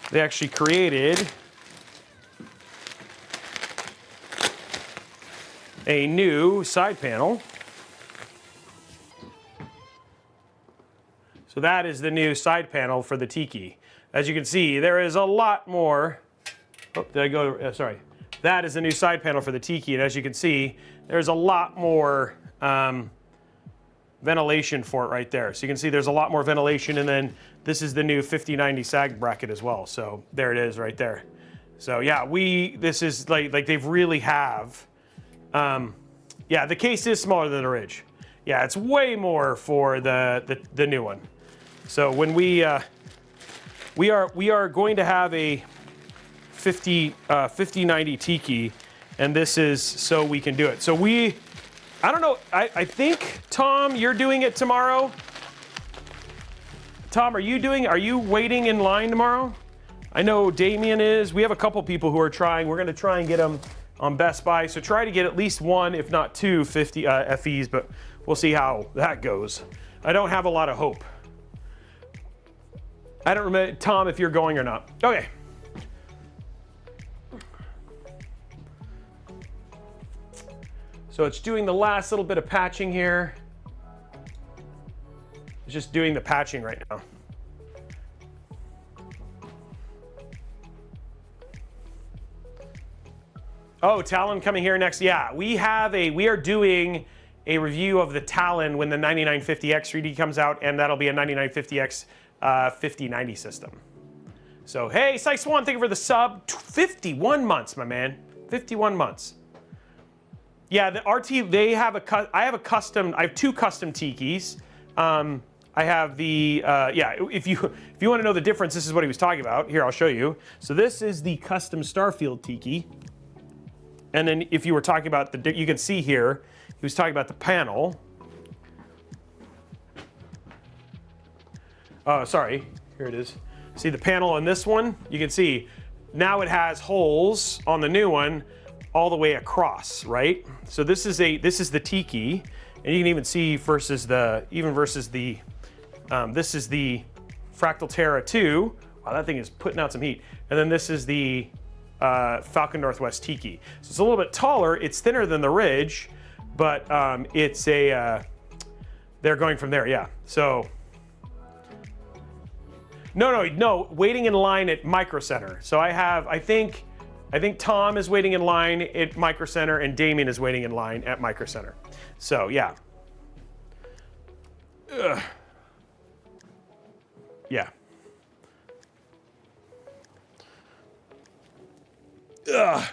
they actually created a new side panel. So that is the new side panel for the Tiki. As you can see, there is a lot more. Oh, did I go? Sorry. That is the new side panel for the Tiki, and as you can see, there's a lot more ventilation for it right there. So you can see there's a lot more ventilation, and then this is the new 5090 sag bracket as well. So there it is right there. So yeah, this is like they really have. Yeah, the case is smaller than the Ridge. Yeah, it's way more for the new one. So when we are going to have a 5090 Tiki, and this is so we can do it. So I don't know, I think, Tom, you're doing it tomorrow. Tom, are you waiting in line tomorrow? I know Damien is. We have a couple people who are trying. We're gonna try and get them on Best Buy. So try to get at least one, if not two, 50 FEs, but we'll see how that goes. I don't have a lot of hope. I don't remember, Tom, if you're going or not. Okay. So it's doing the last little bit of patching here. It's just doing the patching right now. Oh, Talon coming here next. Yeah, we are doing a review of the Talon when the 9950X 3D comes out, and that'll be a 9950X 5090 system. So, hey, Sykes One, thank you for the sub. 51 months, my man. 51 months. Yeah, the RT, I have two custom Tikis. I have the, yeah, if you want to know the difference, this is what he was talking about. Here, I'll show you. So this is the custom Starfield Tiki. And then if you were talking about you can see here, he was talking about the panel. Oh, sorry, here it is. See the panel on this one? You can see now it has holes on the new one all the way across, right? So this is the Tiki, and you can even see this is the Fractal Era 2. Wow, that thing is putting out some heat. And then this is the Falcon Northwest Tiki. So it's a little bit taller. It's thinner than the Ridge, but it's they're going from there, yeah. So no, waiting in line at Micro Center. So I think Tom is waiting in line at Micro Center, and Damien is waiting in line at Micro Center. So yeah. Ugh. Yeah. Ugh.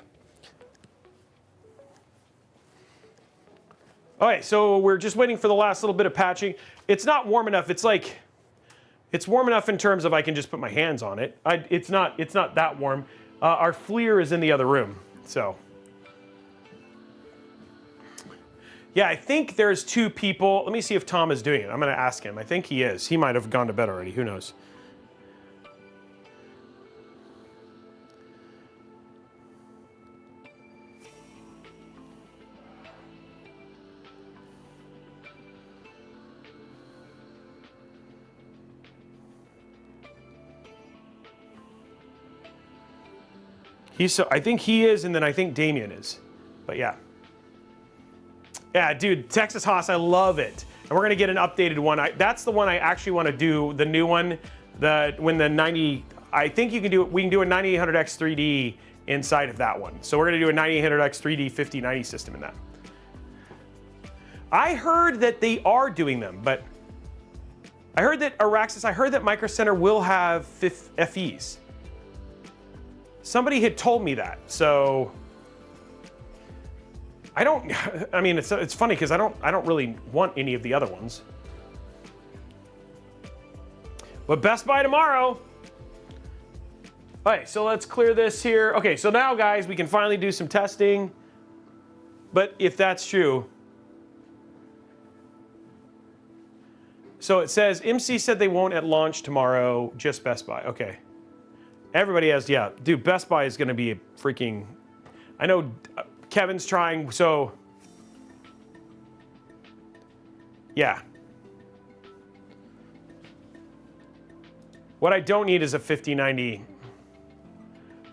All right, so we're just waiting for the last little bit of patching. It's not warm enough. It's warm enough in terms of I can just put my hands on it. It's not that warm. Our FLIR is in the other room, so. Yeah, I think there's two people. Let me see if Tom is doing it. I'm gonna ask him. I think he is. He might have gone to bed already, who knows? I think he is, and then I think Damien is. But yeah. Yeah, dude, Texas Haas, I love it. And we're gonna get an updated one. That's the one I actually wanna do, the new one. I think we can do a 9800X 3D inside of that one. So we're gonna do a 9800X 3D 5090 system in that. I heard that they are doing them, but I heard that Micro Center will have FEs. Somebody had told me that, so I mean, it's funny because I don't really want any of the other ones. But Best Buy tomorrow. All right, so let's clear this here. Okay, so now guys, we can finally do some testing. But if that's true, so it says MC said they won't at launch tomorrow, just Best Buy. Okay. Everybody has, yeah, dude, Best Buy is going to be a freaking, I know Kevin's trying, so yeah. What I don't need is a 5090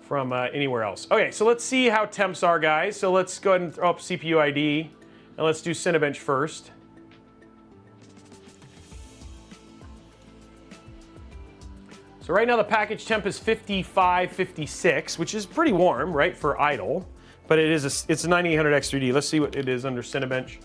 from anywhere else. Okay, so let's see how temps are, guys. So let's go ahead and throw up CPU ID, and let's do Cinebench first. So right now the package temp is 55, 56, which is pretty warm, right, for idle. But it's a 9800X3D. Let's see what it is under Cinebench.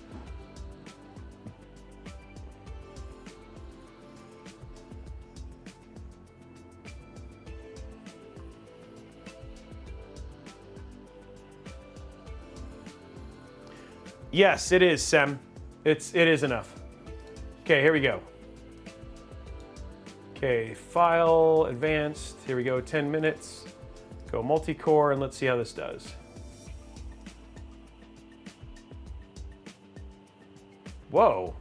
Yes, it is, Sem. It is enough. Okay, here we go. Okay, file, advanced. Here we go, 10 minutes. Go multi-core, and let's see how this does. Whoa.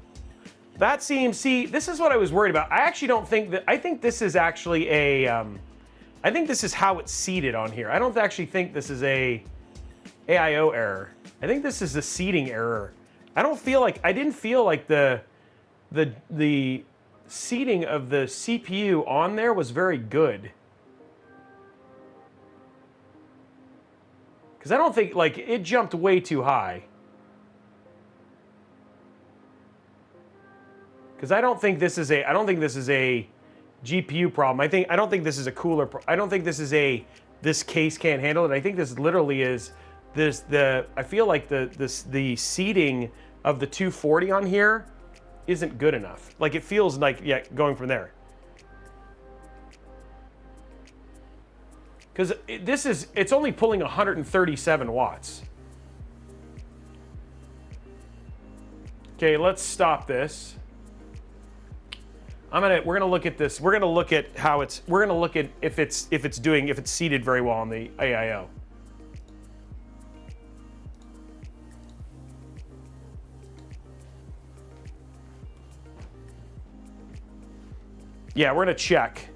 That seems, see, this is what I was worried about. I actually don't think that, I think this is actually a, I think this is how it's seated on here. I don't actually think this is a AIO error. I think this is a seating error. I didn't feel like the seating of the CPU on there was very good. Because I don't think, like, it jumped way too high. Because I don't think this is a GPU problem. I don't think this is a cooler I don't think this is this case can't handle it. I think this literally is I feel like the seating of the 240 on here isn't good enough. Like, it feels like, yeah, going from there. Because it's only pulling 137 watts. Okay, let's stop this. We're gonna look at this. We're gonna look at if it's seated very well on the AIO. Yeah, we're gonna check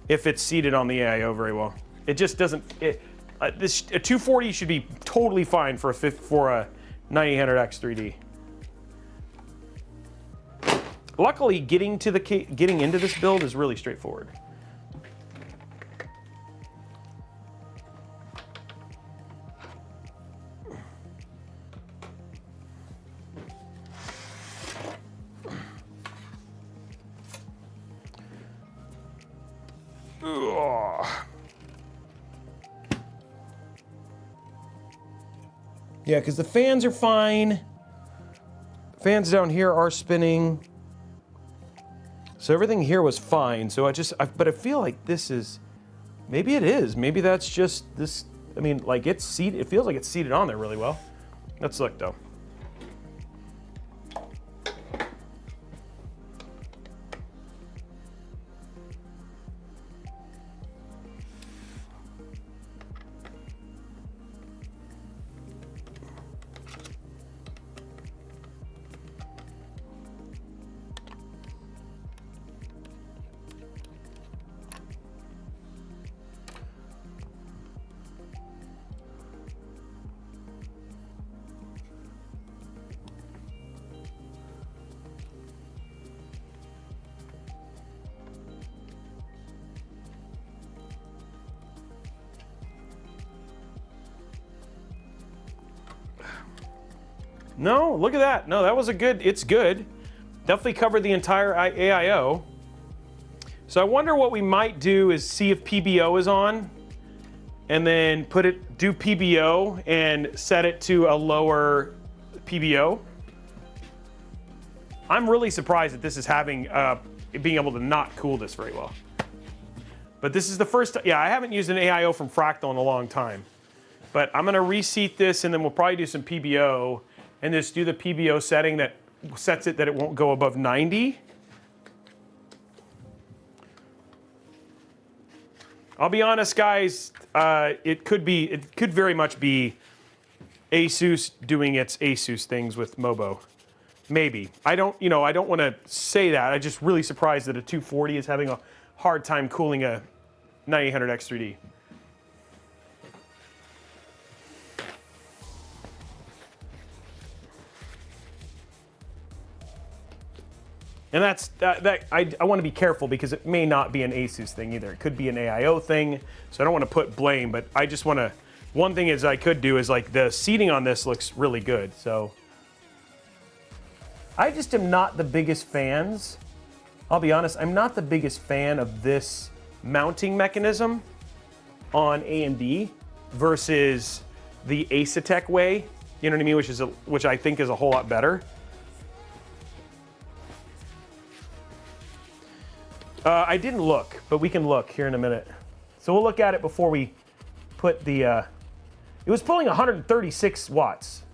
if it's seated on the AIO very well. It just doesn't. A 240 should be totally fine for a 9800X3D. Luckily, getting into this build is really straightforward. Yeah, because the fans are fine. Fans down here are spinning. So everything here was fine. So but I feel like this is, maybe it is. Maybe that's just this. I mean, like, it's seated. It feels like it's seated on there really well. Let's look though. No, look at that. No, that was it's good. Definitely covered the entire AIO. So I wonder what we might do is see if PBO is on, and then do PBO and set it to a lower PBO. I'm really surprised that this is being able to not cool this very well. But this is the first, yeah, I haven't used an AIO from Fractal in a long time. But I'm gonna reseat this, and then we'll probably do some PBO, and just do the PBO setting that sets it that it won't go above 90. I'll be honest, guys. It could very much be ASUS doing its ASUS things with Mobo. Maybe. I don't want to say that. I'm just really surprised that a 240 is having a hard time cooling a 9800 X3D. And I want to be careful because it may not be an ASUS thing either. It could be an AIO thing, so I don't want to put blame, but I just want to, one thing is I could do is like the seating on this looks really good, so. I just am not the biggest fans. I'll be honest, I'm not the biggest fan of this mounting mechanism on AMD versus the Asetek way, you know what I mean, which I think is a whole lot better. I didn't look, but we can look here in a minute. So we'll look at it before we put the, it was pulling 136 watts.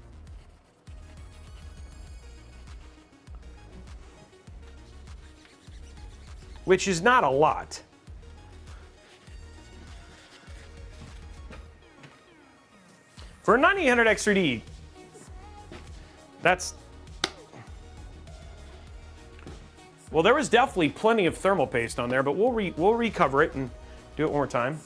Which is not a lot. For a 9800 X3D, that's... Well, there was definitely plenty of thermal paste on there, but we'll recover it and do it one more time.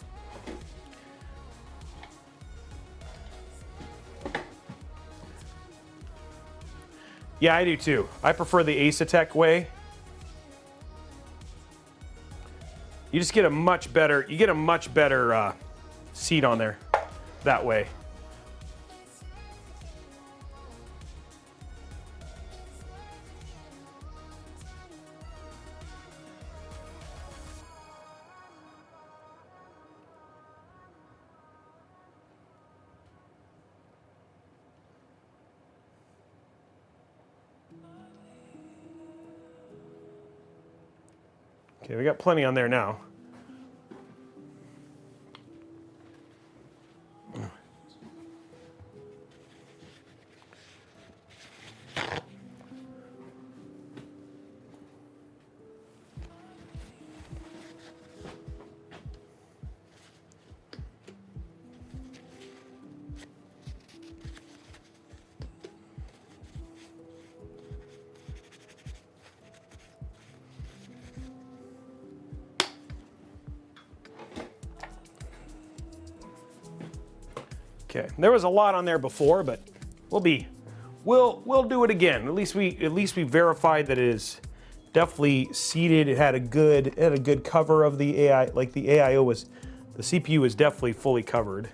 Yeah, I do too. I prefer the Asetek way. You just get a much better, seat on there that way. Okay, we got plenty on there now. Okay, there was a lot on there before, but we'll do it again. At least we verified that it is definitely seated. It had a good cover of the AI, like the AIO was, the CPU was definitely fully covered.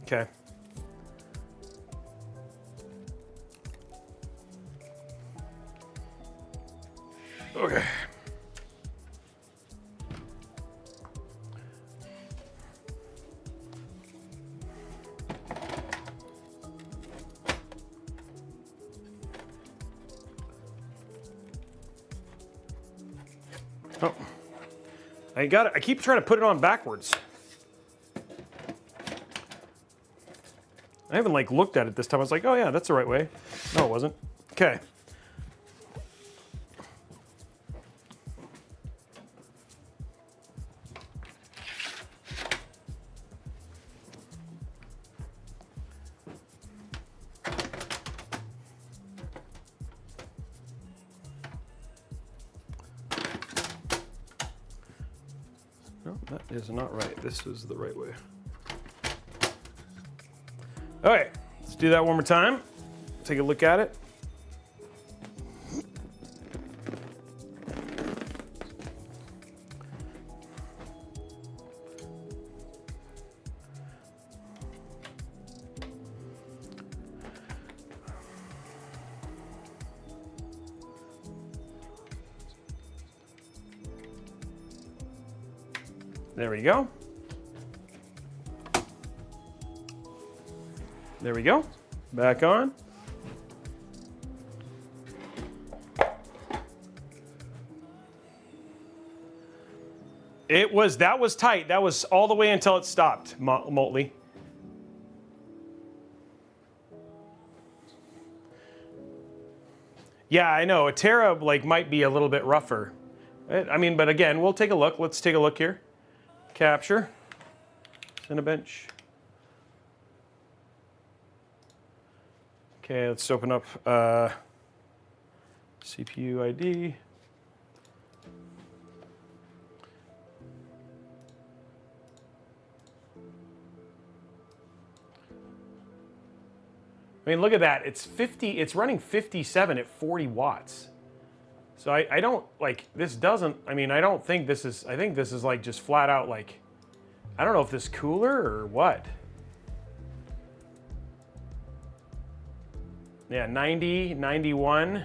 Okay. Okay. Oh. I got it. I keep trying to put it on backwards. I haven't like looked at it this time. I was like, oh yeah, that's the right way. No, it wasn't. Okay. No, that is not right. This is the right way. All right, let's do that one more time. Take a look at it. There we go. There we go. Back on. That was tight. That was all the way until it stopped, Motley. Yeah, I know. A Terra might be a little bit rougher. I mean, but again, we'll take a look. Let's take a look here. Capture. Cinebench. Okay, let's open up CPU ID. I mean, look at that. It's running 57 at 40 watts. So I don't, this doesn't, I mean, I don't think this is, I think this is just flat out I don't know if this is cooler or what. Yeah, 90, 91.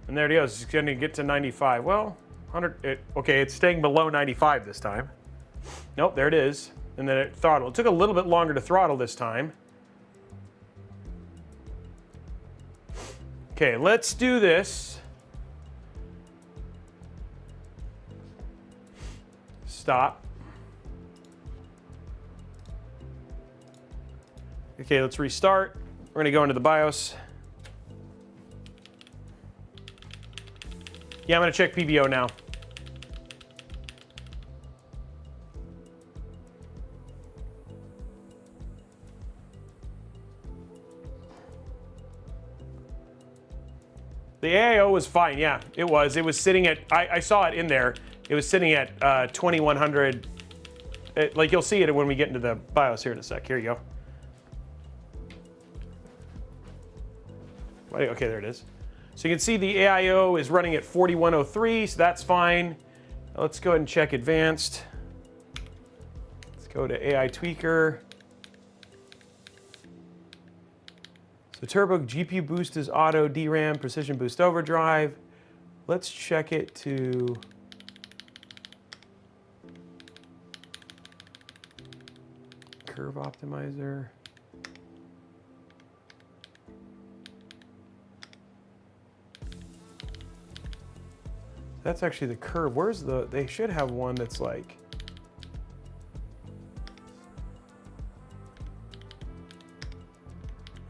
And there it goes. It's going to get to 95. Well, 100, okay, it's staying below 95 this time. Nope, there it is. And then it throttled. It took a little bit longer to throttle this time. Okay, let's do this. Stop. Okay, let's restart. We're gonna go into the BIOS. Yeah, I'm gonna check PBO now. The AIO was fine, yeah, it was. It was sitting at, I saw it in there. It was sitting at 2100. You'll see it when we get into the BIOS here in a sec. Here you go. Okay, there it is. So you can see the AIO is running at 4103, so that's fine. Let's go ahead and check advanced. Let's go to AI Tweaker. So turbo GPU boost is auto, DRAM, precision boost overdrive. Let's check it to curve optimizer. That's actually the curve. Where's the, they should have one that's like,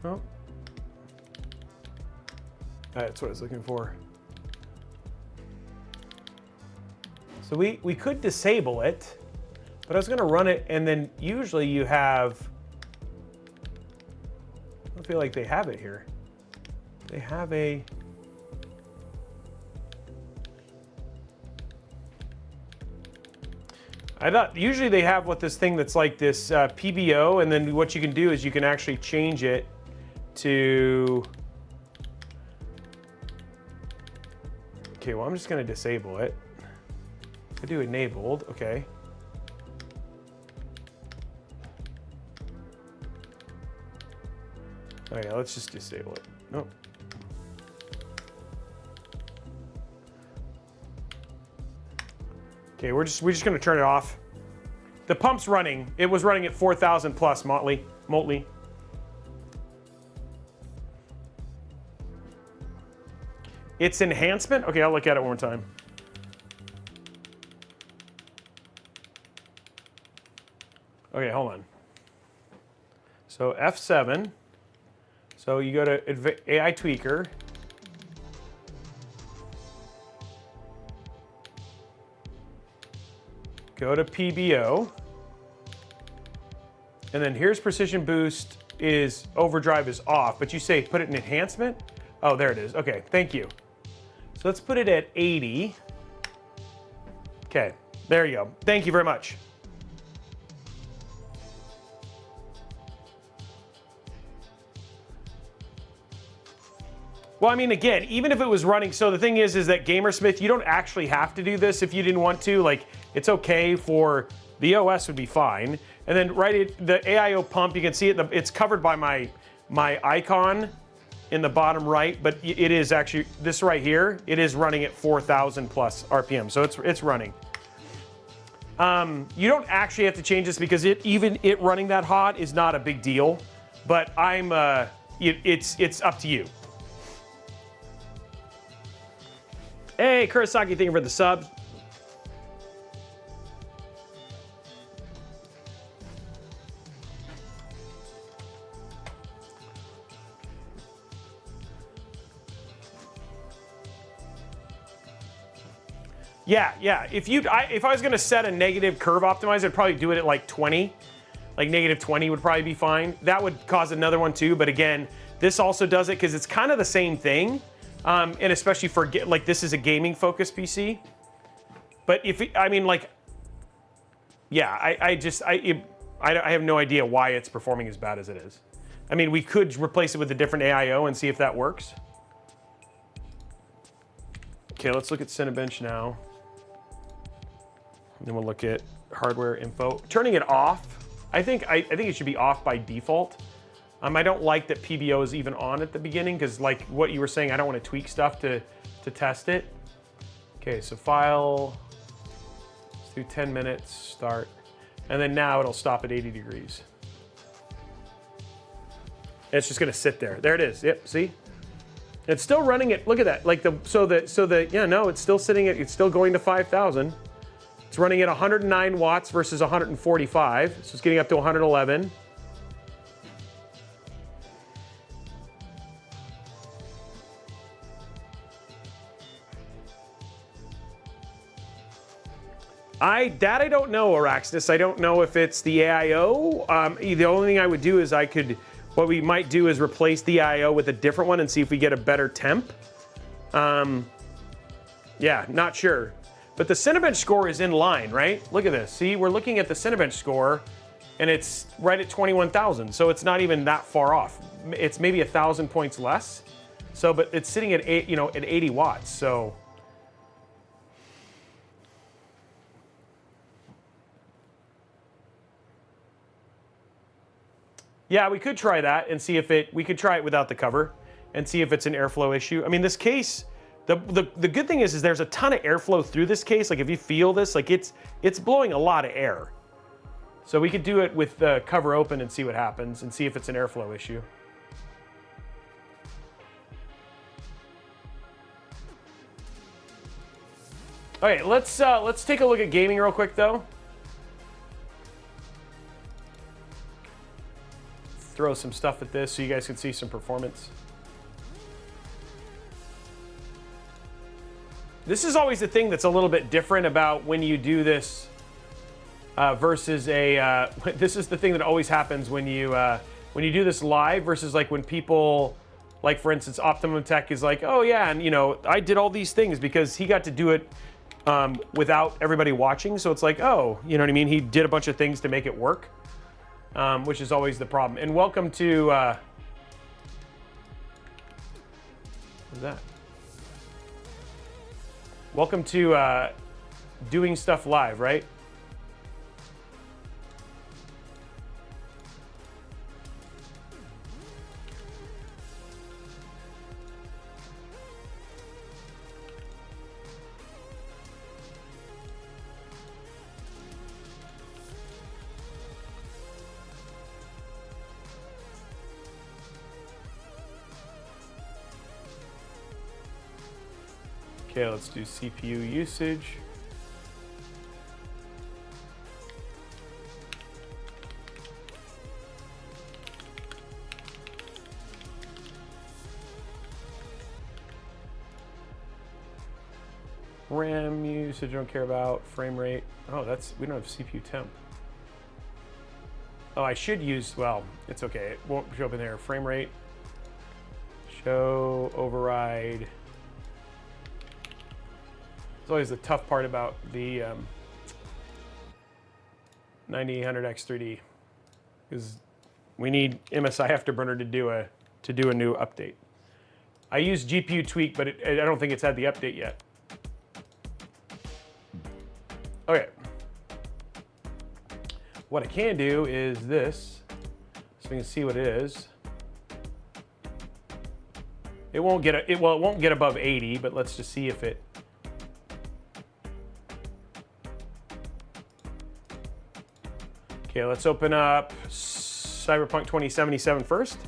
oh. That's what I was looking for. So we could disable it, but I was gonna run it, and then usually you have, I don't feel like they have it here. They have a, I thought usually they have what this thing that's like this PBO, and then what you can do is you can actually change it to, okay, well, I'm just gonna disable it. I do enabled, okay. Oh yeah, let's just disable it. Nope. Okay, we're just gonna turn it off. The pump's running. It was running at 4,000 plus, Motley. It's enhancement? Okay, I'll look at it one more time. Okay, hold on. So F7. So you go to AI Tweaker. Go to PBO. And then here's precision boost is overdrive is off, but you say put it in enhancement? Oh, there it is. Okay, thank you. So let's put it at 80. Okay, there you go. Thank you very much. Well, I mean, again, even if it was running, so the thing is that Gamersmith, you don't actually have to do this if you didn't want to. Like, it's okay for, the OS would be fine. And then the AIO pump, you can see it, it's covered by my icon in the bottom right, but it is actually, this right here, it is running at 4,000 plus RPM, so it's running. You don't actually have to change this because even it running that hot is not a big deal. But it's up to you. Hey, Kurosaki, thank you for the sub. Yeah. If I was gonna set a negative curve optimizer, I'd probably do it at like 20. Like negative 20 would probably be fine. That would cause another one too, but again, this also does it because it's kind of the same thing. And especially for, like, this is a gaming focused PC. But I have no idea why it's performing as bad as it is. I mean, we could replace it with a different AIO and see if that works. Okay, let's look at Cinebench now. And then we'll look at hardware info. Turning it off, I think it should be off by default. I don't like that PBO is even on at the beginning because, like what you were saying, I don't want to tweak stuff to test it. Okay, so file, let's do 10 minutes, start. And then now it'll stop at 80 degrees. And it's just gonna sit there. There it is, yep, see? It's still running it, look at that. Like it's still sitting at, it's still going to 5,000. It's running at 109 watts versus 145. So it's getting up to 111. I don't know, Araxis. I don't know if it's the AIO. The only thing I would do is what we might do is replace the AIO with a different one and see if we get a better temp. Yeah, not sure. But the Cinebench score is in line, right? Look at this. See, we're looking at the Cinebench score and it's right at 21,000. So it's not even that far off. It's maybe 1,000 points less. So, but it's sitting at 80 watts. So. Yeah, we could try that and see if we could try it without the cover and see if it's an airflow issue. I mean, this case, the good thing is there's a ton of airflow through this case. Like if you feel this, like it's blowing a lot of air. So we could do it with the cover open and see what happens and see if it's an airflow issue. Okay, let's take a look at gaming real quick though. Throw some stuff at this so you guys can see some performance. This is always the thing that's a little bit different about when you do this versus a. This is the thing that always happens when you do this live versus like when people, like for instance, Optimum Tech is like, oh yeah, and I did all these things because he got to do it without everybody watching. So it's like, oh, you know what I mean? He did a bunch of things to make it work. Which is always the problem. And welcome to, what's that? Welcome to doing stuff live, right? Okay, let's do CPU usage. RAM usage, don't care about. Frame rate. Oh, we don't have CPU temp. Oh, I should use, well, it's okay. It won't show up in there. Frame rate. Show, override. It's always the tough part about the 9800X3D because we need MSI Afterburner to do a new update. I use GPU tweak, but I don't think it's had the update yet. Okay. What I can do is this, so we can see what it is. It won't get above 80, but let's just see if it. Okay, let's open up Cyberpunk 2077 first.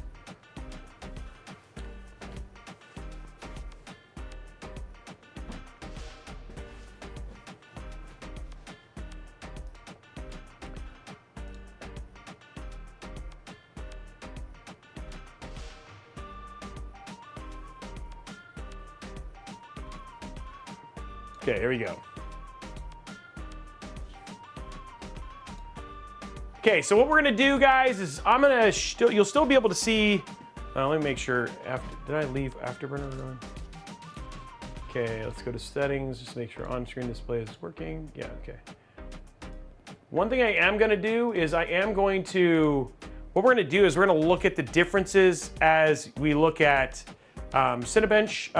Okay, here we go. Okay, so what we're gonna do, guys, is I'm gonna you'll still be able to see. Let me make sure. Did I leave Afterburner on? Okay, let's go to settings. Just make sure on-screen display is working. Yeah, okay. One thing I am gonna do is what we're gonna do is we're gonna look at the differences as we look at Cinebench,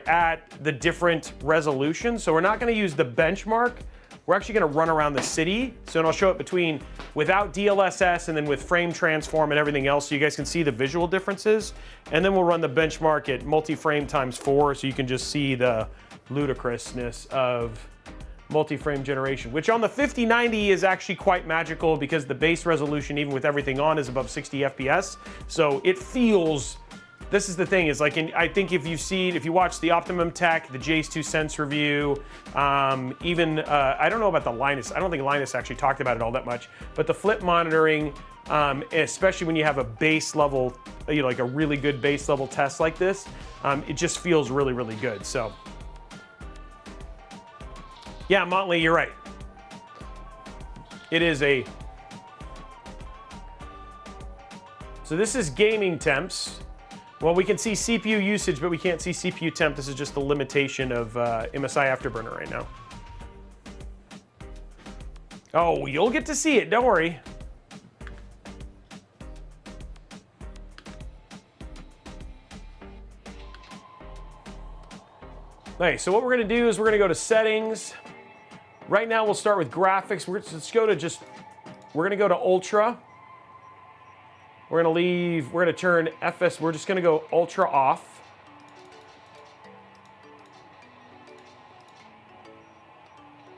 at the different resolutions. So we're not gonna use the benchmark. We're actually gonna run around the city. So I'll show it between without DLSS and then with frame transform and everything else so you guys can see the visual differences. And then we'll run the benchmark at multi-frame ×4 so you can just see the ludicrousness of multi-frame generation, which on the 5090 is actually quite magical because the base resolution, even with everything on, is above 60 FPS. So it feels, this is the thing, is like, I think if you watch the Optimum Tech, the Jace 2 Sense review, I don't know about the Linus. I don't think Linus actually talked about it all that much, but the flip monitoring, especially when you have a base level, like a really good base level test like this, it just feels really, really good. So, yeah, Motley, you're right. It is so this is gaming temps. Well, we can see CPU usage, but we can't see CPU temp. This is just the limitation of MSI Afterburner right now. Oh, you'll get to see it, don't worry. Nice, so what we're gonna do is we're gonna go to settings. Right now we'll start with graphics. We're gonna go to Ultra. We're gonna turn FS, we're just gonna go Ultra off.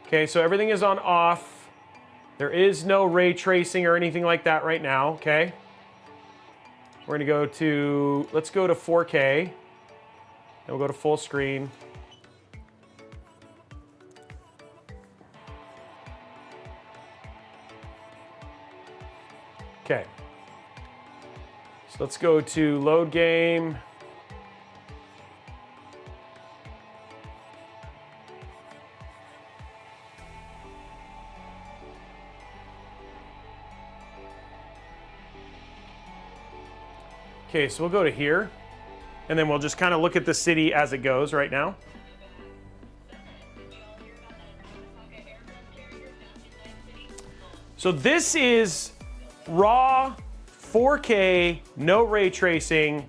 Okay, so everything is on off. There is no ray tracing or anything like that right now, okay? We're gonna go to, let's go to 4K. And we'll go to full screen. Okay. So let's go to load game. Okay, so we'll go to here, and then we'll just kind of look at the city as it goes right now. So this is raw 4K, no ray tracing,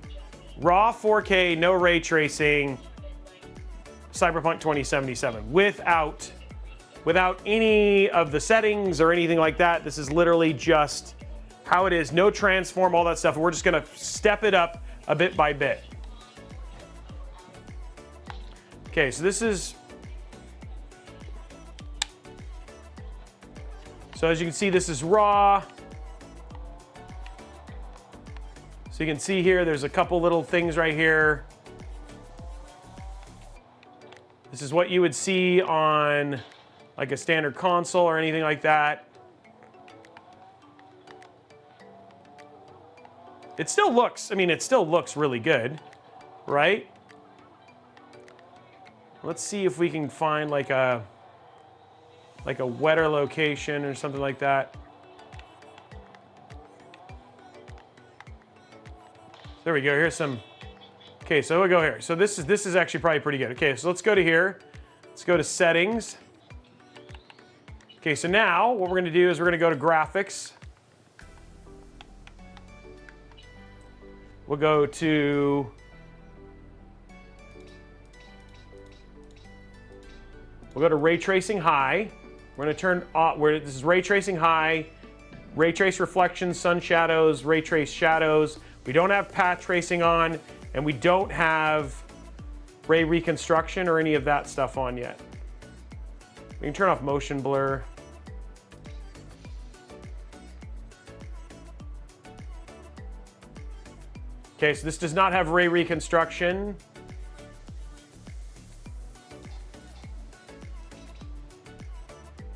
raw 4K, no ray tracing, Cyberpunk 2077 without any of the settings or anything like that. This is literally just how it is, no transform, all that stuff. We're just gonna step it up a bit by bit. Okay, so this is, so as you can see, this is raw. So you can see here, there's a couple little things right here. This is what you would see on like a standard console or anything like that. It still looks really good, right? Let's see if we can find like a wetter location or something like that. There we go, here's some, okay, so we'll go here. So this is actually probably pretty good. Okay, so let's go to here. Let's go to settings. Okay, so now what we're gonna do is we're gonna go to graphics. We'll go to, ray tracing high. We're gonna turn off, this is ray tracing high, ray trace reflections, sun shadows, ray trace shadows. We don't have path tracing on, and we don't have ray reconstruction or any of that stuff on yet. We can turn off motion blur. Okay, so this does not have ray reconstruction.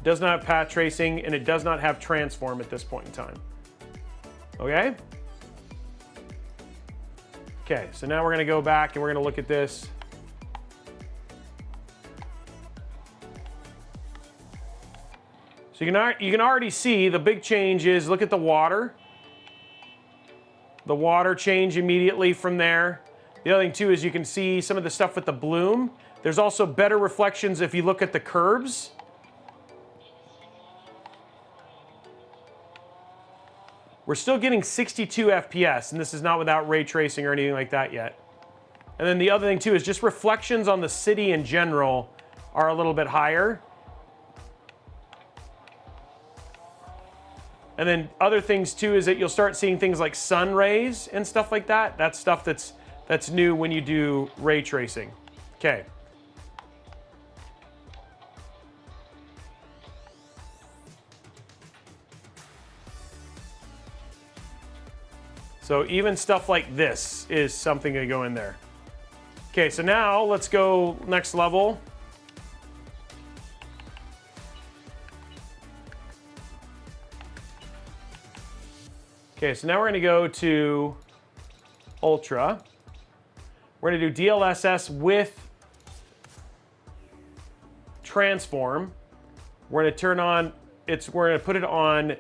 Does not have path tracing, and it does not have transform at this point in time. Okay? Okay, so now we're gonna go back and we're gonna look at this. So you can already see the big change is, look at the water. The water change immediately from there. The other thing too is you can see some of the stuff with the bloom. There's also better reflections if you look at the curbs. We're still getting 62 FPS, and this is not without ray tracing or anything like that yet. And then the other thing too is just reflections on the city in general are a little bit higher. And then other things too is that you'll start seeing things like sun rays and stuff like that. That's stuff that's new when you do ray tracing. Okay. So even stuff like this is something to go in there. Okay, so now let's go next level. Okay, so now we're gonna go to Ultra. We're gonna do DLSS with Transform. We're gonna turn on, we're gonna put it on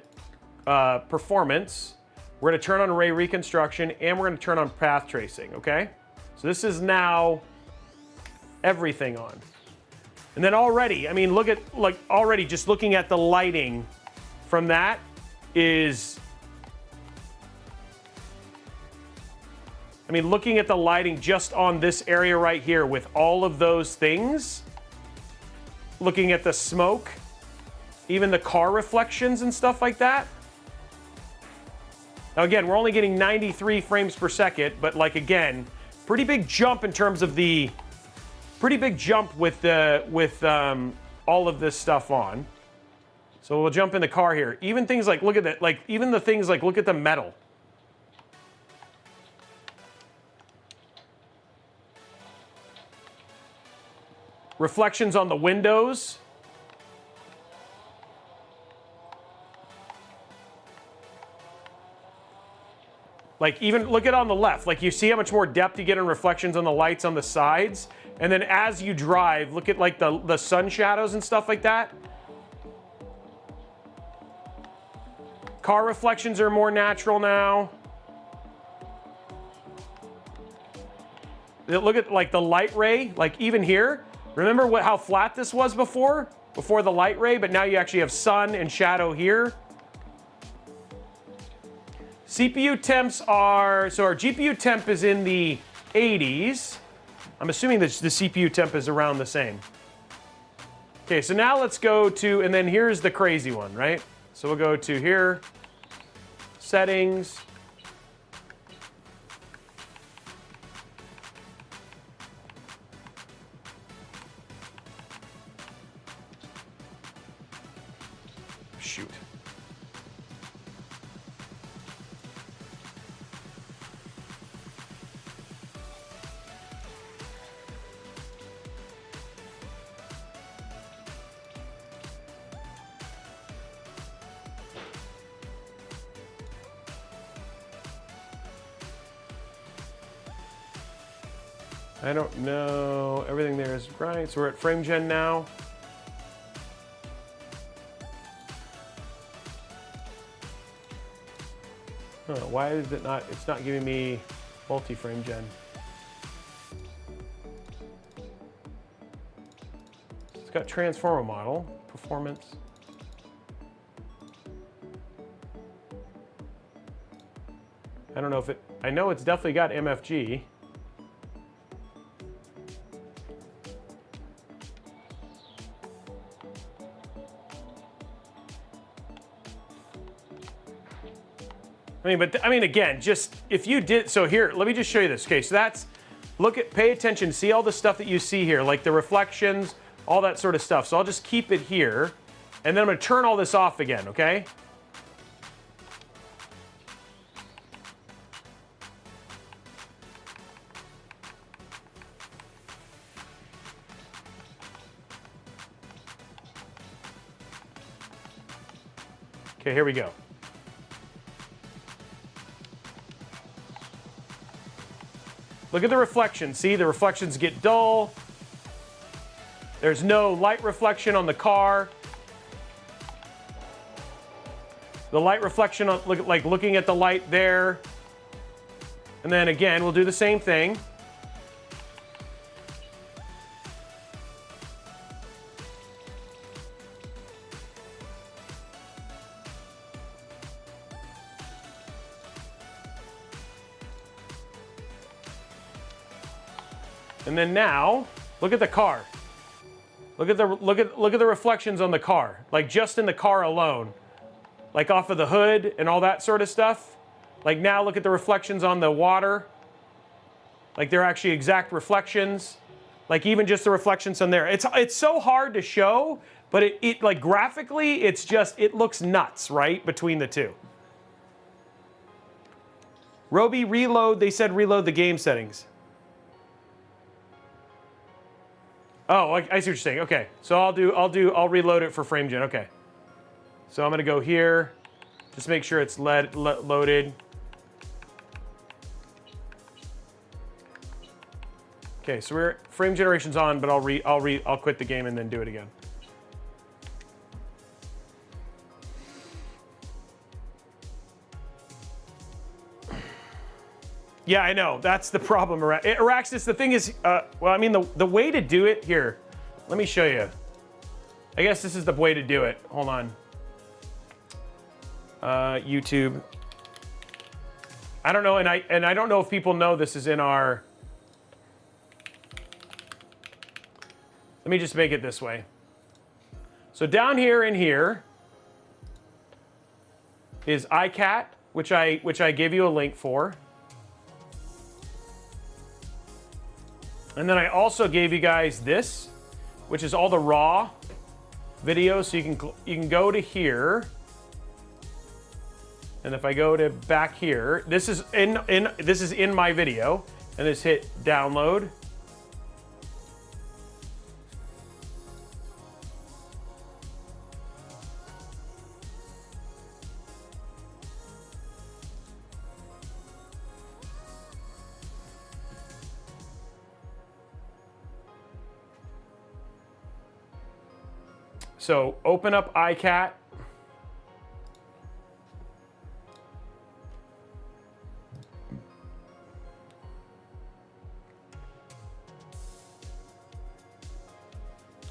Performance. We're gonna turn on ray reconstruction, and we're gonna turn on path tracing, okay? So this is now everything on. And then already, I mean, look at, like, already just looking at the lighting from that is, I mean, looking at the lighting just on this area right here with all of those things, looking at the smoke, even the car reflections and stuff like that. Now again, we're only getting 93 frames per second, but like again, pretty big jump in terms of the, pretty big jump with all of this stuff on. So we'll jump in the car here. Even things like, look at that, like even the things like, look at the metal. Reflections on the windows. Like even, look at on the left, like you see how much more depth you get in reflections on the lights on the sides. And then as you drive, look at like the sun shadows and stuff like that. Car reflections are more natural now. Look at like the light ray, like even here. Remember how flat this was before the light ray, but now you actually have sun and shadow here. CPU temps are, so our GPU temp is in the 80s. I'm assuming that the CPU temp is around the same. Okay, so now let's go to, and then here's the crazy one, right? So we'll go to here, settings. Shoot. I don't know. Everything there is right. So we're at frame gen now. Huh, why is it not? It's not giving me multi-frame gen. It's got transformer model, performance. I don't know if it, I know it's definitely got MFG. I mean, again, just if you did, so here, let me just show you this. Okay, so that's, pay attention, see all the stuff that you see here, like the reflections, all that sort of stuff. So I'll just keep it here, and then I'm gonna turn all this off again, okay? Okay, here we go. Look at the reflection. See, the reflections get dull. There's no light reflection on the car. The light reflection, on, like looking at the light there. And then again, we'll do the same thing. And then now, look at the car. Look at the reflections on the car, like just in the car alone, like off of the hood and all that sort of stuff. Like now, look at the reflections on the water. Like they're actually exact reflections. Like even just the reflections on there. It's so hard to show, but it like graphically, it's just, it looks nuts, right, between the two. Robey, reload. They said reload the game settings. Oh, I see what you're saying. Okay, so I'll reload it for FrameGen. Okay, so I'm gonna go here, just make sure it's loaded. Okay, so frame generation's on, but I'll quit the game and then do it again. Yeah, I know. That's the problem. Araxis, the thing is, well, I mean, the way to do it here, let me show you. I guess this is the way to do it. Hold on. YouTube. I don't know, and I don't know if people know this is in our. Let me just make it this way. So down here in here is iCat, which I gave you a link for. And then I also gave you guys this, which is all the raw videos. So you can go to here, and if I go to back here, this is in my video, and just hit download. So open up iCat.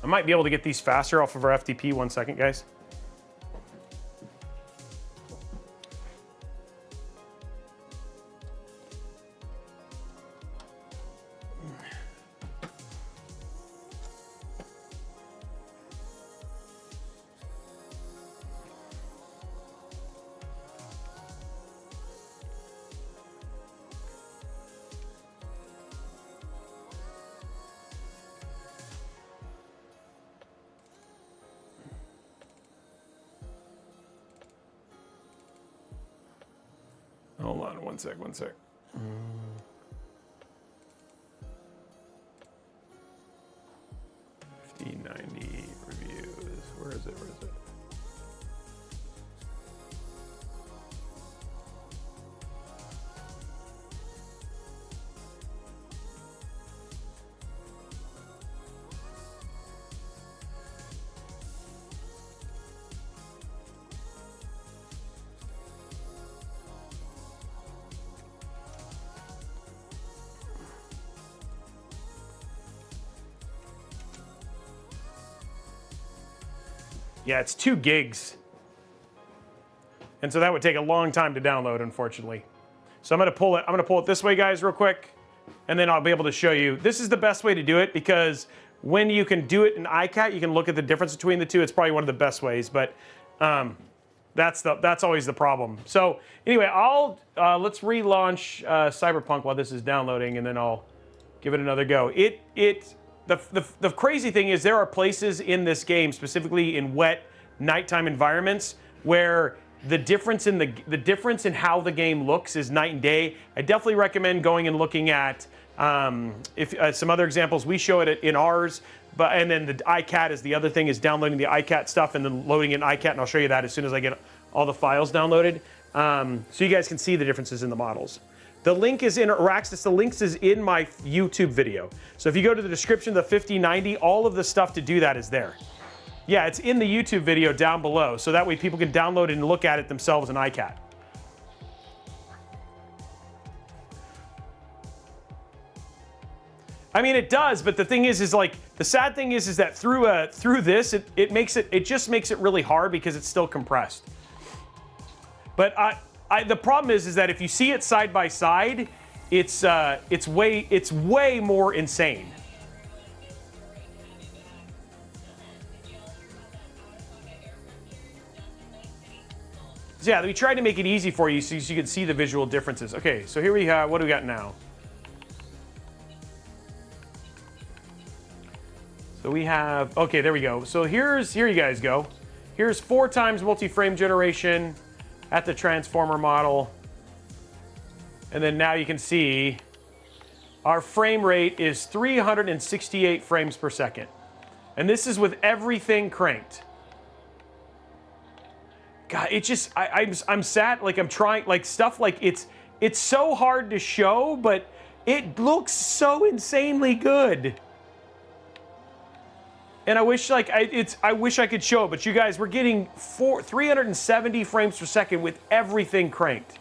I might be able to get these faster off of our FTP. 1 second, guys. Hold on, one sec. 5090 reviews. Where is it? Yeah, it's 2 gigs. And so that would take a long time to download, unfortunately. So I'm gonna pull it this way, guys, real quick, and then I'll be able to show you. This is the best way to do it because when you can do it in iCat, you can look at the difference between the two. It's probably one of the best ways, but that's always the problem. So anyway, let's relaunch Cyberpunk while this is downloading, and then I'll give it another go. The crazy thing is there are places in this game, specifically in wet nighttime environments, where the difference in how the game looks is night and day. I definitely recommend going and looking at some other examples. We show it in ours, and then the iCat is the other thing, is downloading the iCat stuff and then loading in iCat, and I'll show you that as soon as I get all the files downloaded, so you guys can see the differences in the models. The link is in Araxis. The links is in my YouTube video. So if you go to the description of the 5090, all of the stuff to do that is there. Yeah, it's in the YouTube video down below, so that way people can download it and look at it themselves in iCat. I mean, it does, but the thing is like, the sad thing is that through this, it just makes it really hard because it's still compressed. But the problem is that if you see it side by side, it's way more insane. So yeah, we tried to make it easy for you so you can see the visual differences. Okay, so here we have, what do we got now? So we have, okay, there we go. So here you guys go. Here's 4 times multi-frame generation at the transformer model. And then now you can see our frame rate is 368 frames per second. And this is with everything cranked. God, it just, I'm sad, like I'm trying, like stuff like it's so hard to show, but it looks so insanely good. And I wish I wish I could show it, but you guys, we're getting 370 frames per second with everything cranked.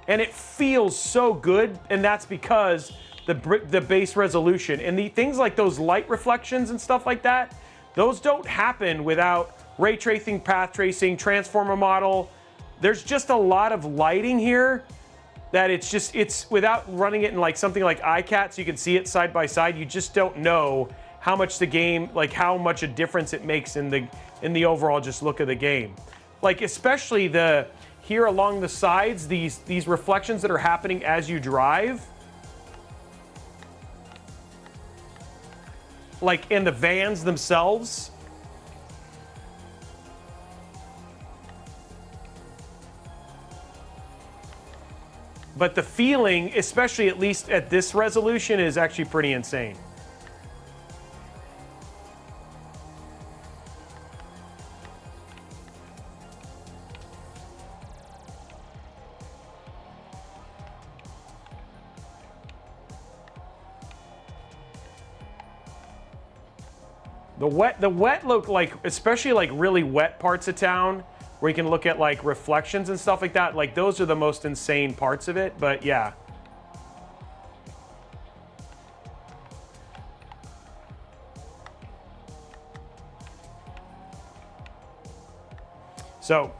And it feels so good, and that's because the base resolution and the things like those light reflections and stuff like that, those don't happen without ray tracing, path tracing, transformer model. There's just a lot of lighting here that it's without running it in like something like iCat so you can see it side by side, you just don't know how much the game, like how much a difference it makes in the overall just look of the game. Like especially here along the sides, these reflections that are happening as you drive. Like in the vans themselves. But the feeling, especially at least at this resolution, is actually pretty insane. The wet look, like, especially like really wet parts of town, where you can look at like reflections and stuff like that. Like those are the most insane parts of it, but yeah. So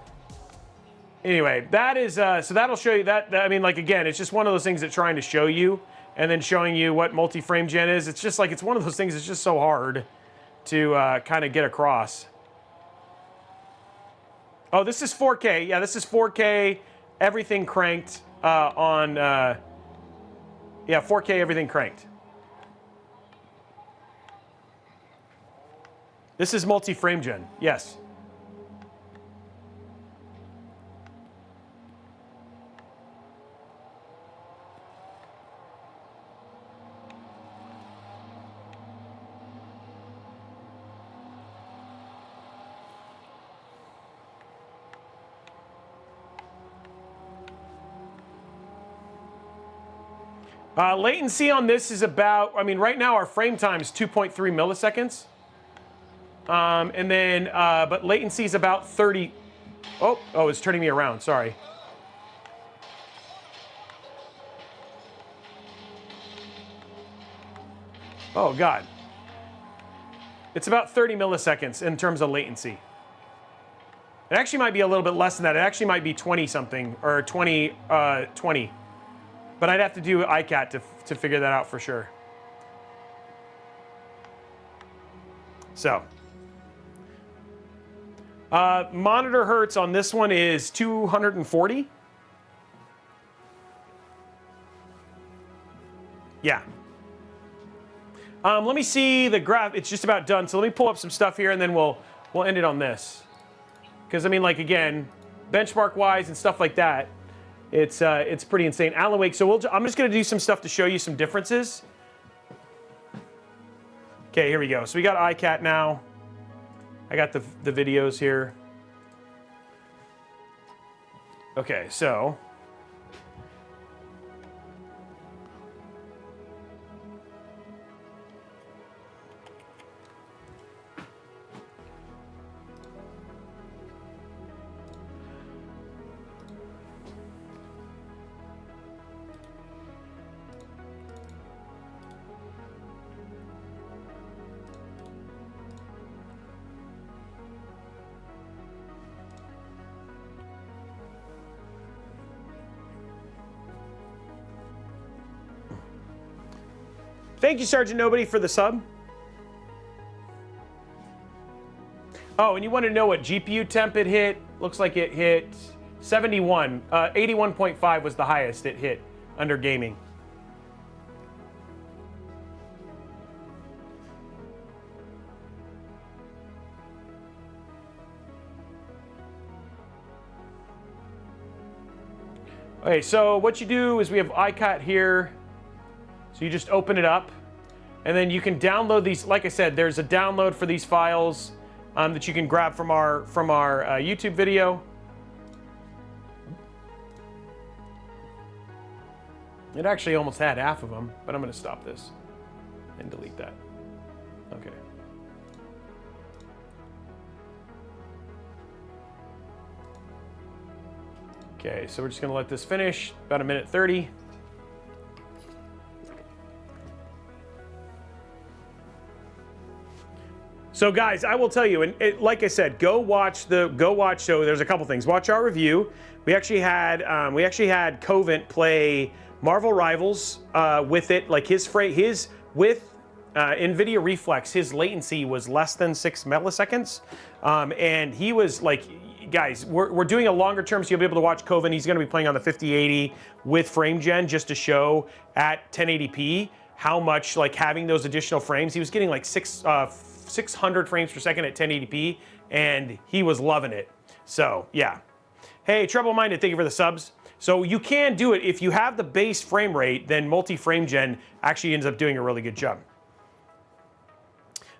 anyway, that is, so that'll show you that, I mean, like again, it's just one of those things that trying to show you and then showing you what multi-frame gen is. It's just like, it's one of those things that's just so hard to kind of get across. Oh, this is 4K. Yeah, this is 4K, everything cranked on, yeah, 4K, everything cranked. This is multi-frame gen, yes. Latency on this is about, I mean, right now our frame time is 2.3 milliseconds. And then, but latency is about 30. Oh, it's turning me around, sorry. Oh, God. It's about 30 milliseconds in terms of latency. It actually might be a little bit less than that. It actually might be 20 something, or 20. But I'd have to do iCat to figure that out for sure. So, monitor hertz on this one is 240. Yeah. Let me see the graph. It's just about done. So let me pull up some stuff here, and then we'll end it on this. Because I mean, like again, benchmark wise and stuff like that. It's pretty insane. Alan Wake, so I'm just going to do some stuff to show you some differences. Okay, here we go. So we got iCat now. I got the videos here. Okay, so. Thank you, Sergeant Nobody, for the sub. Oh, and you want to know what GPU temp it hit? Looks like it hit 71. 81.5 was the highest it hit under gaming. Okay, so what you do is we have iCat here. So you just open it up, and then you can download these. Like I said, there's a download for these files that you can grab from our YouTube video. It actually almost had half of them, but I'm going to stop this and delete that. Okay. Okay, so we're just going to let this finish, about 1:30. So guys, I will tell you, and like I said, go watch. So there's a couple things. Watch our review. We actually had Covent play Marvel Rivals with it. Like his with Nvidia Reflex, his latency was less than 6 milliseconds, and he was like, guys, we're doing a longer term, so you'll be able to watch Covent. He's going to be playing on the 5080 with frame gen just to show at 1080p how much like having those additional frames. He was getting like 600 frames per second at 1080p, and he was loving it. So yeah. Hey, Trouble Minded, thank you for the subs. So you can do it if you have the base frame rate, then multi-frame gen actually ends up doing a really good job.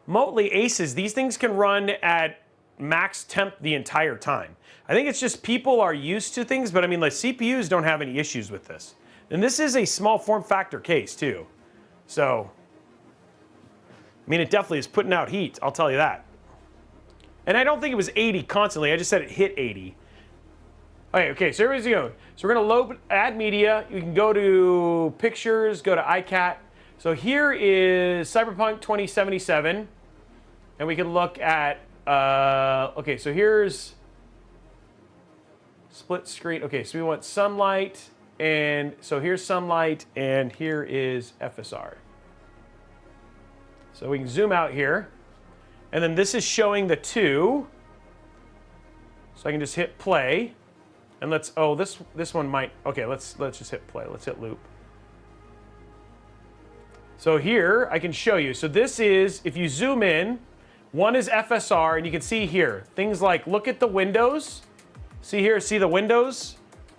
Motely Aces, these things can run at max temp the entire time. I think it's just people are used to things, but I mean, like CPUs don't have any issues with this. And this is a small form factor case too. So, I mean, it definitely is putting out heat, I'll tell you that. And I don't think it was 80 constantly, I just said it hit 80. Okay, so here's going. So we're gonna add media. You can go to pictures, go to iCat. So here is Cyberpunk 2077. And we can look at, okay, so here's split screen. Okay, so we want sunlight, and so here's sunlight, and here is FSR. So we can zoom out here, and then this is showing the two. So I can just hit play, and let's, oh, this one might, okay, let's just hit play. Let's hit loop. So here I can show you. So this is, if you zoom in, one is FSR, and you can see here things like look at the windows. See here, see the windows.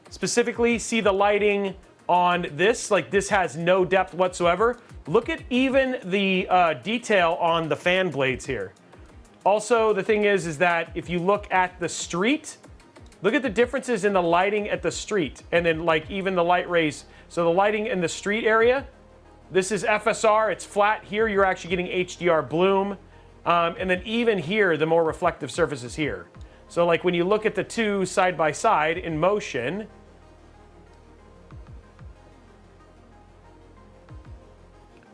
Specifically, see the lighting on this. Like this has no depth whatsoever. Look at even the detail on the fan blades here. Also, the thing is that if you look at the street, look at the differences in the lighting at the street, and then like even the light rays. So the lighting in the street area, this is FSR, it's flat. Here you're actually getting HDR bloom. And then even here, the more reflective surfaces here. So like when you look at the two side by side in motion,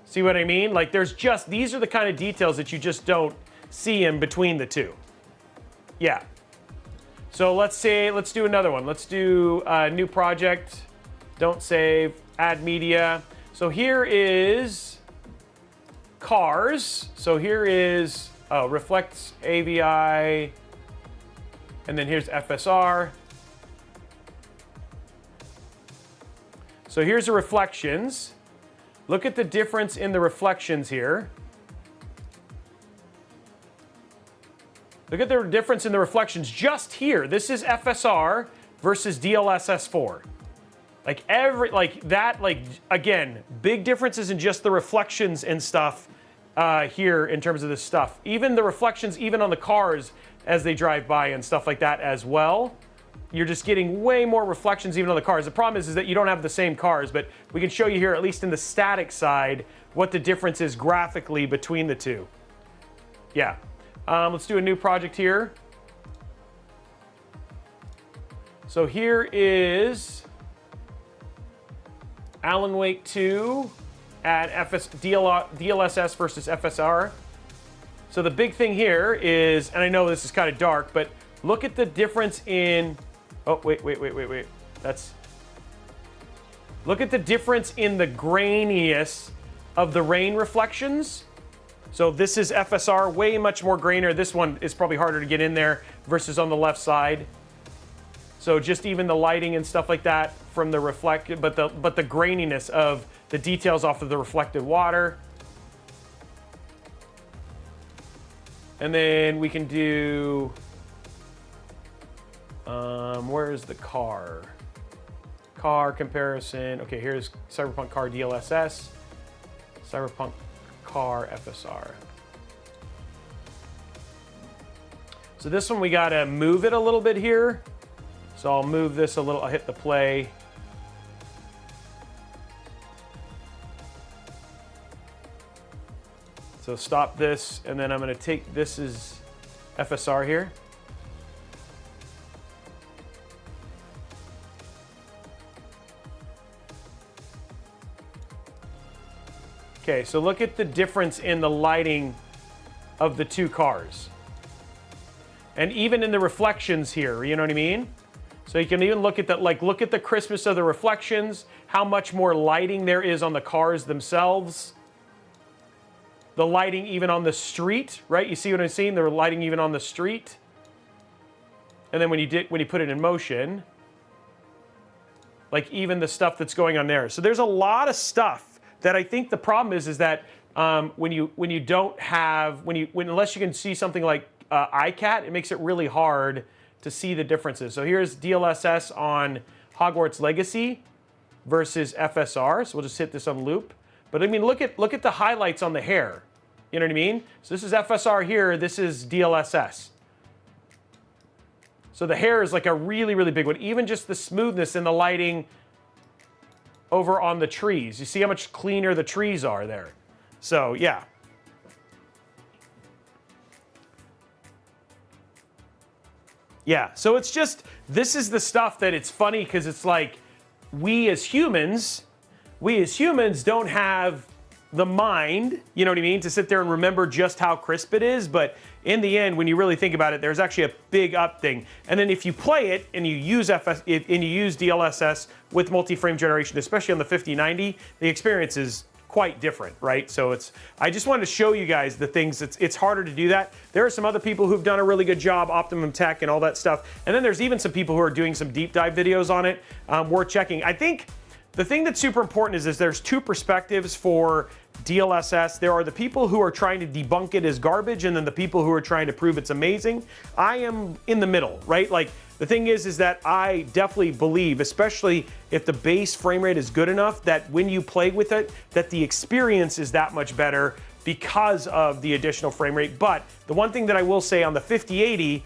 see what I mean? Like there's just, these are the kind of details that you just don't see in between the two. Yeah. So let's do another one. Let's do a new project. Don't save, add media. So here is cars. So here is reflects AVI, and then here's FSR. So here's the reflections. Look at the difference in the reflections here. Look at the difference in the reflections just here. This is FSR versus DLSS4. Like again, big differences in just the reflections and stuff here in terms of this stuff. Even the reflections, even on the cars as they drive by and stuff like that as well. You're just getting way more reflections even on the cars. The problem is that you don't have the same cars, but we can show you here, at least in the static side, what the difference is graphically between the two. Yeah. Let's do a new project here. So here is Alan Wake 2 at DLSS versus FSR. So the big thing here is, and I know this is kind of dark, but look at the difference in, oh, wait. Look at the difference in the graininess of the rain reflections. So this is FSR, way much more grainer. This one is probably harder to get in there versus on the left side. So just even the lighting and stuff like that from the reflected, but the graininess of the details off of the reflected water. And then we can do, where's the car? Car comparison. Okay, here's Cyberpunk car DLSS, Cyberpunk car FSR. So this one we gotta move it a little bit here. So I'll move this a little, I'll hit the play. So stop this, and then I'm gonna take, this is FSR here. Okay, so look at the difference in the lighting of the two cars. And even in the reflections here, you know what I mean? So you can even look at that, like look at the crispness of the reflections, how much more lighting there is on the cars themselves. The lighting even on the street, right? You see what I'm saying? The lighting even on the street. And then when you put it in motion, like even the stuff that's going on there. So there's a lot of stuff that I think the problem is that when you don't have, unless you can see something like iCat, it makes it really hard to see the differences. So here's DLSS on Hogwarts Legacy versus FSR. So we'll just hit this on loop. But I mean, look at the highlights on the hair. You know what I mean? So this is FSR here. This is DLSS. So the hair is like a really, really big one. Even just the smoothness in the lighting over on the trees. You see how much cleaner the trees are there. So yeah. Yeah, so it's just, this is the stuff that it's funny because it's like, we as humans don't have the mind, you know what I mean, to sit there and remember just how crisp it is. But in the end, when you really think about it, there's actually a big up thing. And then if you play it and you use DLSS with multi-frame generation, especially on the 5090, the experience is quite different, right? So I just wanted to show you guys the things. It's harder to do that. There are some other people who've done a really good job, Optimum Tech and all that stuff. And then there's even some people who are doing some deep dive videos on it. Worth checking. I think the thing that's super important is there's two perspectives for DLSS. There are the people who are trying to debunk it as garbage, and then the people who are trying to prove it's amazing. I am in the middle, right? Like, the thing is that I definitely believe, especially if the base frame rate is good enough, that when you play with it, that the experience is that much better because of the additional frame rate. But the one thing that I will say on the 5080,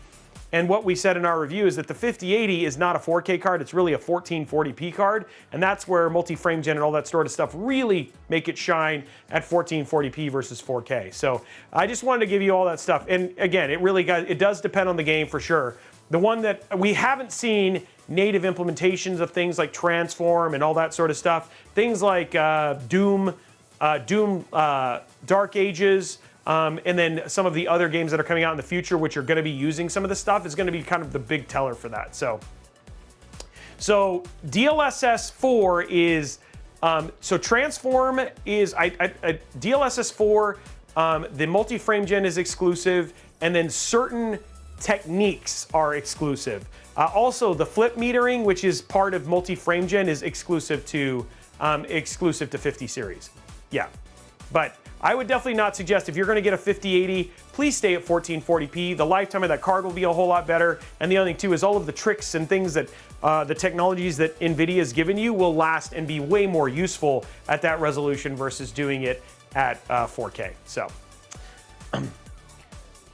and what we said in our review, is that the 5080 is not a 4K card, it's really a 1440p card, and that's where multi-frame gen and all that sort of stuff really make it shine at 1440p versus 4K. So I just wanted to give you all that stuff. And again, it does depend on the game for sure. The one that we haven't seen native implementations of things like Transform and all that sort of stuff, things like Doom, Dark Ages, and then some of the other games that are coming out in the future, which are going to be using some of this stuff, is going to be kind of the big teller for that. So DLSS 4 is, so Transform is, DLSS 4, the multi-frame gen is exclusive, and then certain techniques are exclusive. Also, the flip metering, which is part of multi-frame gen, is exclusive to 50 series. Yeah, but I would definitely not suggest, if you're going to get a 5080, please stay at 1440p. The lifetime of that card will be a whole lot better. And the other thing too is all of the tricks and things that the technologies that Nvidia has given you will last and be way more useful at that resolution versus doing it at 4K. So,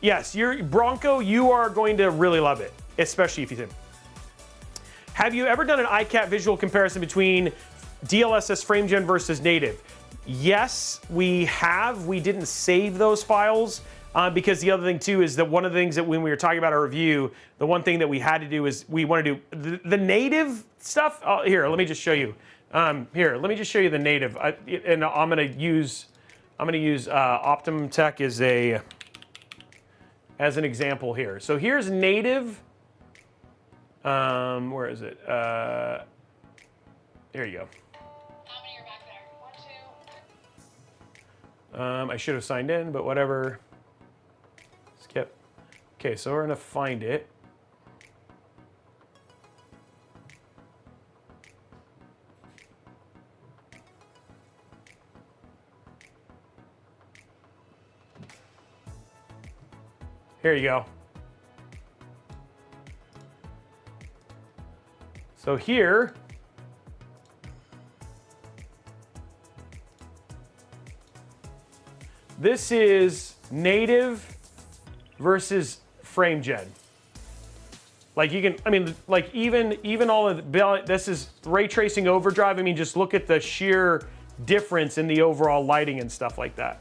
yes, Bronco, you are going to really love it, especially if you think. Have you ever done an iCat visual comparison between DLSS frame gen versus native? Yes, we have. We didn't save those files because the other thing too is that one of the things that when we were talking about our review, the one thing that we had to do is we want to do the native stuff. Here, let me just show you. Here, let me just show you the native. And I'm going to use Optimum Tech as an example here. So here's native. Where is it? Here you go. How many are back there? 1, 2. I should have signed in, but whatever. Skip. Okay, so we're gonna find it. Here you go. So here, this is native versus frame gen. Like you can, I mean, like even all of the, this is ray tracing overdrive. I mean, just look at the sheer difference in the overall lighting and stuff like that.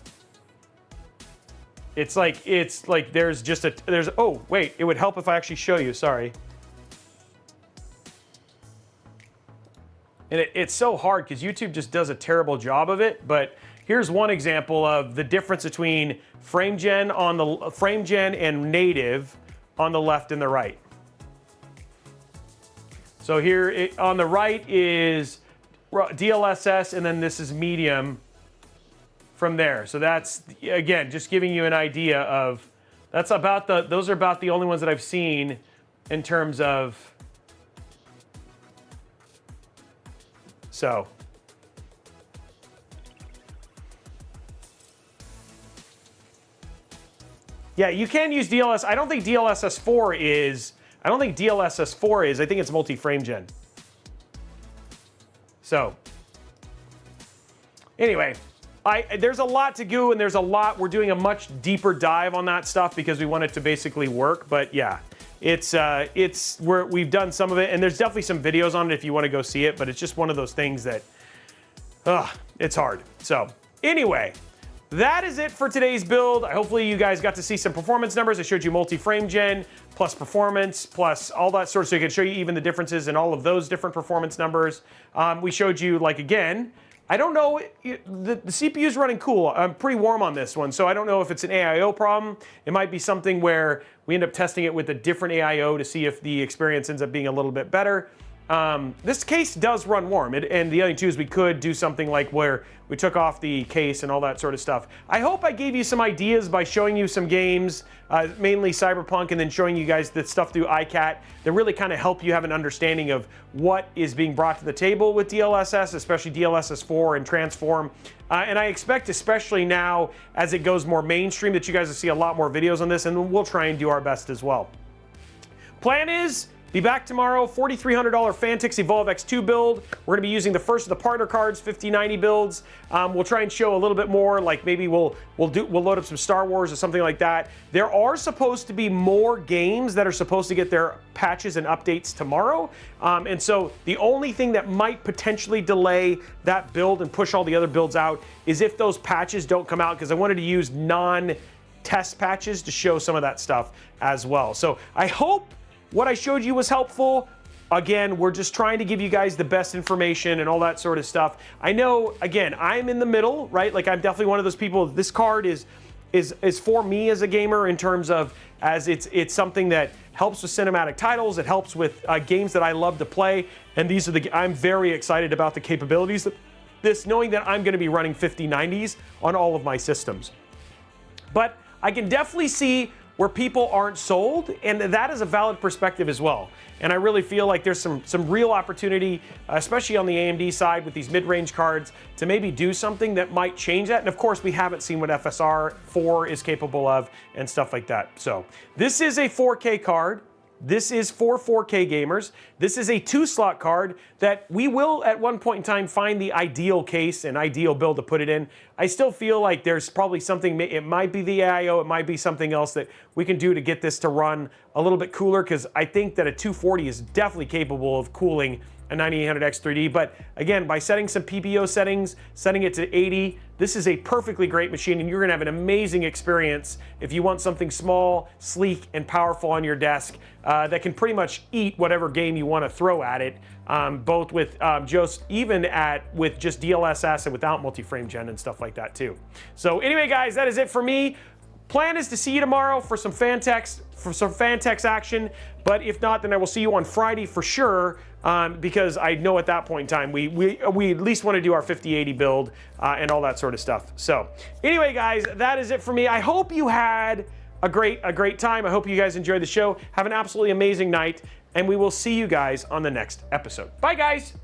It's like there's oh wait, it would help if I actually show you, sorry. And it's so hard because YouTube just does a terrible job of it, but here's one example of the difference between frame gen and native on the left and the right. So here on the right is DLSS, and then this is medium from there. So that's, again, just giving you an idea of, those are about the only ones that I've seen in terms of, so. Yeah, you can use DLSS. I don't think DLSS4 is, I think it's multi-frame gen. So, anyway, there's a lot to do, and we're doing a much deeper dive on that stuff because we want it to basically work, but yeah. We've done some of it, and there's definitely some videos on it if you want to go see it, but it's just one of those things that, it's hard. So anyway, that is it for today's build. Hopefully you guys got to see some performance numbers. I showed you multi-frame gen, plus performance, plus all that sort, so I can show you even the differences in all of those different performance numbers. We showed you, like, again, I don't know, the CPU is running cool. I'm pretty warm on this one, so I don't know if it's an AIO problem. It might be something where we end up testing it with a different AIO to see if the experience ends up being a little bit better. This case does run warm, and the other two is we could do something like where we took off the case and all that sort of stuff. I hope I gave you some ideas by showing you some games, mainly Cyberpunk, and then showing you guys the stuff through iCat that really kind of help you have an understanding of what is being brought to the table with DLSS, especially DLSS4 and Transform. And I expect, especially now as it goes more mainstream, that you guys will see a lot more videos on this, and we'll try and do our best as well. Plan is, be back tomorrow, $4,300 Phantix Evolve X2 build. We're gonna be using the first of the partner cards, 5090 builds. We'll try and show a little bit more, like maybe we'll load up some Star Wars or something like that. There are supposed to be more games that are supposed to get their patches and updates tomorrow. And so the only thing that might potentially delay that build and push all the other builds out is if those patches don't come out, because I wanted to use non-test patches to show some of that stuff as well. So I hope what I showed you was helpful. Again, we're just trying to give you guys the best information and all that sort of stuff. I know, again, I'm in the middle, right? Like, I'm definitely one of those people. This card is for me as a gamer in terms of, as it's something that helps with cinematic titles. It helps with games that I love to play. And these are I'm very excited about the capabilities of this, knowing that I'm going to be running 5090s on all of my systems. But I can definitely see where people aren't sold, and that is a valid perspective as well. And I really feel like there's some real opportunity, especially on the AMD side with these mid-range cards, to maybe do something that might change that. And of course, we haven't seen what FSR 4 is capable of and stuff like that. So this is a 4K card. This is for 4K gamers. This is a 2-slot card that we will at one point in time find the ideal case and ideal build to put it in. I still feel like there's probably something, it might be the AIO, it might be something else that we can do to get this to run a little bit cooler, because I think that a 240 is definitely capable of cooling a 9800X 3D. But again, by setting some PPO settings, setting it to 80, this is a perfectly great machine, and you're gonna have an amazing experience if you want something small, sleek, and powerful on your desk that can pretty much eat whatever game you wanna throw at it, both with with just DLSS and without multi-frame gen and stuff like that too. So anyway, guys, that is it for me. Plan is to see you tomorrow for some Fantex action, but if not, then I will see you on Friday for sure, because I know at that point in time we at least want to do our 5080 build and all that sort of stuff. So anyway, guys, that is it for me. I hope you had a great time. I hope you guys enjoyed the show. Have an absolutely amazing night, and we will see you guys on the next episode. Bye, guys.